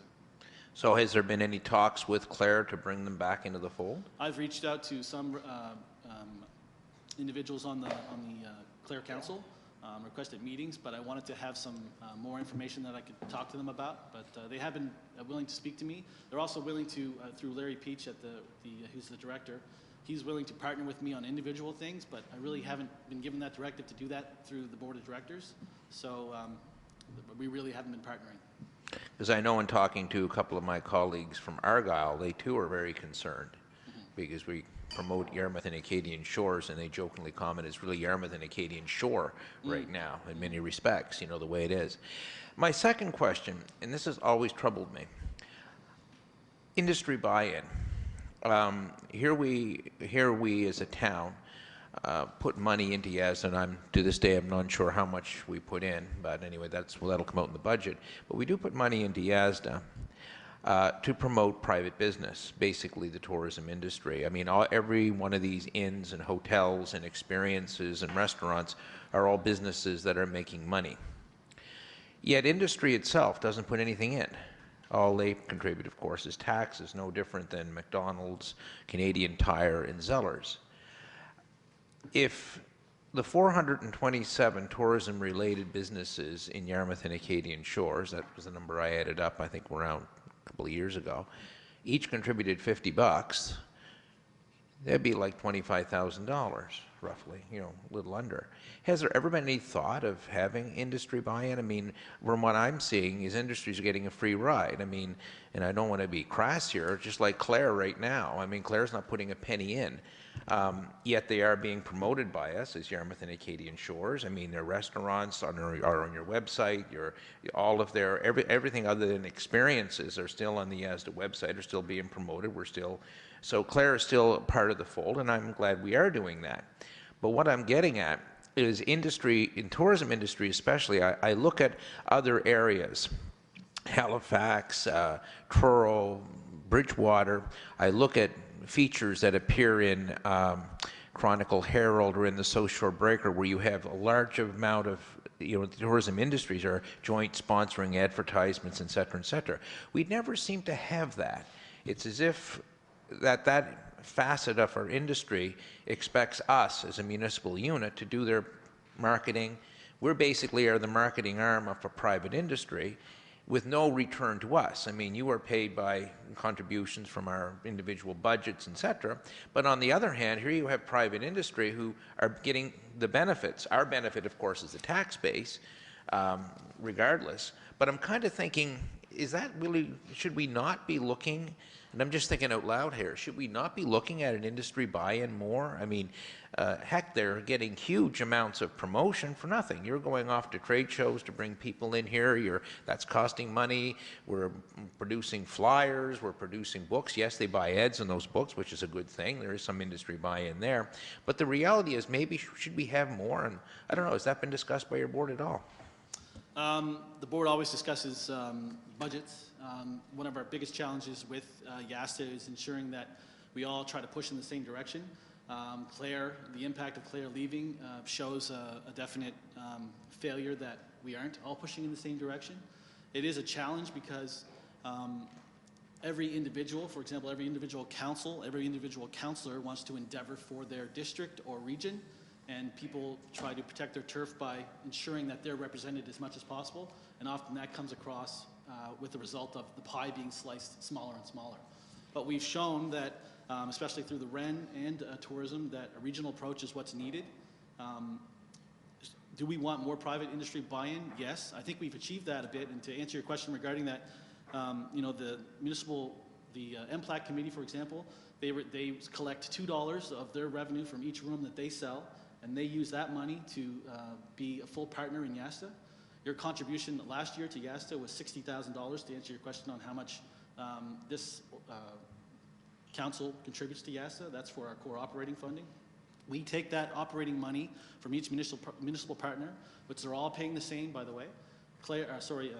So has there been any talks with Clare to bring them back into the fold? I've reached out to some individuals on the Clare Council, requested meetings, but I wanted to have some more information that I could talk to them about. But they have been willing to speak to me. They're also willing to, through Larry Peach, who's the director, he's willing to partner with me on individual things, but I really haven't been given that directive to do that through the board of directors. So we really haven't been partnering. Because I know in talking to a couple of my colleagues from Argyle, they too are very concerned because we promote Yarmouth and Acadian Shores, and they jokingly comment it's really Yarmouth and Acadian Shore right now in many respects, you know, the way it is. My second question, and this has always troubled me, industry buy-in. Here we as a town put money into YASDA, and to this day I'm not sure how much we put in, but anyway, that'll come out in the budget. But we do put money into YASDA to promote private business, basically the tourism industry. I mean, every one of these inns and hotels and experiences and restaurants are all businesses that are making money. Yet industry itself doesn't put anything in. All they contribute, of course, is taxes, no different than McDonald's, Canadian Tire, and Zellers. If the 427 tourism-related businesses in Yarmouth and Acadian Shores, that was the number I added up, I think around a couple of years ago, each contributed $50, that'd be like $25,000, roughly, you know, a little under. Has there ever been any thought of having industry buy-in? I mean, from what I'm seeing is industry's getting a free ride. I mean, and I don't want to be crass here, just like Clare right now. I mean, Clare's not putting a penny in. Yet they are being promoted by us as Yarmouth and Acadian Shores. I mean, their restaurants are on your website. All of their everything other than experiences are still on the YASDA website, are still being promoted. So Clare is still part of the fold, and I'm glad we are doing that. But what I'm getting at is industry, in tourism industry especially. I look at other areas, Halifax, Truro, Bridgewater. I look at features that appear in Chronicle Herald or in the South Shore Breaker, where you have a large amount of, you know, the tourism industries are joint sponsoring advertisements, et cetera, et cetera. We never seem to have that. It's as if that facet of our industry expects us as a municipal unit to do their marketing. We're basically the marketing arm of a private industry with no return to us. I mean, you are paid by contributions from our individual budgets, et cetera. But on the other hand, here you have private industry who are getting the benefits. Our benefit, of course, is the tax base, regardless. But I'm kind of thinking, is that really, should we not be looking, and I'm just thinking out loud here, should we not be looking at an industry buy-in more? I mean, heck, they're getting huge amounts of promotion for nothing. You're going off to trade shows to bring people in here. That's costing money. We're producing flyers. We're producing books. Yes, they buy ads in those books, which is a good thing. There is some industry buy-in there. But the reality is, maybe should we have more? And I don't know, has that been discussed by your board at all? The board always discusses budgets. One of our biggest challenges with YASTA is ensuring that we all try to push in the same direction. Clare, the impact of Clare leaving shows a definite failure that we aren't all pushing in the same direction. It is a challenge because every individual, for example, every individual council, every individual councillor wants to endeavor for their district or region, and people try to protect their turf by ensuring that they're represented as much as possible, and often that comes across with the result of the pie being sliced smaller and smaller. But we've shown that, especially through the REN and tourism, that a regional approach is what's needed. Do we want more private industry buy-in? Yes, I think we've achieved that a bit. And to answer your question regarding that, you know, the MPLAC committee, for example, they collect $2 of their revenue from each room that they sell, and they use that money to be a full partner in YASTA. Your contribution last year to YASTA was $60,000, to answer your question on how much this council contributes to YASTA. That's for our core operating funding. We take that operating money from each municipal partner, which they're all paying the same, by the way.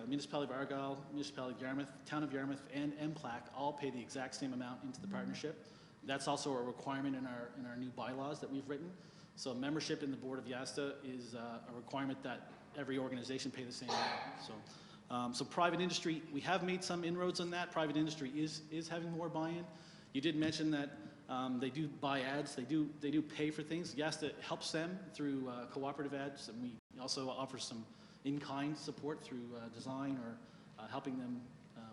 Municipality of Argyle, Municipality of Yarmouth, Town of Yarmouth, and MPLAC all pay the exact same amount into the partnership. That's also a requirement in our new bylaws that we've written. So membership in the board of YASTA is a requirement that every organization pay the same amount. So private industry, we have made some inroads on that. Private industry is having more buy-in. You did mention that they do buy ads. They do pay for things. YASTA helps them through cooperative ads, and we also offer some in-kind support through design or helping them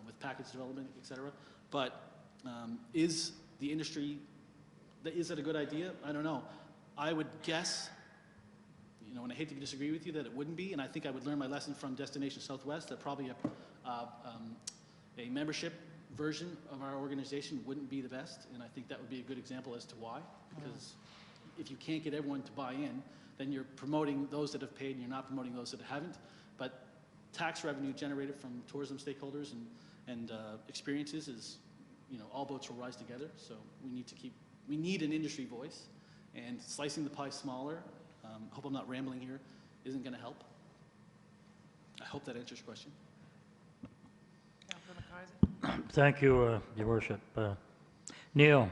with package development, et cetera. But is the industry, is that a good idea? I don't know. I would guess, you know, and I hate to disagree with you, that it wouldn't be, and I think I would learn my lesson from Destination Southwest, that probably a membership version of our organization wouldn't be the best, and I think that would be a good example as to why, because if you can't get everyone to buy in, then you're promoting those that have paid and you're not promoting those that haven't. But tax revenue generated from tourism stakeholders and experiences is, you know, all boats will rise together. So we need an industry voice, and slicing the pie smaller, I hope I'm not rambling here, isn't going to help. I hope that answers your question. Councilor McKiser. Thank you, Your Worship. Neil,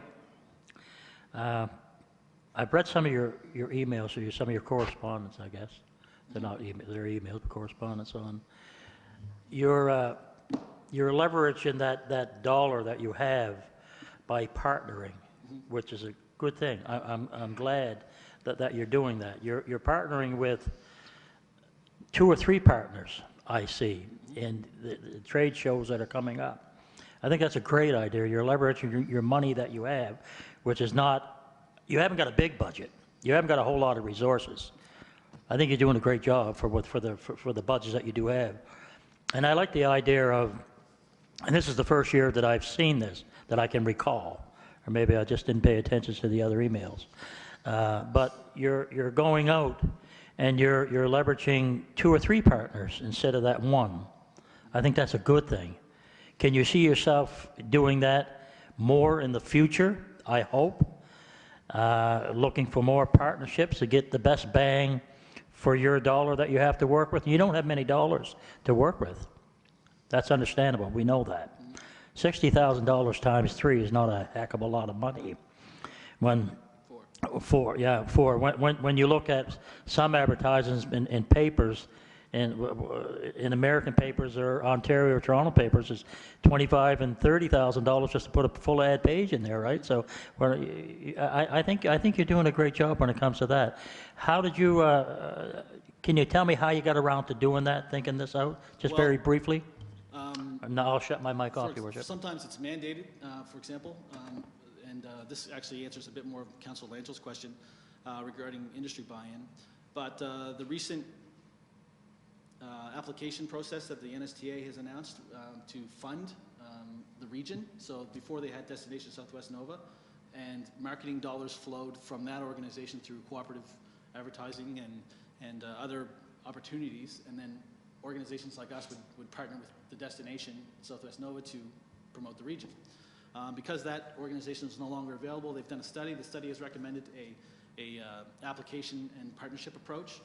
I've read some of your emails, or some of your correspondence, I guess. They're not emails, they're emails, but correspondence on your leverage in that dollar that you have by partnering, which is a good thing. I'm glad that you're doing that. You're partnering with 2 or 3 partners, I see, in the trade shows that are coming up. I think that's a great idea. You're leveraging your money that you have, which is not, you haven't got a big budget. You haven't got a whole lot of resources. I think you're doing a great job for the budgets that you do have. And I like the idea of, and this is the first year that I've seen this, that I can recall, or maybe I just didn't pay attention to the other emails. But you're going out and you're leveraging 2 or 3 partners instead of that one. I think that's a good thing. Can you see yourself doing that more in the future? I hope. Looking for more partnerships to get the best bang for your dollar that you have to work with. You don't have many dollars to work with. That's understandable. We know that. $60,000 times 3 is not a heck of a lot of money. When you look at some advertisements in papers, in American papers or Ontario or Toronto papers, is $25,000 and $30,000 just to put a full ad page in there, right? So, I think you're doing a great job when it comes to that. How did you? Can you tell me how you got around to doing that, thinking this out, just very briefly? No, I'll shut my mic off, Your Worship. Sometimes it's mandated, for example, and this actually answers a bit more of Councillor Langel's question regarding industry buy-in. But the recent application process that the NSTA has announced to fund the region. So before they had Destination Southwest Nova, and marketing dollars flowed from that organization through cooperative advertising and other opportunities, and then organizations like us would partner with the Destination Southwest Nova to promote the region. Because that organization is no longer available, they've done a study. The study has recommended a application and partnership approach.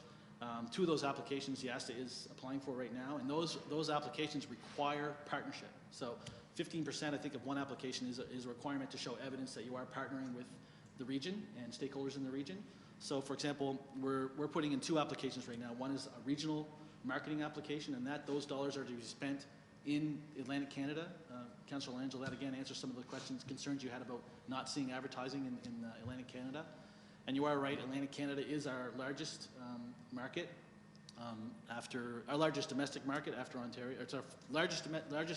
2 of those applications YASTA is applying for right now, and those applications require partnership. So 15%, I think, of one application is a requirement to show evidence that you are partnering with the region and stakeholders in the region. So, for example, we're putting in 2 applications right now. One is a regional marketing application, and those dollars are to be spent in Atlantic Canada. Councillor Langell, that again answers some of the concerns you had about not seeing advertising in Atlantic Canada. And you are right, Atlantic Canada is our largest market, our largest domestic market after Ontario. It's our largest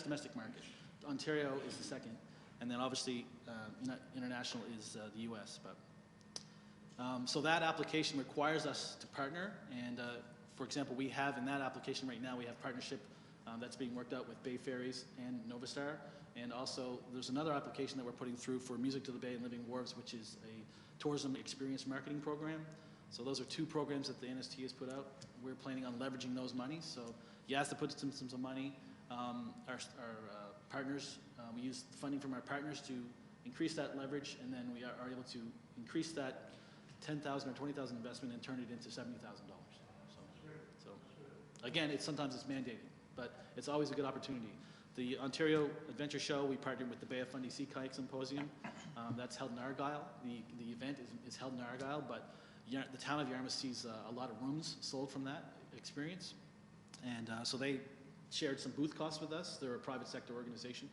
domestic market. Ontario is the second, and then obviously international is the U.S. But so that application requires us to partner, and for example, we have in that application right now, we have partnership that's being worked out with Bay Ferries and Novastar, and also there's another application that we're putting through for Music to the Bay and Living Wharves, which is a tourism experience marketing program. So those are 2 programs that the NST has put out. We're planning on leveraging those monies. So YASTA puts some money. Our partners, we use funding from our partners to increase that leverage, and then we are able to increase that $10,000 or $20,000 investment and turn it into $70,000. So again, sometimes it's mandated, but it's always a good opportunity. The Ontario Adventure Show, we partnered with the Bay of Fundy Sea Kayak Symposium. That's held in Argyle. The event is held in Argyle, but the town of Yarmouth sees a lot of rooms sold from that experience. And so they shared some booth costs with us. They're a private sector organization.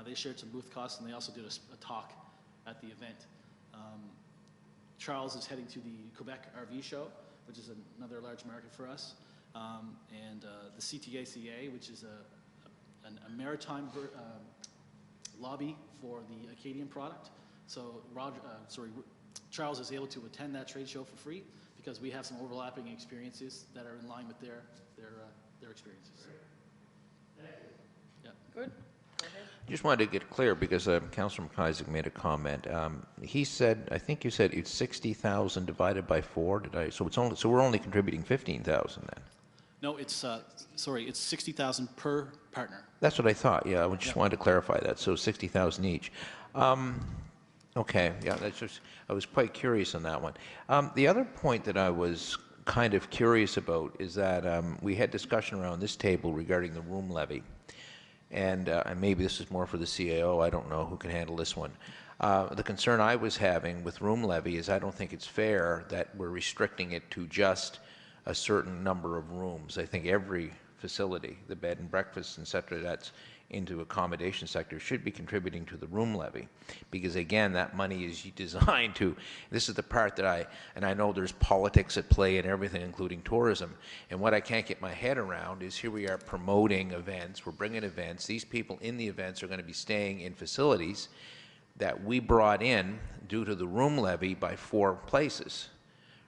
They shared some booth costs, and they also did a talk at the event. Charles is heading to the Quebec RV show, which is another large market for us. And the CTACA, which is a maritime lobby for the Acadian product. So Charles is able to attend that trade show for free because we have some overlapping experiences that are in line with their experiences. Yeah. Good. Just wanted to get clear because Councillor McIsaac made a comment. He said, I think you said it's 60,000 divided by 4. Did I? So we're only contributing 15,000 then. No, it's it's 60,000 per partner. That's what I thought. Yeah, I just wanted to clarify that. So 60,000 each. Okay. Yeah, that's just. I was quite curious on that one. The other point that I was kind of curious about is that we had discussion around this table regarding the room levy. And maybe this is more for the CAO, I don't know who can handle this one. The concern I was having with room levy is I don't think it's fair that we're restricting it to just a certain number of rooms. I think every facility, the bed and breakfast, et cetera, that's into accommodation sector should be contributing to the room levy, because again, that money is designed to, this is the part that and I know there's politics at play and everything, including tourism, and what I can't get my head around is here we are promoting events, we're bringing events, these people in the events are going to be staying in facilities that we brought in due to the room levy by 4 places.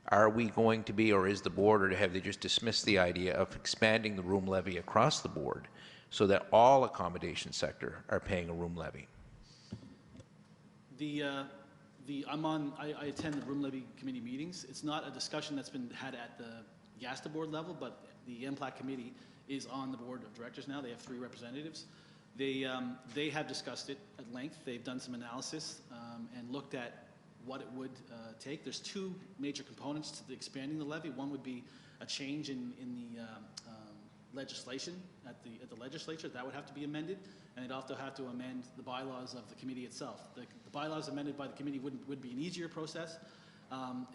Are we going to be, or is the board, or have they just dismissed the idea of expanding the room levy across the board so that all accommodation sector are paying a room levy? I attend the room levy committee meetings. It's not a discussion that's been had at the GASTA board level, but the MPLAC committee is on the board of directors now. They have 3 representatives. They have discussed it at length. They've done some analysis and looked at what it would take. There's 2 major components to expanding the levy. One would be a change in the legislation at the legislature. That would have to be amended, and they'd also have to amend the bylaws of the committee itself. The bylaws amended by the committee would be an easier process.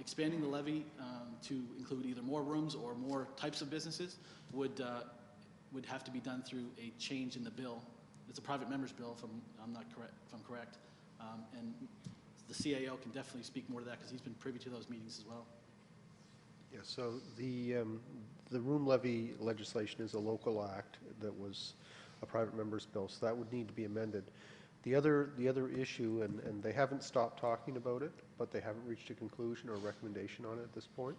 Expanding the levy to include either more rooms or more types of businesses would have to be done through a change in the bill. It's a private member's bill, if I'm correct, and the CAO can definitely speak more to that because he's been privy to those meetings as well. Yeah, so the room levy legislation is a local act that was a private member's bill, so that would need to be amended. The other issue, and they haven't stopped talking about it, but they haven't reached a conclusion or recommendation on it at this point.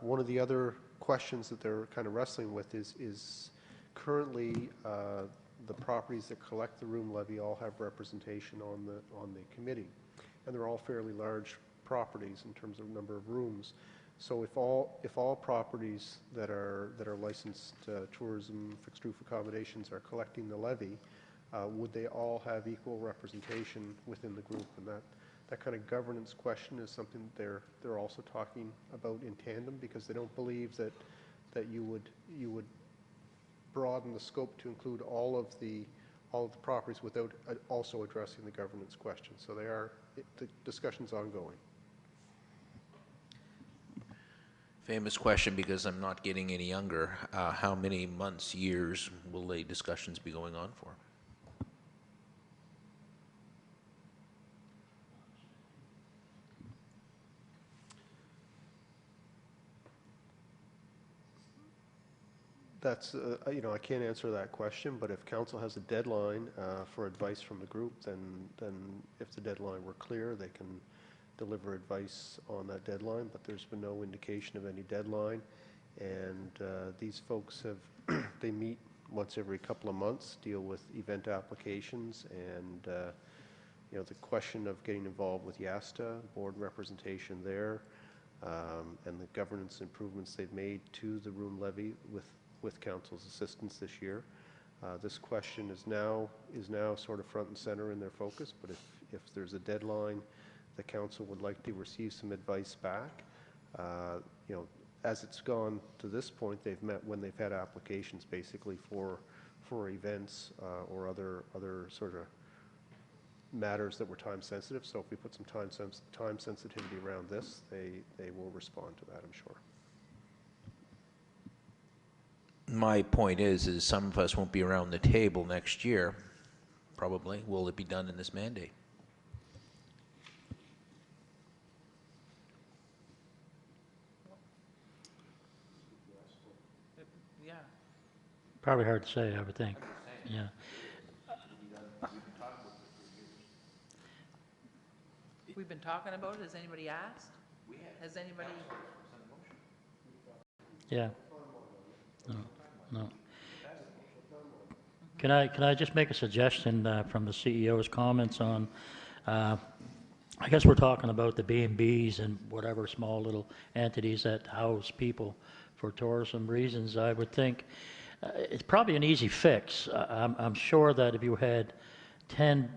One of the other questions that they're kind of wrestling with is currently the properties that collect the room levy all have representation on the committee, and they're all fairly large properties in terms of number of rooms. So if all properties that are licensed tourism fixed roof accommodations are collecting the levy, would they all have equal representation within the group? And that kind of governance question is something that they're also talking about in tandem, because they don't believe that you would broaden the scope to include all of the properties without also addressing the governance question. So the discussion's ongoing. Famous question, because I'm not getting any younger. How many months, years will the discussions be going on for? That's, I can't answer that question, but if council has a deadline for advice from the group, then if the deadline were clear, they can deliver advice on that deadline, but there's been no indication of any deadline. And these folks they meet once every couple of months, deal with event applications, and the question of getting involved with YASTA, board representation there, and the governance improvements they've made to the room levy with council's assistance this year. This question is now sort of front and center in their focus, but if there's a deadline the council would like to receive some advice back. You know, as it's gone to this point, they've met when they've had applications basically for events or other sort of matters that were time sensitive. So if we put some time sensitivity around this, they will respond to that, I'm sure. My point is some of us won't be around the table next year, probably. Will it be done in this mandate? Yeah. Probably hard to say, I would think. Yeah. We've been talking about it. Has anybody asked? Has anybody? Yeah. No, no. Can I just make a suggestion from the CEO's comments on, I guess we're talking about the B&Bs and whatever small little entities that house people for tourism reasons. I would think it's probably an easy fix. I'm sure that if you had 10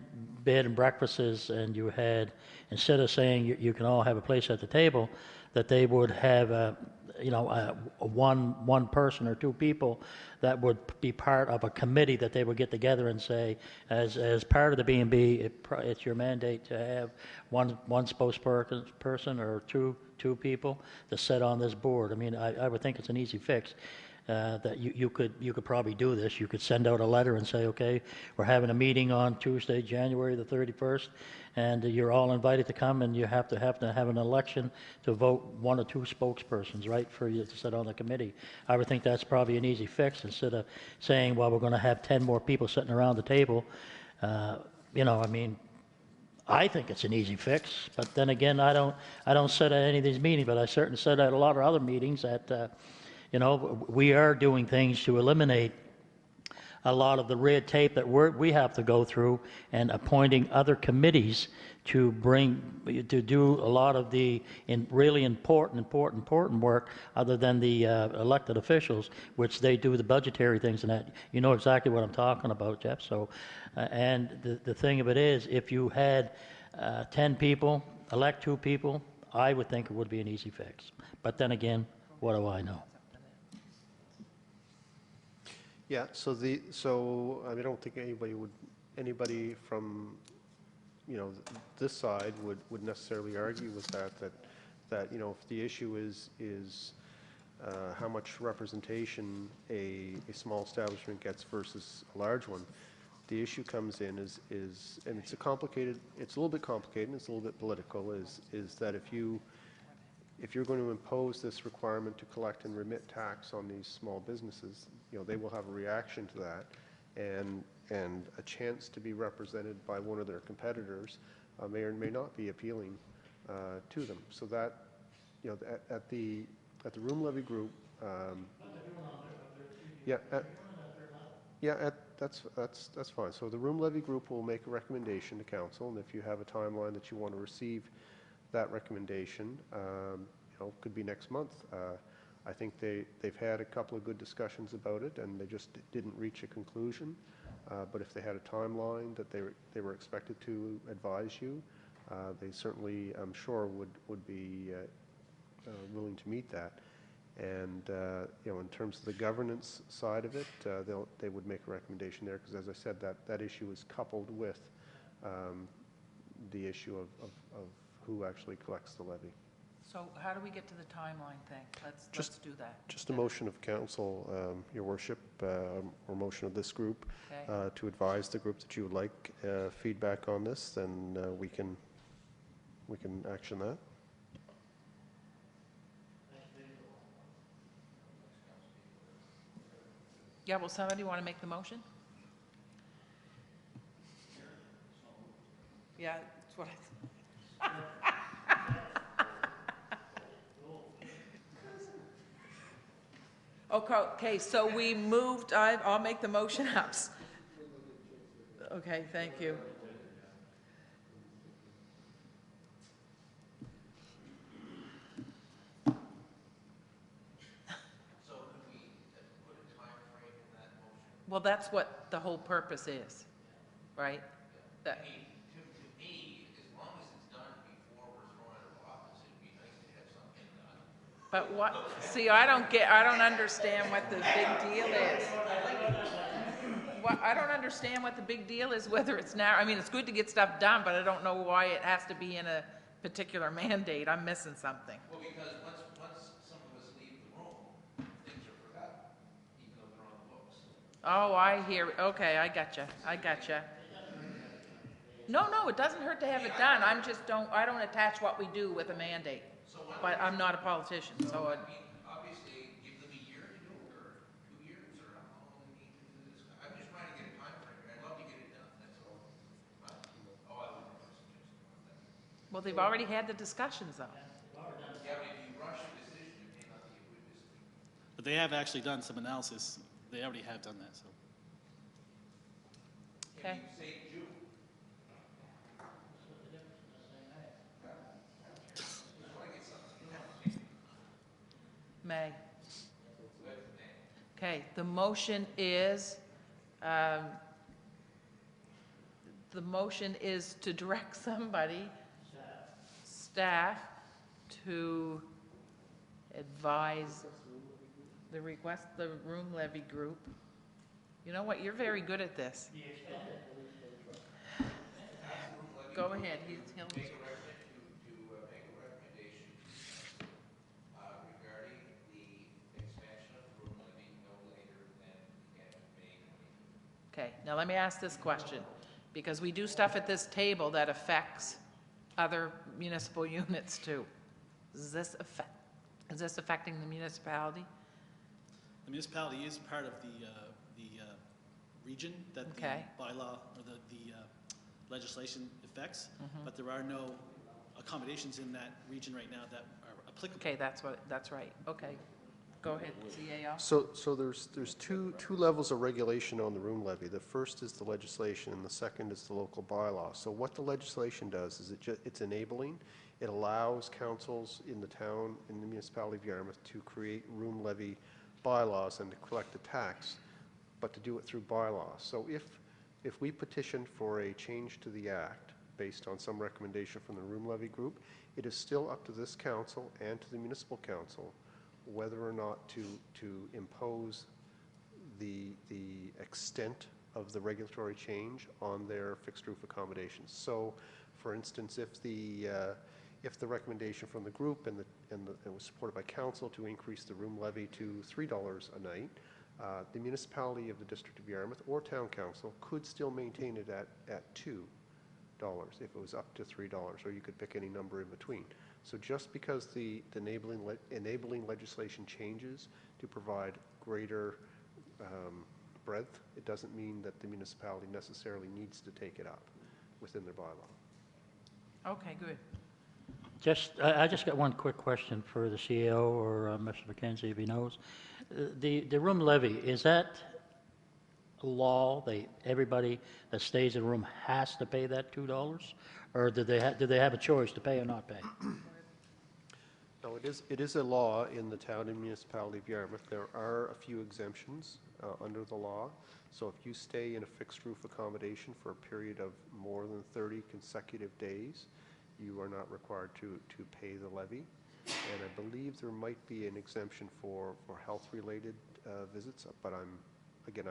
bed and breakfasts and you had, instead of saying you can all have a place at the table, that they would have one person or two people that would be part of a committee that they would get together and say, as part of the B&B, it's your mandate to have one spokesperson or two people to sit on this board. I mean, I would think it's an easy fix. That you could probably do this. You could send out a letter and say, okay, we're having a meeting on Tuesday, January the 31st, and you're all invited to come, and you have to have an election to vote one or two spokespersons, right, for you to sit on the committee. I would think that's probably an easy fix instead of saying, well, we're going to have 10 more people sitting around the table. You know, I mean, I think it's an easy fix, but then again, I don't sit at any of these meetings, but I certainly sit at a lot of other meetings that. You know, we are doing things to eliminate a lot of the red tape that we have to go through, and appointing other committees to do a lot of the really important work other than the elected officials, which they do the budgetary things and that. You know exactly what I'm talking about, Jeff. So, and the thing of it is, if you had 10 people, elect 2 people, I would think it would be an easy fix. But then again, what do I know? Yeah, so I don't think anybody from, you know, this side would necessarily argue with that you know, if the issue is how much representation a small establishment gets versus a large one, the issue comes in is and it's a little bit complicated and it's a little bit political, is that if you're going to impose this requirement to collect and remit tax on these small businesses, you know, they will have a reaction to that, and a chance to be represented by one of their competitors may or may not be appealing to them. So that, you know, at the room levy group, that's fine. So the room levy group will make a recommendation to council, and if you have a timeline that you want to receive that recommendation, you know, could be next month. I think they've had a couple of good discussions about it, and they just didn't reach a conclusion. But if they had a timeline that they were expected to advise you, they certainly, I'm sure, would be willing to meet that. And you know, in terms of the governance side of it, they would make a recommendation there, because, as I said, that issue is coupled with the issue of who actually collects the levy. So how do we get to the timeline thing? Let's do that. Just a motion of council, Your Worship, or motion of this group, Okay. to advise the group that you would like feedback on this, then we can action that. Yeah, well, somebody want to make the motion? Yeah, that's what I Okay, so we moved, I'll make the motion up. Okay, thank you. Well, that's what the whole purpose is, right? That, To me, as long as it's done before But what, see, I don't understand what the big deal is. I don't understand what the big deal is, whether it's now, I mean, it's good to get stuff done, but I don't know why it has to be in a particular mandate. I'm missing something. Well, because once some of us leave the room, things are forgotten, even though they're on the books. Oh, I hear, okay, I gotcha. No, it doesn't hurt to have it done. I don't attach what we do with a mandate. But I'm not a politician, so I mean, obviously, give them a year to do it, or 2 years, or how long we need to do this. I'm just trying to get a time frame. I'd love to get it done, that's all. Oh, I wouldn't suggest that. well, they've already had the discussions, though. Yeah, but if you rush a decision, it may not be a good decision. But they have actually done some analysis. They already have done that, so. Okay. Say June. May. Okay, the motion is to direct somebody, staff, to advise the room levy group. You know what, you're very good at this. Go ahead, he'll. Make a recommendation regarding the expansion of the room levy no later than the end of May 2020. Okay, now let me ask this question, because we do stuff at this table that affects other municipal units too. Is this affecting the municipality? The municipality is part of the region that the Okay. bylaw or the legislation affects, but there are no accommodations in that region right now that are applicable. Okay, that's right, okay. Go ahead, CAO. So there's two levels of regulation on the room levy. The first is the legislation, and the second is the local bylaw. So what the legislation does is it's enabling. It allows councils in the town, in the municipality of Yarmouth, to create room levy bylaws and to collect a tax, but to do it through bylaws. So if we petition for a change to the act based on some recommendation from the room levy group, it is still up to this council and to the municipal council whether or not to impose the extent of the regulatory change on their fixed roof accommodations. So, for instance, if the recommendation from the group and it was supported by council to increase the room levy to $3 a night, the municipality of the District of Yarmouth or town council could still maintain it at $2 if it was up to $3, or you could pick any number in between. So just because the enabling legislation changes to provide greater breadth, it doesn't mean that the municipality necessarily needs to take it up within their bylaw. Okay, good. I just got one quick question for the CEO or Mr. McKenzie, if he knows. The room levy, is that a law? Everybody that stays in a room has to pay that $2, or do they have a choice to pay or not pay? No, it is a law in the town and municipality of Yarmouth. There are a few exemptions under the law. So if you stay in a fixed roof accommodation for a period of more than 30 consecutive days, you are not required to pay the levy. And I believe there might be an exemption for health-related visits, but I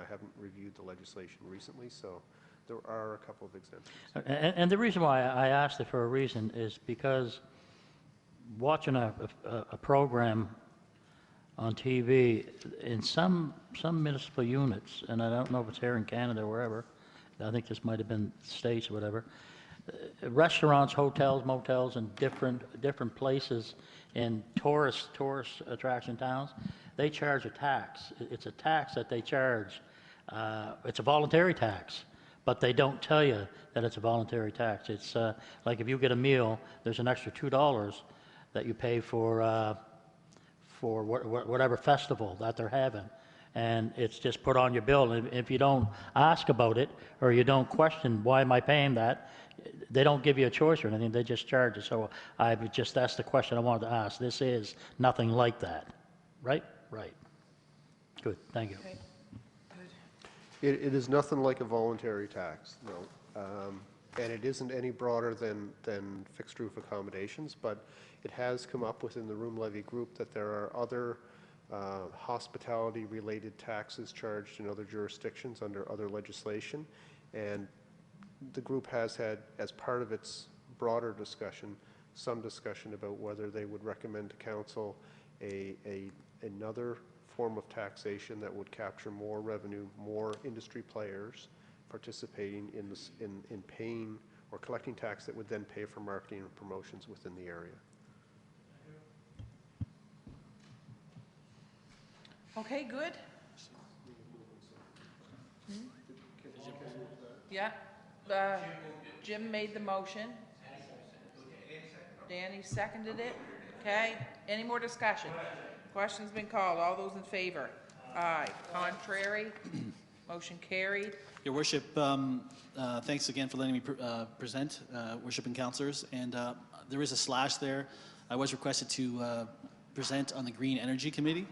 haven't reviewed the legislation recently, so there are a couple of exemptions. And the reason why I asked it for a reason is because watching a program on TV, in some municipal units, and I don't know if it's here in Canada or wherever, I think this might have been States or whatever, restaurants, hotels, motels, and different places in tourist attraction towns, they charge a tax. It's a tax that they charge. It's a voluntary tax, but they don't tell you that it's a voluntary tax. It's like if you get a meal, there's an extra $2 that you pay for whatever festival that they're having. And it's just put on your bill. And if you don't ask about it or you don't question, why am I paying that, they don't give you a choice or anything. They just charge you. So I just asked the question I wanted to ask. This is nothing like that, right? Right. Good. Thank you. Okay. Good. It is nothing like a voluntary tax, no. and it isn't any broader than fixed roof accommodations, but it has come up within the room levy group that there are other hospitality-related taxes charged in other jurisdictions under other legislation, and the group has had, as part of its broader discussion, some discussion about whether they would recommend to council another form of taxation that would capture more revenue, more industry players participating in this, in paying or collecting tax that would then pay for marketing and promotions within the area. Okay, good. Yeah, Jim made the motion. Danny seconded it. Okay, any more discussion? Question's been called. All those in favor? Aye. Contrary? Motion carried. Your Worship, thanks again for letting me present, Worship and Councillors. And there is a slash there. I was requested to present on the Green Energy Committee.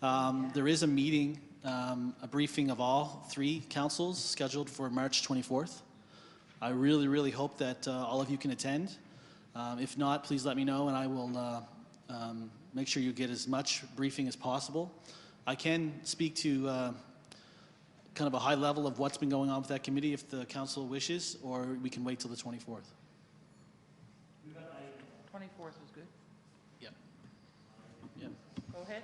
There is a meeting, a briefing of all 3 councils scheduled for March 24th. I really, really hope that all of you can attend. If not, please let me know and I will make sure you get as much briefing as possible. I can speak to kind of a high level of what's been going on with that committee if the council wishes, or we can wait till the 24th. 24th is good. Yep. Yep. Go ahead.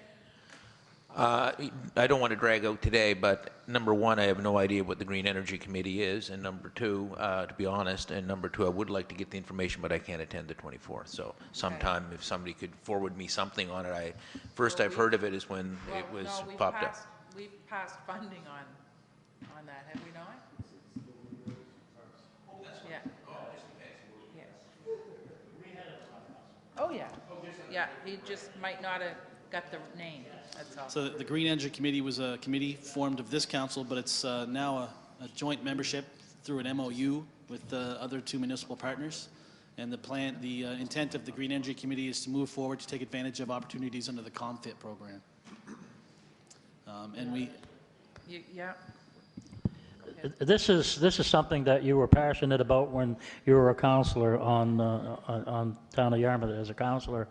I don't want to drag out today, but number one, I have no idea what the Green Energy Committee is, and number two, to be honest, and number two, I would like to get the information, but I can't attend the 24th. So sometime if somebody could forward me something on it, I've heard of it is when it was no, popped up. We've passed funding on that, have we not? Yeah. Yeah. Oh, yeah. Yeah, he just might not have got the name, that's all. So the Green Energy Committee was a committee formed of this council, but it's now a joint membership through an MOU with the other 2 municipal partners. And the intent of the Green Energy Committee is to move forward to take advantage of opportunities under the ComFit program. And we... Yeah. This is something that you were passionate about when you were a councillor on Town of Yarmouth as a councillor,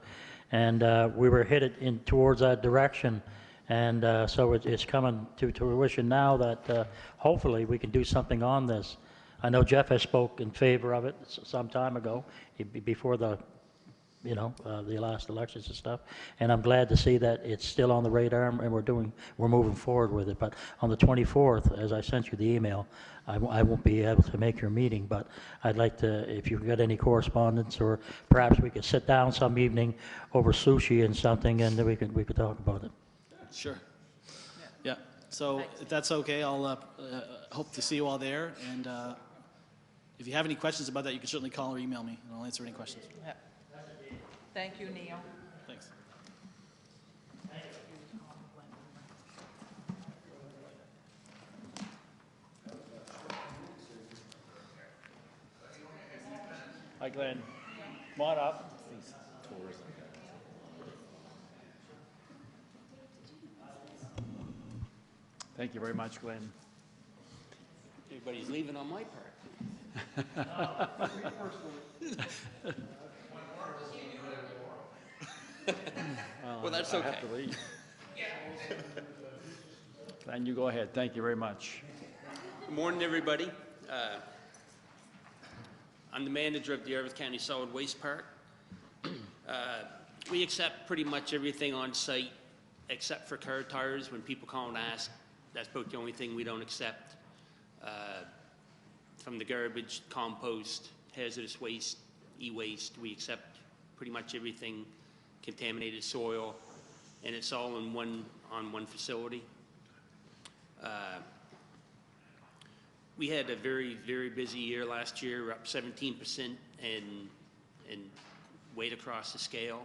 and we were headed in towards that direction, and so it's coming to fruition now that hopefully we can do something on this. I know Jeff has spoke in favor of it some time ago, before the the last elections and stuff, and I'm glad to see that it's still on the radar and we're moving forward with it. But on the 24th, as I sent you the email, I won't be able to make your meeting, but I'd like to, if you've got any correspondence, or perhaps we could sit down some evening over sushi and something, and then we could talk about it. Sure. Yeah. So if that's okay, I'll hope to see you all there. And if you have any questions about that, you can certainly call or email me, and I'll answer any questions. Yeah. Thank you, Neil. Thanks. Hi, Glenn. Come on up. Thank you very much, Glenn. Everybody's leaving on my part. Well, that's okay. I have to leave. Glenn, you go ahead. Thank you very much. Good morning, everybody. I'm the manager of the Yarmouth County Solid Waste Park. We accept pretty much everything on site except for car tires. When people call and ask, that's about the only thing we don't accept. From the garbage, compost, hazardous waste, e-waste, we accept pretty much everything, contaminated soil, and it's all in one facility. We had a very, very busy year last year. We're up 17% in weight across the scale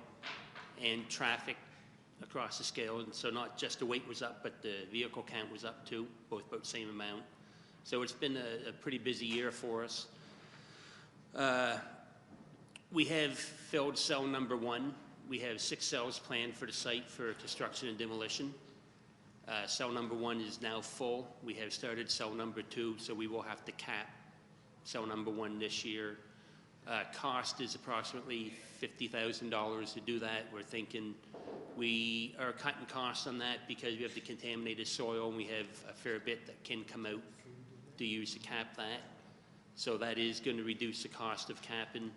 and traffic across the scale. And so not just the weight was up, but the vehicle count was up too, both about the same amount. So it's been a pretty busy year for us. We have filled cell number 1. We have 6 cells planned for the site for construction and demolition. Cell number 1 is now full. We have started cell number 2, so we will have to cap cell number one this year. Cost is approximately $50,000 to do that. We're thinking we are cutting costs on that because we have the contaminated soil and we have a fair bit that can come out to use to cap that. So that is going to reduce the cost of capping.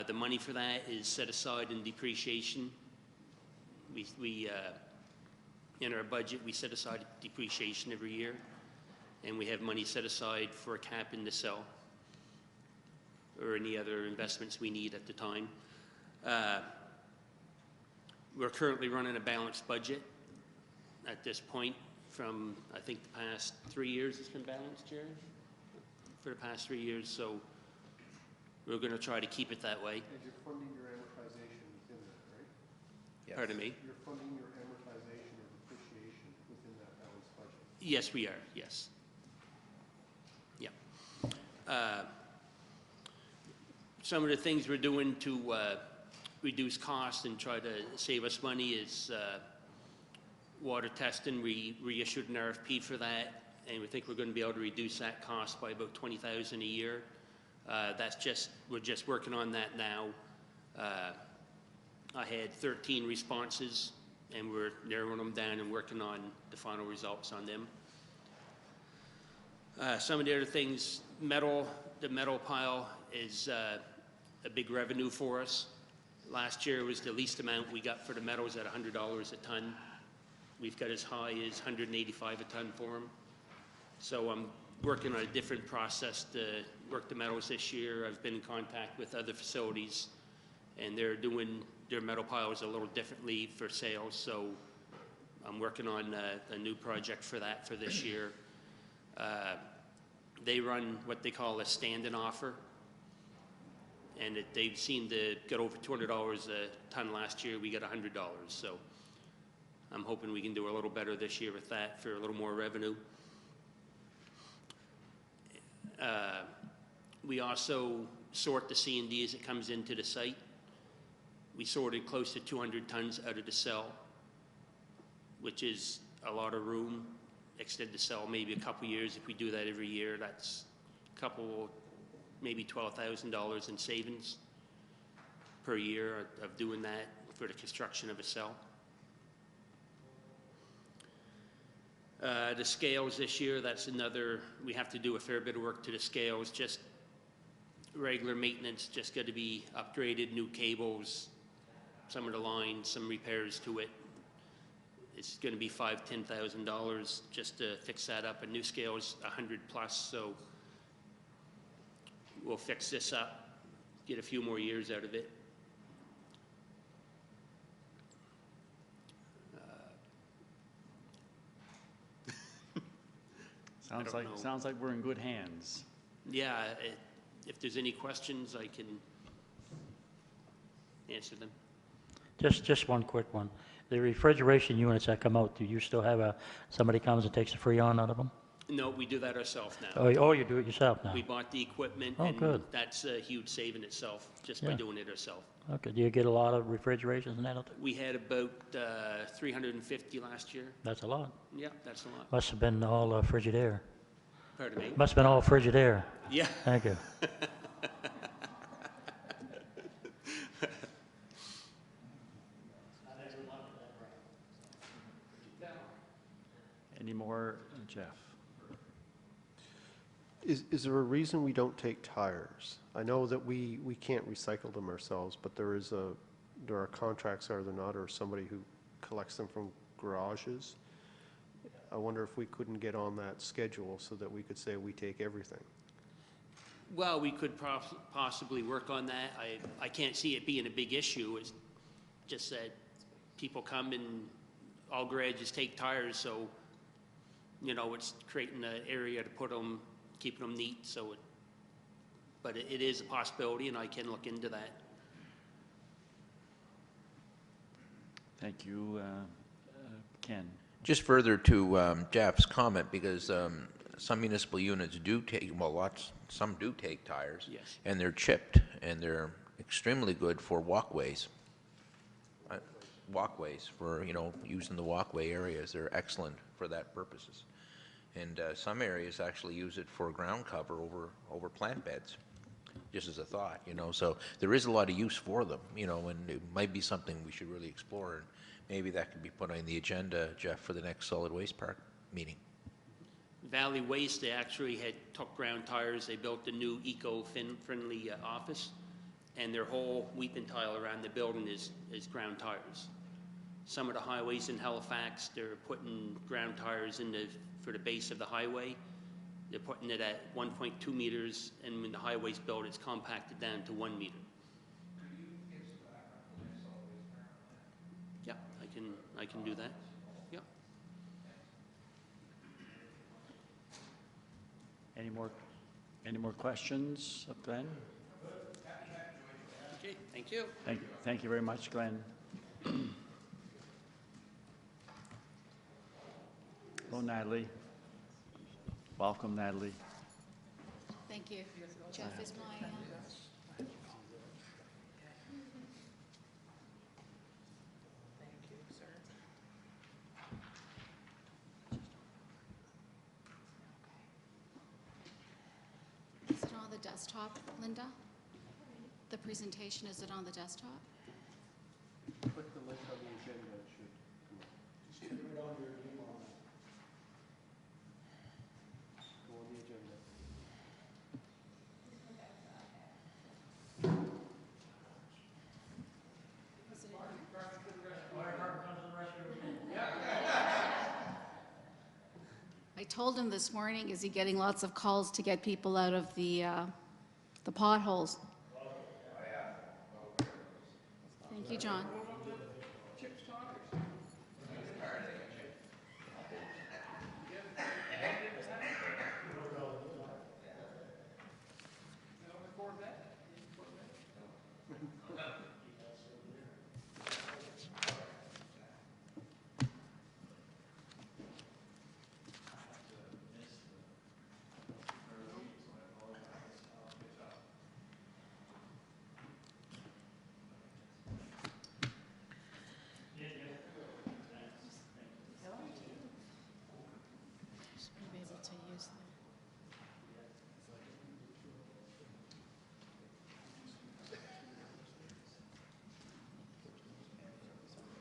The money for that is set aside in depreciation. In our budget, we set aside depreciation every year, and we have money set aside for capping the cell or any other investments we need at the time. We're currently running a balanced budget at this point from, I think, the past 3 years it's been balanced, Jerry? For the past 3 years, so we're going to try to keep it that way. And you're funding your amortization within that, right? Yes. Pardon me? You're funding your amortization or depreciation within that balanced budget? Yes, we are, yes. Yeah. Some of the things we're doing to reduce costs and try to save us money is water testing. We reissued an RFP for that, and we think we're going to be able to reduce that cost by about $20,000 a year. We're just working on that now. I had 13 responses, and we're narrowing them down and working on the final results on them. Some of the other things, the metal pile is a big revenue for us. Last year was the least amount we got for the metals at $100 a ton. We've got as high as $185 a ton for them. So I'm working on a different process to work the metals this year. I've been in contact with other facilities, and they're doing their metal piles a little differently for sales. So I'm working on a new project for that for this year. They run what they call a stand-in offer, and they've seemed to get over $200 a ton last year. We got $100, so I'm hoping we can do a little better this year with that for a little more revenue. We also sort the C&D as it comes into the site. We sorted close to 200 tons out of the cell, which is a lot of room. Extend the cell maybe a couple years. If we do that every year, that's a couple, maybe $12,000 in savings per year of doing that for the construction of a cell. The scales this year, that's another, we have to do a fair bit of work to the scales, just regular maintenance, just got to be upgraded, new cables, some of the lines, some repairs to it. It's going to be $5,000 to $10,000 just to fix that up. A new scale is $100 plus, so we'll fix this up, get a few more years out of it. Sounds like we're in good hands. Yeah, if there's any questions, I can answer them. Just one quick one. The refrigeration units that come out, do you still have somebody comes and takes a Freon out of them? No, we do that ourselves now. Oh, you do it yourself now? We bought the equipment, Oh, and good. that's a huge saving itself, just by Yeah. doing it ourselves. Okay, do you get a lot of refrigerations and that out there? We had about 350 last year. That's a lot. Yeah, that's a lot. Must have been all Frigidaire. Pardon me? Must have been all Frigidaire. Yeah. Thank you. Any more, Jeff? Is there a reason we don't take tires? I know that we can't recycle them ourselves, but there are contracts, are there not, or somebody who collects them from garages? I wonder if we couldn't get on that schedule so that we could say we take everything. Well, we could possibly work on that. I can't see it being a big issue. It's just that people come and all garages take tires, so, you know, it's creating an area to put them, keeping them neat, so but it is a possibility, and I can look into that. Thank you. Ken? Just further to Jeff's comment, because some municipal units do take, well, some do take tires. Yes. And they're chipped, and they're extremely good for walkways. Walkways for, you know, using the walkway areas. They're excellent for that purposes. And some areas actually use it for ground cover over plant beds, just as a thought, you know. So there is a lot of use for them, you know, and it might be something we should really explore. And maybe that could be put on the agenda, Jeff, for the next solid waste park meeting. Valley Waste, they actually had took ground tires. They built a new eco-friendly office, and their whole weeping tile around the building is ground tires. Some of the highways in Halifax, they're putting ground tires for the base of the highway. They're putting it at 1.2 meters, and when the highway's built, it's compacted down to 1 meter. Yeah, I can do that. Yeah. Any more questions of Glenn? Okay, thank you. Thank you very much, Glenn. Hello, Natalie. Welcome, Natalie. Thank you. Jeff, is my... Is it on the desktop, Linda? The presentation, is it on the desktop? Click the link on the agenda, it should come up. Just click it on your email. Go on the agenda. I told him this morning, is he getting lots of calls to get people out of the potholes? Thank you, John.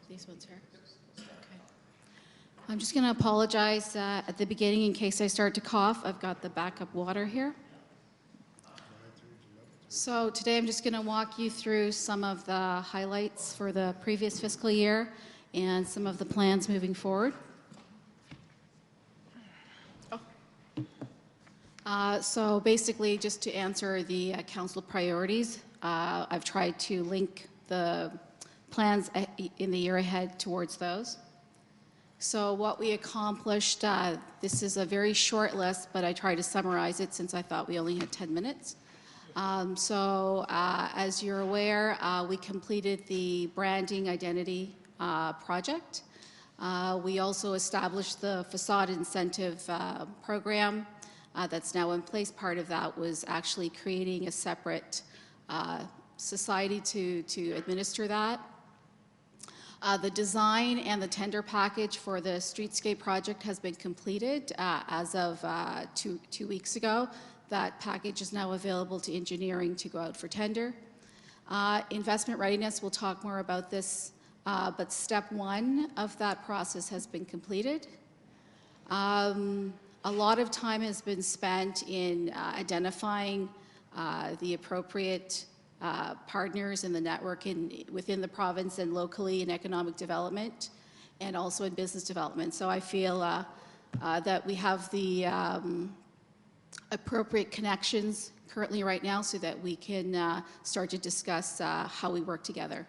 These ones here? Okay. I'm just going to apologize at the beginning in case I start to cough. I've got the backup water here. So today I'm just going to walk you through some of the highlights for the previous fiscal year and some of the plans moving forward. So basically, just to answer the council priorities, I've tried to link the plans in the year ahead towards those. So what we accomplished, this is a very short list, but I tried to summarize it since I thought we only had 10 minutes. As you're aware, we completed the branding identity project. We also established the facade incentive program that's now in place. Part of that was actually creating a separate society to administer that. The design and the tender package for the streetscape project has been completed as of two weeks ago. That package is now available to engineering to go out for tender. Investment readiness, we'll talk more about this, but step one of that process has been completed. A lot of time has been spent in identifying the appropriate partners in the network within the province and locally in economic development and also in business development. So I feel that we have the appropriate connections currently right now so that we can start to discuss how we work together.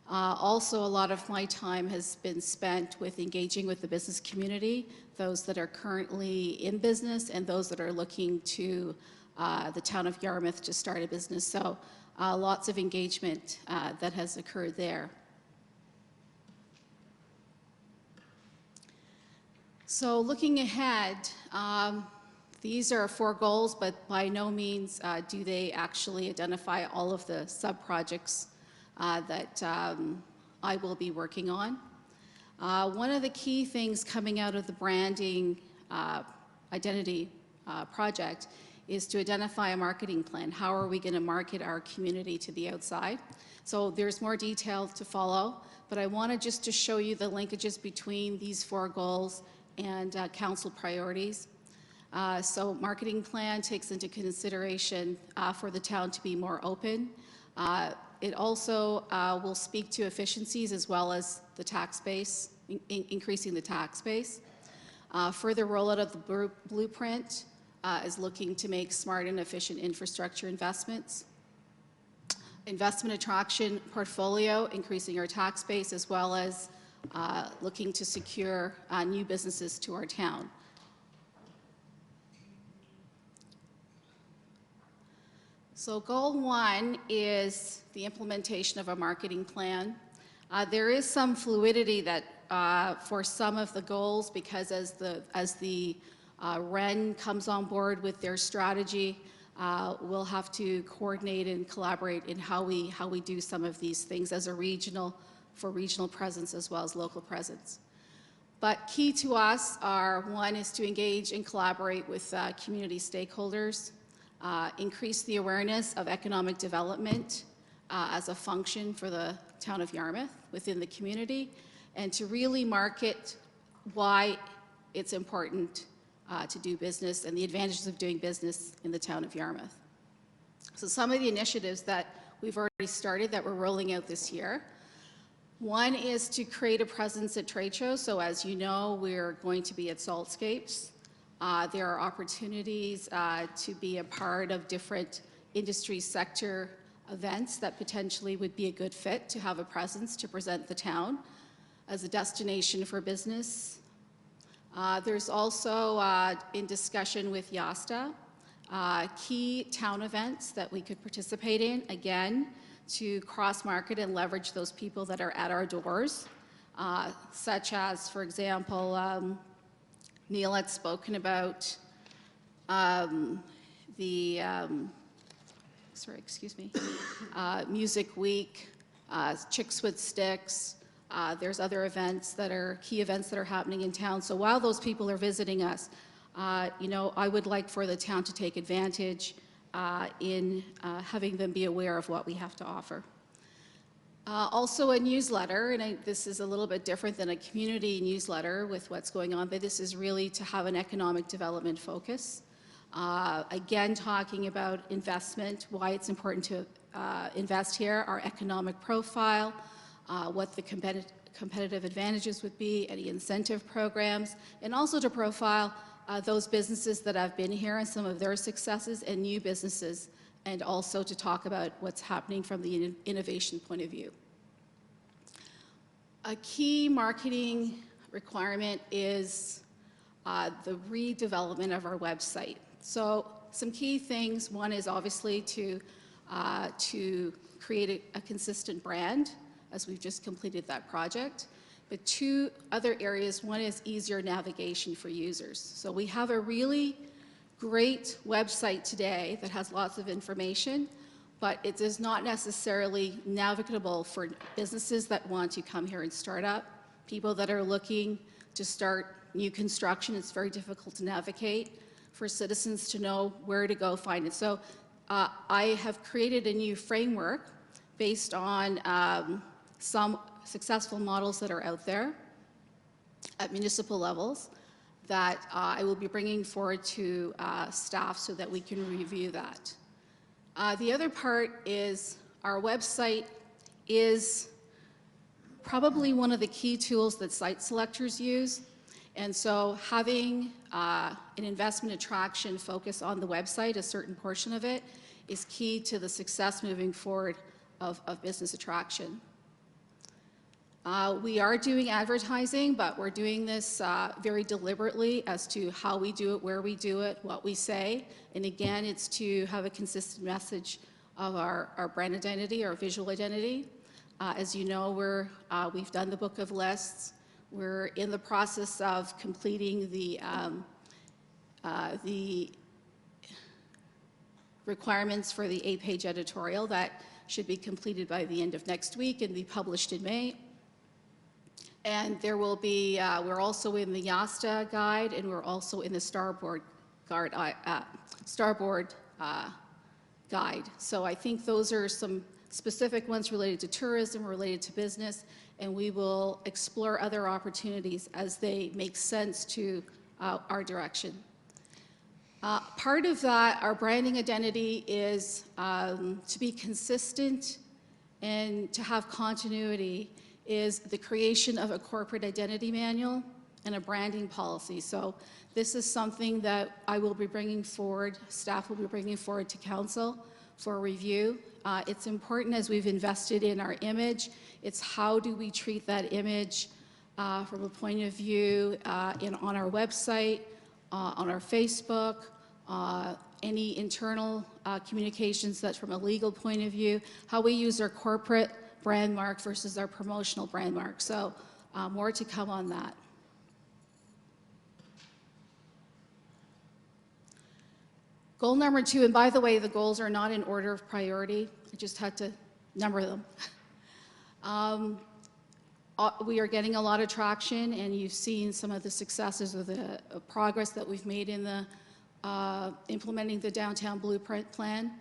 Also, a lot of my time has been spent with engaging with the business community, those that are currently in business and those that are looking to the town of Yarmouth to start a business. So lots of engagement that has occurred there. So looking ahead, these are 4 goals, but by no means do they actually identify all of the sub-projects that I will be working on. One of the key things coming out of the branding identity project is to identify a marketing plan. How are we going to market our community to the outside? So there's more detail to follow, but I wanted just to show you the linkages between these 4 goals and council priorities. So marketing plan takes into consideration for the town to be more open. It also will speak to efficiencies as well as the tax base, increasing the tax base. Further rollout of the blueprint is looking to make smart and efficient infrastructure investments. Investment attraction portfolio, increasing our tax base, as well as looking to secure new businesses to our town. So goal 1 is the implementation of a marketing plan. There is some fluidity that for some of the goals, because as the REN comes on board with their strategy, we'll have to coordinate and collaborate in how we do some of these things as a regional presence as well as local presence. But key to us are, 1 is to engage and collaborate with community stakeholders, increase the awareness of economic development as a function for the town of Yarmouth within the community, and to really market why it's important to do business and the advantages of doing business in the town of Yarmouth. So some of the initiatives that we've already started that we're rolling out this year. 1 is to create a presence at trade shows. So as you know, we're going to be at Saltscapes. There are opportunities to be a part of different industry sector events that potentially would be a good fit to have a presence to present the town as a destination for business. There's also, in discussion with YASTA, key town events that we could participate in, again, to cross-market and leverage those people that are at our doors, such as, for example, Neil had spoken about Music Week, Chicks with Sticks. There's other events that are key events that are happening in town. So while those people are visiting us, I would like for the town to take advantage in having them be aware of what we have to offer. Also a newsletter, and this is a little bit different than a community newsletter with what's going on, but this is really to have an economic development focus. Again, talking about investment, why it's important to invest here, our economic profile, what the competitive advantages would be, any incentive programs, and also to profile those businesses that have been here and some of their successes and new businesses, and also to talk about what's happening from the innovation point of view. A key marketing requirement is the redevelopment of our website. So some key things, 1 is obviously to create a consistent brand, as we've just completed that project. But 2 other areas, 1 is easier navigation for users. So we have a really great website today that has lots of information, but it is not necessarily navigable for businesses that want to come here and start up, people that are looking to start new construction. It's very difficult to navigate for citizens to know where to go find it. So I have created a new framework based on some successful models that are out there at municipal levels that I will be bringing forward to staff so that we can review that. The other part is our website is probably one of the key tools that site selectors use. And so having an investment attraction focus on the website, a certain portion of it, is key to the success moving forward of business attraction. We are doing advertising, but we're doing this very deliberately as to how we do it, where we do it, what we say. And again, it's to have a consistent message of our brand identity, our visual identity. As you know, we've done the book of lists. We're in the process of completing the requirements for the 8-page editorial that should be completed by the end of next week and be published in May. And there will be, we're also in the YASTA guide, and we're also in the Starboard guide. So I think those are some specific ones related to tourism, related to business, and we will explore other opportunities as they make sense to our direction. Part of that, our branding identity, is to be consistent and to have continuity, is the creation of a corporate identity manual and a branding policy. So this is something that I will be bringing forward, staff will be bringing forward to council for review. It's important as we've invested in our image. It's how do we treat that image from a point of view on our website, on our Facebook, any internal communications that's from a legal point of view, how we use our corporate brand mark versus our promotional brand mark. So more to come on that. Goal number 2, and by the way, the goals are not in order of priority. I just had to number them. We are getting a lot of traction, and you've seen some of the successes of the progress that we've made in the implementing the downtown blueprint plan.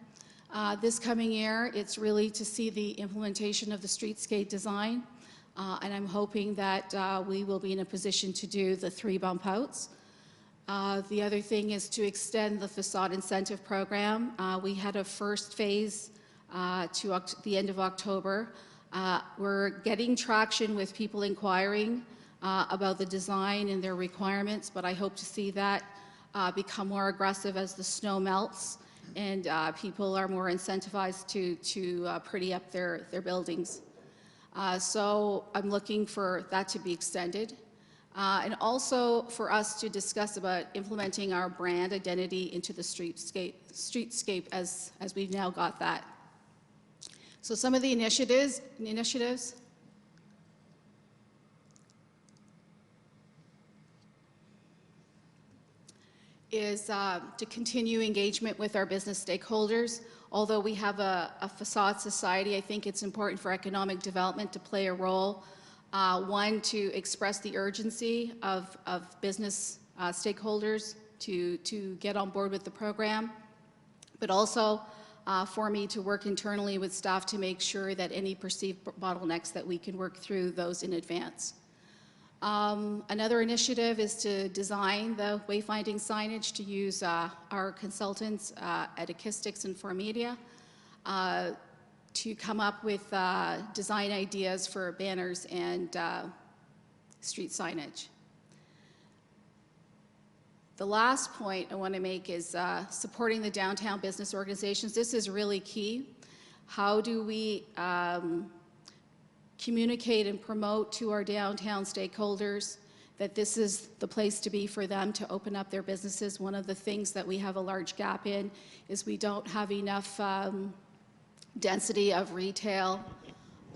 This coming year, it's really to see the implementation of the streetscape design, and I'm hoping that we will be in a position to do the 3 bump outs. The other thing is to extend the facade incentive program. We had a first phase to the end of October. We're getting traction with people inquiring about the design and their requirements, but I hope to see that become more aggressive as the snow melts and people are more incentivized to pretty up their buildings. So I'm looking for that to be extended. And also for us to discuss about implementing our brand identity into the streetscape as we've now got that. So some of the initiatives is to continue engagement with our business stakeholders. Although we have a facade society, I think it's important for economic development to play a role. One, to express the urgency of business stakeholders to get on board with the program, but also for me to work internally with staff to make sure that any perceived bottlenecks that we can work through those in advance. Another initiative is to design the wayfinding signage, to use our consultants at Acoustics and Formedia to come up with design ideas for banners and street signage. The last point I want to make is supporting the downtown business organizations. This is really key. How do we communicate and promote to our downtown stakeholders that this is the place to be for them to open up their businesses? One of the things that we have a large gap in is we don't have enough density of retail,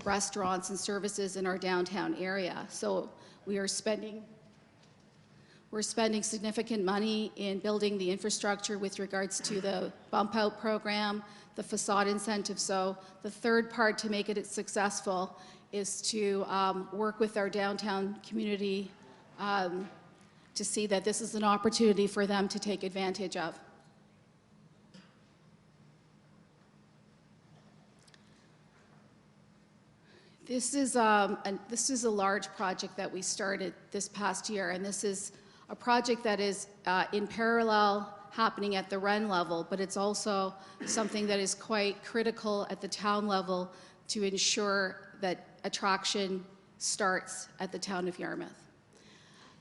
restaurants, and services in our downtown area. So we're spending significant money in building the infrastructure with regards to the bump out program, the facade incentive. So the third part to make it successful is to work with our downtown community to see that this is an opportunity for them to take advantage of. This is a large project that we started this past year, and this is a project that is in parallel happening at the Wren level, but it's also something that is quite critical at the town level to ensure that attraction starts at the town of Yarmouth.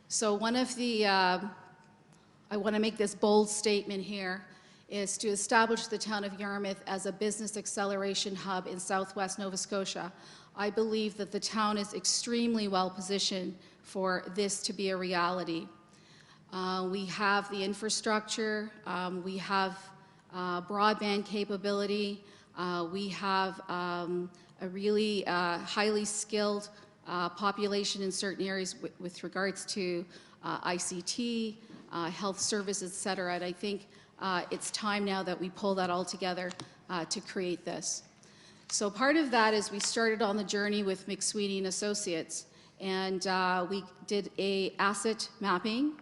So one of the, I want to make this bold statement here, is to establish the town of Yarmouth as a business acceleration hub in southwest Nova Scotia. I believe that the town is extremely well positioned for this to be a reality. We have the infrastructure, we have broadband capability, we have a really highly skilled population in certain areas with regards to ICT, health services, et cetera. And I think it's time now that we pull that all together to create this. So part of that is we started on the journey with McSweeney and Associates, And we did a asset mapping,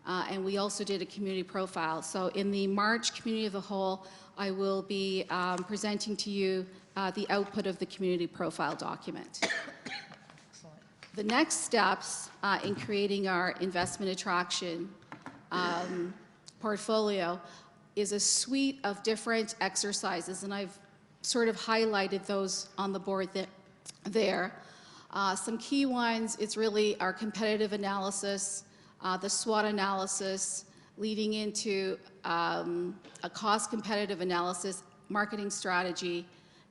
and we also did a community profile. So in the March Community of the Whole, I will be presenting to you the output of the community profile document. The next steps in creating our investment attraction portfolio is a suite of different exercises, and I've sort of highlighted those on the board there. Some key ones, it's really our competitive analysis, the SWOT analysis, leading into a cost competitive analysis, marketing strategy,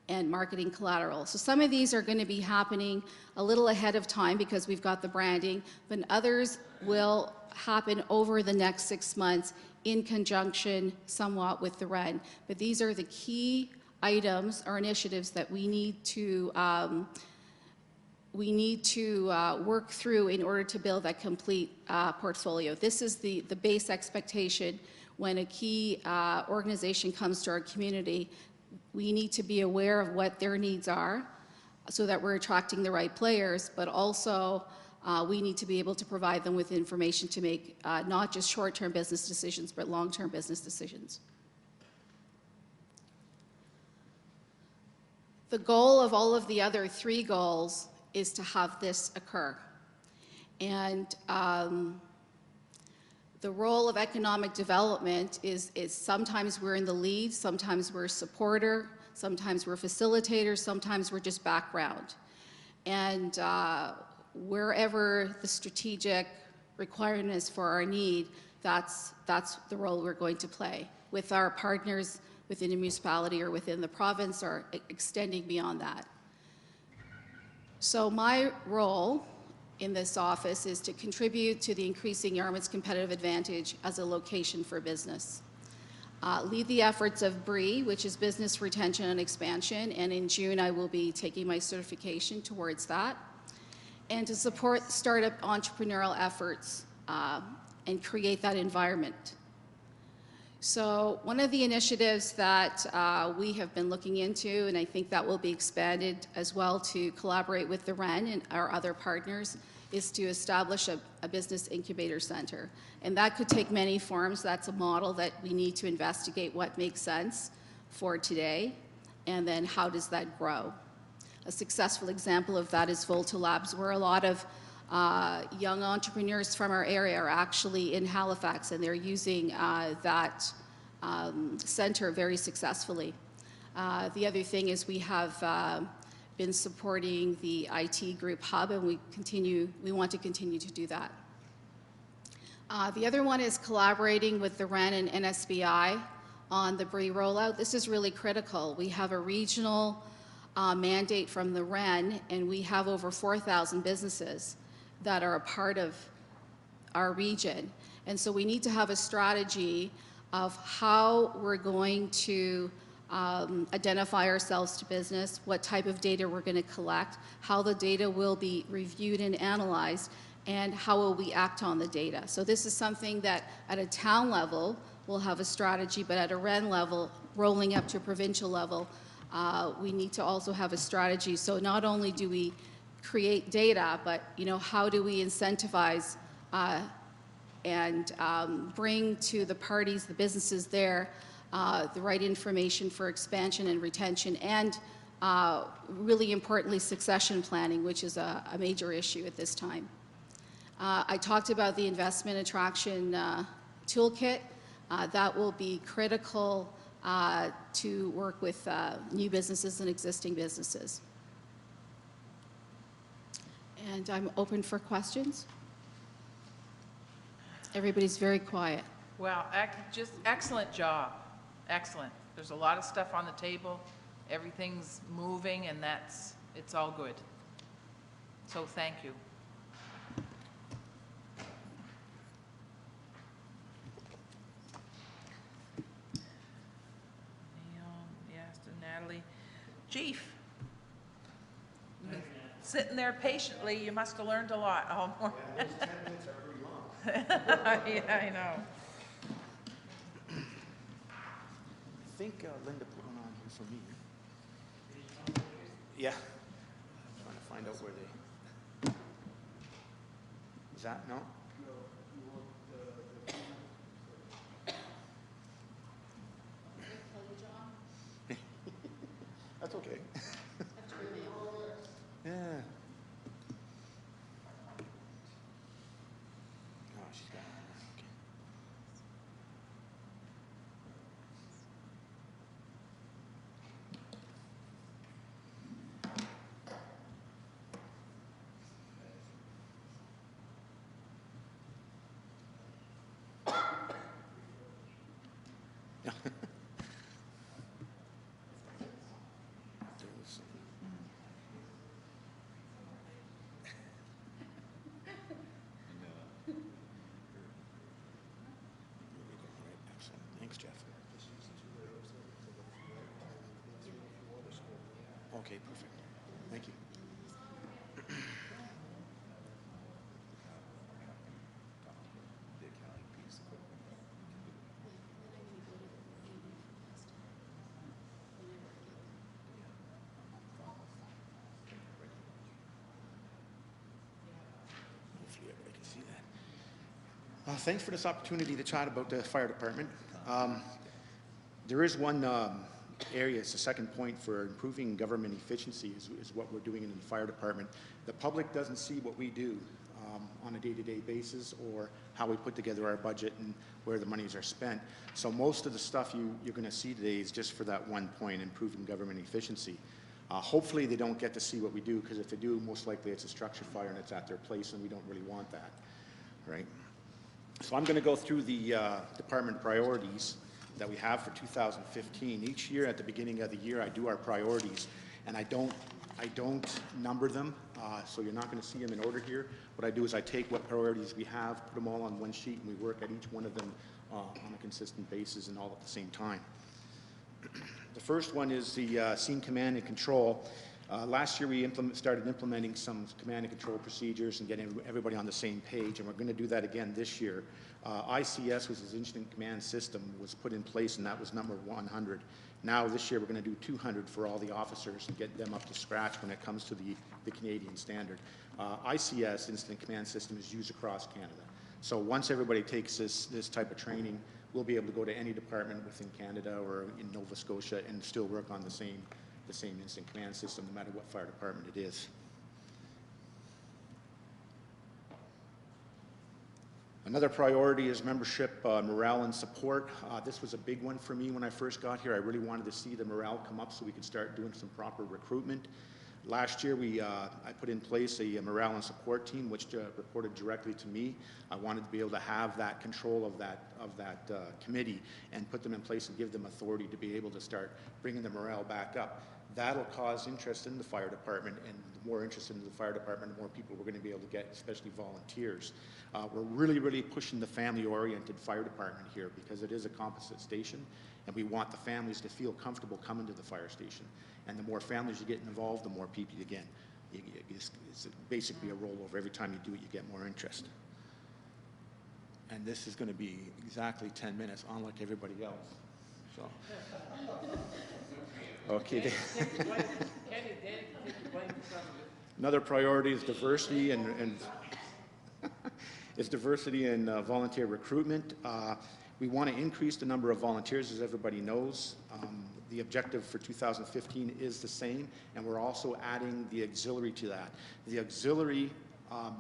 and marketing collateral. So some of these are going to be happening a little ahead of time because we've got the branding, but others will happen over the next 6 months in conjunction somewhat with the REN. But these are the key items or initiatives that we need to work through in order to build that complete portfolio. This is the base expectation when a key organization comes to our community. We need to be aware of what their needs are so that we're attracting the right players, but also we need to be able to provide them with information to make not just short-term business decisions, but long-term business decisions. The goal of all of the other 3 goals is to have this occur. And the role of economic development is sometimes we're in the lead, sometimes we're a supporter, sometimes we're facilitators, sometimes we're just background. And wherever the strategic requirement is for our need, that's the role we're going to play with our partners within a municipality or within the province or extending beyond that. So my role in this office is to contribute to the increasing Yarmouth's competitive advantage as a location for business. Lead the efforts of BRE, which is Business Retention and Expansion, and in June I will be taking my certification towards that. And to support startup entrepreneurial efforts and create that environment. So one of the initiatives that we have been looking into, and I think that will be expanded as well to collaborate with the REN and our other partners, is to establish a business incubator center. And that could take many forms. That's a model that we need to investigate what makes sense for today, and then how does that grow. A successful example of that is Volta Labs, where a lot of young entrepreneurs from our area are actually in Halifax, and they're using that center very successfully. The other thing is we have been supporting the IT group hub, and we want to continue to do that. The other one is collaborating with the REN and NSBI on the BRE rollout. This is really critical. We have a regional mandate from the REN, and we have over 4,000 businesses that are a part of our region. And so we need to have a strategy of how we're going to identify ourselves to business, what type of data we're going to collect, how the data will be reviewed and analyzed, and how will we act on the data. So this is something that at a town level we'll have a strategy, but at a REN level, rolling up to a provincial level, we need to also have a strategy. So not only do we create data, but how do we incentivize and bring to the parties, the businesses there, the right information for expansion and retention, and really importantly, succession planning, which is a major issue at this time. I talked about the investment attraction toolkit. That will be critical to work with new businesses and existing businesses. And I'm open for questions. Everybody's very quiet. Well, just excellent job. Excellent. There's a lot of stuff on the table. Everything's moving, and it's all good. So thank you. Yes, to Natalie. Chief. Sitting there patiently, you must have learned a lot all morning. Yeah, those 10 minutes are pretty long. Yeah, I know. I think Linda put one on here for me. Yeah. I'm trying to find out where they... Is that, no? That's okay. Yeah. Oh, she's got it. Okay. Thanks, Jeff. Okay, perfect. Thank you. Hopefully everybody can see that. Thanks for this opportunity to chat about the fire department. There is one area, it's the second point for improving government efficiency is what we're doing in the fire department. The public doesn't see what we do on a day-to-day basis or how we put together our budget and where the monies are spent. So most of the stuff you're going to see today is just for that one point, improving government efficiency. Hopefully they don't get to see what we do, because if they do, most likely it's a structure fire and it's at their place, and we don't really want that, right? So I'm going to go through the department priorities that we have for 2015. Each year at the beginning of the year, I do our priorities, and I don't number them, so you're not going to see them in order here. What I do is I take what priorities we have, put them all on one sheet, and we work at each one of them on a consistent basis and all at the same time. The first one is the scene command and control. Last year we started implementing some command and control procedures and getting everybody on the same page, and we're going to do that again this year. ICS, which is Incident Command System, was put in place, and that was number 100. Now this year we're going to do 200 for all the officers and get them up to scratch when it comes to the Canadian standard. ICS, Incident Command System, is used across Canada. So once everybody takes this type of training, we'll be able to go to any department within Canada or in Nova Scotia and still work on the same incident command system, no matter what fire department it is. Another priority is membership morale and support. This was a big one for me when I first got here. I really wanted to see the morale come up so we could start doing some proper recruitment. Last year, I put in place a morale and support team, which reported directly to me. I wanted to be able to have that control of that committee and put them in place and give them authority to be able to start bringing the morale back up. That'll cause interest in the fire department, and the more interest in the fire department, the more people we're going to be able to get, especially volunteers. We're really, really pushing the family-oriented fire department here, because it is a composite station, and we want the families to feel comfortable coming to the fire station. And the more families you get involved, the more people you get. It's basically a rollover. Every time you do it, you get more interest. And this is going to be exactly 10 minutes, unlike everybody else. So. Okay. Another priority is diversity and volunteer recruitment. We want to increase the number of volunteers, as everybody knows. The objective for 2015 is the same, and we're also adding the auxiliary to that. The auxiliary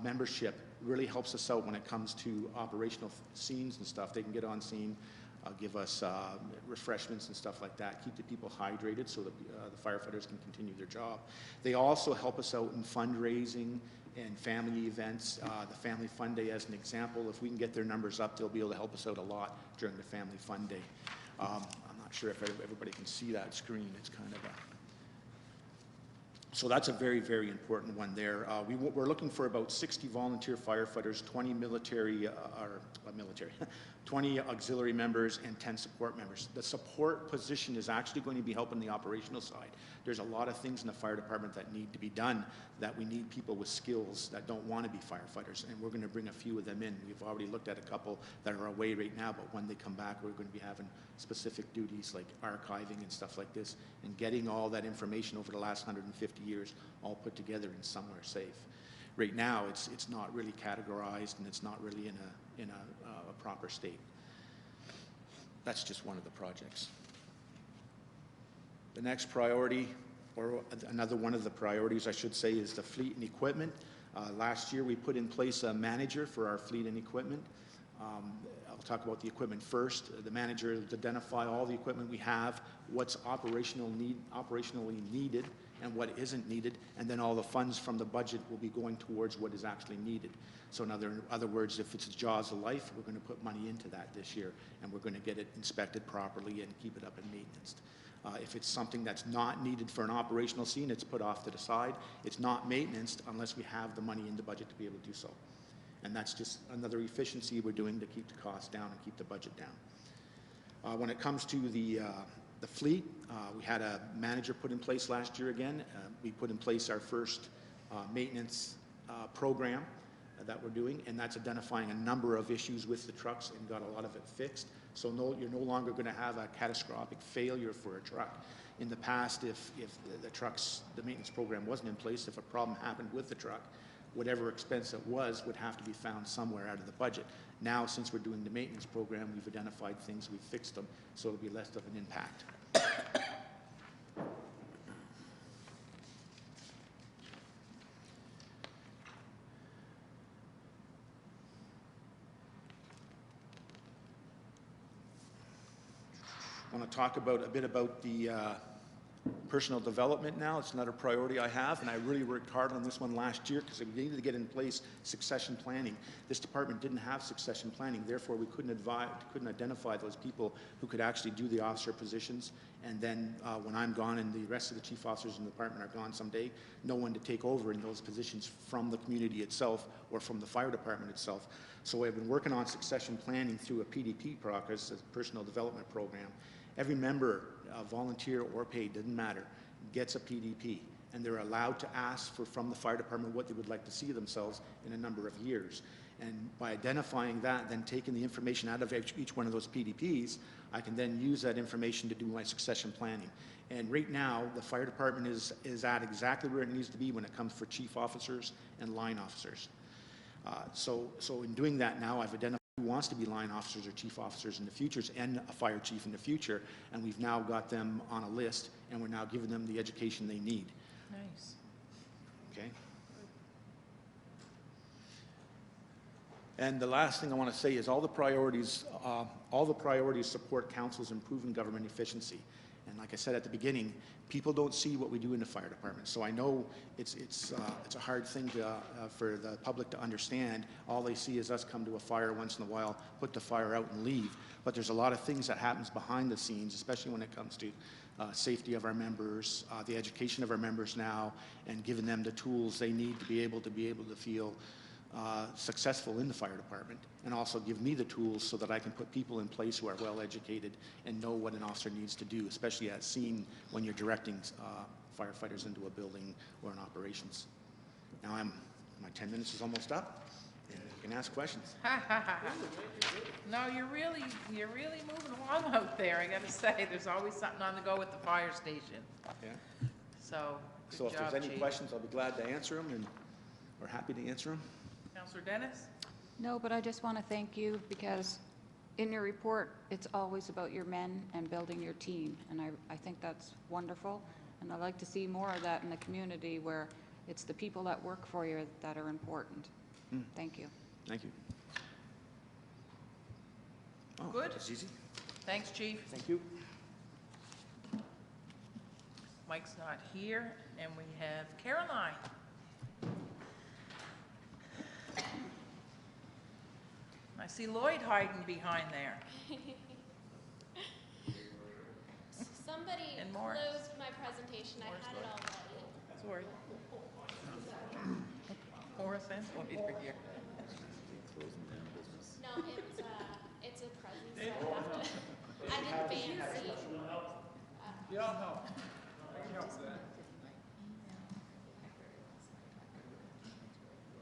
membership really helps us out when it comes to operational scenes and stuff. They can get on scene, give us refreshments and stuff like that, keep the people hydrated so that the firefighters can continue their job. They also help us out in fundraising and family events. The Family Fun Day, as an example, if we can get their numbers up, they'll be able to help us out a lot during the Family Fun Day. I'm not sure if everybody can see that screen. It's kind of so that's a very, very important one there. We're looking for about 60 volunteer firefighters, 20 20 auxiliary members, and 10 support members. The support position is actually going to be helping the operational side. There's a lot of things in the fire department that need to be done, that we need people with skills that don't want to be firefighters, and we're going to bring a few of them in. We've already looked at a couple that are away right now, but when they come back, we're going to be having specific duties like archiving and stuff like this, and getting all that information over the last 150 years all put together in somewhere safe. right now, it's not really categorized and it's not really in a proper state. That's just one of the projects. The next priority, or another one of the priorities, I should say, is the fleet and equipment. Last year, we put in place a manager for our fleet and equipment. I'll talk about the equipment first. The manager will identify all the equipment we have, what's operationally needed and what isn't needed, and then all the funds from the budget will be going towards what is actually needed. So in other words, if it's a Jaws of Life, we're going to put money into that this year, and we're going to get it inspected properly and keep it up and maintenance. If it's something that's not needed for an operational scene, it's put off to the side. It's not maintenance unless we have the money in the budget to be able to do so. And that's just another efficiency we're doing to keep the costs down and keep the budget down. When it comes to the fleet, we had a manager put in place last year again. We put in place our first maintenance program that we're doing, and that's identifying a number of issues with the trucks and got a lot of it fixed. So you're no longer going to have a catastrophic failure for a truck. In the past, if the maintenance program wasn't in place, if a problem happened with the truck, whatever expense it was would have to be found somewhere out of the budget. Now, since we're doing the maintenance program, we've identified things, we've fixed them, so it'll be less of an impact. I want to talk a bit about the personal development now. It's another priority I have, and I really worked hard on this one last year because we needed to get in place succession planning. This department didn't have succession planning, therefore we couldn't identify those people who could actually do the officer positions, and then when I'm gone and the rest of the chief officers in the department are gone someday, no one to take over in those positions from the community itself or from the fire department itself. So I've been working on succession planning through a PDP process, a personal development program. Every member, volunteer or paid, doesn't matter, gets a PDP, and they're allowed to ask from the fire department what they would like to see themselves in a number of years. And by identifying that, then taking the information out of each one of those PDPs, I can then use that information to do my succession planning. And right now, the fire department is at exactly where it needs to be when it comes for chief officers and line officers. So in doing that now, I've identified who wants to be line officers or chief officers in the future and a fire chief in the future, and we've now got them on a list, and we're now giving them the education they need. Nice. Okay. And the last thing I want to say is all the priorities support council's improving government efficiency. And like I said at the beginning, people don't see what we do in the fire department. So I know it's a hard thing for the public to understand. All they see is us come to a fire once in a while, put the fire out and leave. But there's a lot of things that happens behind the scenes, especially when it comes to safety of our members, the education of our members now, and giving them the tools they need to be able to feel successful in the fire department, and also give me the tools so that I can put people in place who are well educated and know what an officer needs to do, especially at scene when you're directing firefighters into a building or an operations. Now my 10 minutes is almost up, and you can ask questions. No, you're really moving along out there, I gotta say. There's always something on the go with the fire station. Yeah. So, So good if job, there's any Chief. questions, I'll be glad to answer them, and we're happy to answer them. Councillor Dennis? No, but I just want to thank you because in your report, it's always about your men and building your team. And I think that's wonderful. And I'd like to see more of that in the community where it's the people that work for you that are important. Thank you. Thank you. Oh, Good. That's easy. Thanks, Chief. Thank you. Mike's not here, and we have Caroline. I see Lloyd hiding behind there. Somebody And more. closed my presentation. I had it all ready. Sorry. Horace and Lloyd are here. No, it's a present, so I have to. I did fancy. Yeah, I'll help. I can help with that.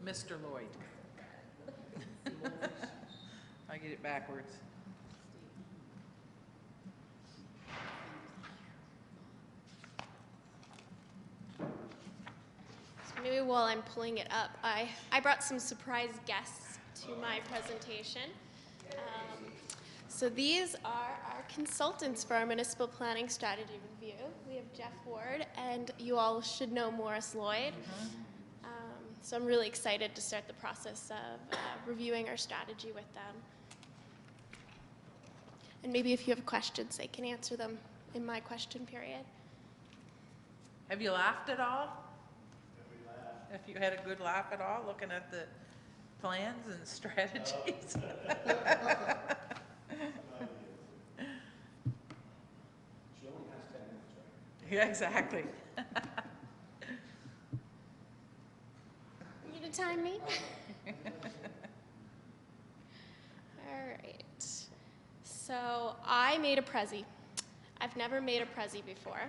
Mr. Lloyd. I get it backwards. So maybe while I'm pulling it up, I brought some surprise guests to my presentation. So these are our consultants for our municipal planning strategy review. We have Jeff Ward, and you all should know Morris Lloyd. So I'm really excited to start the process of reviewing our strategy with them. And maybe if you have questions, they can answer them in my question period. Have you laughed at all? If you had a good laugh at all, looking at the plans and strategies? Yeah, exactly. You gonna time me? All right. So I made a Prezi. I've never made a Prezi before.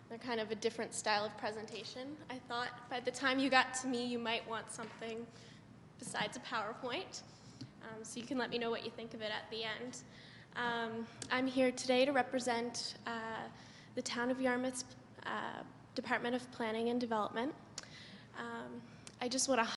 They're kind of a different style of presentation. I thought by the time you got to me, you might want something besides a PowerPoint. So you can let me know what you think of it at the end. I'm here today to represent the Town of Yarmouth's Department of Planning and Development. I just want to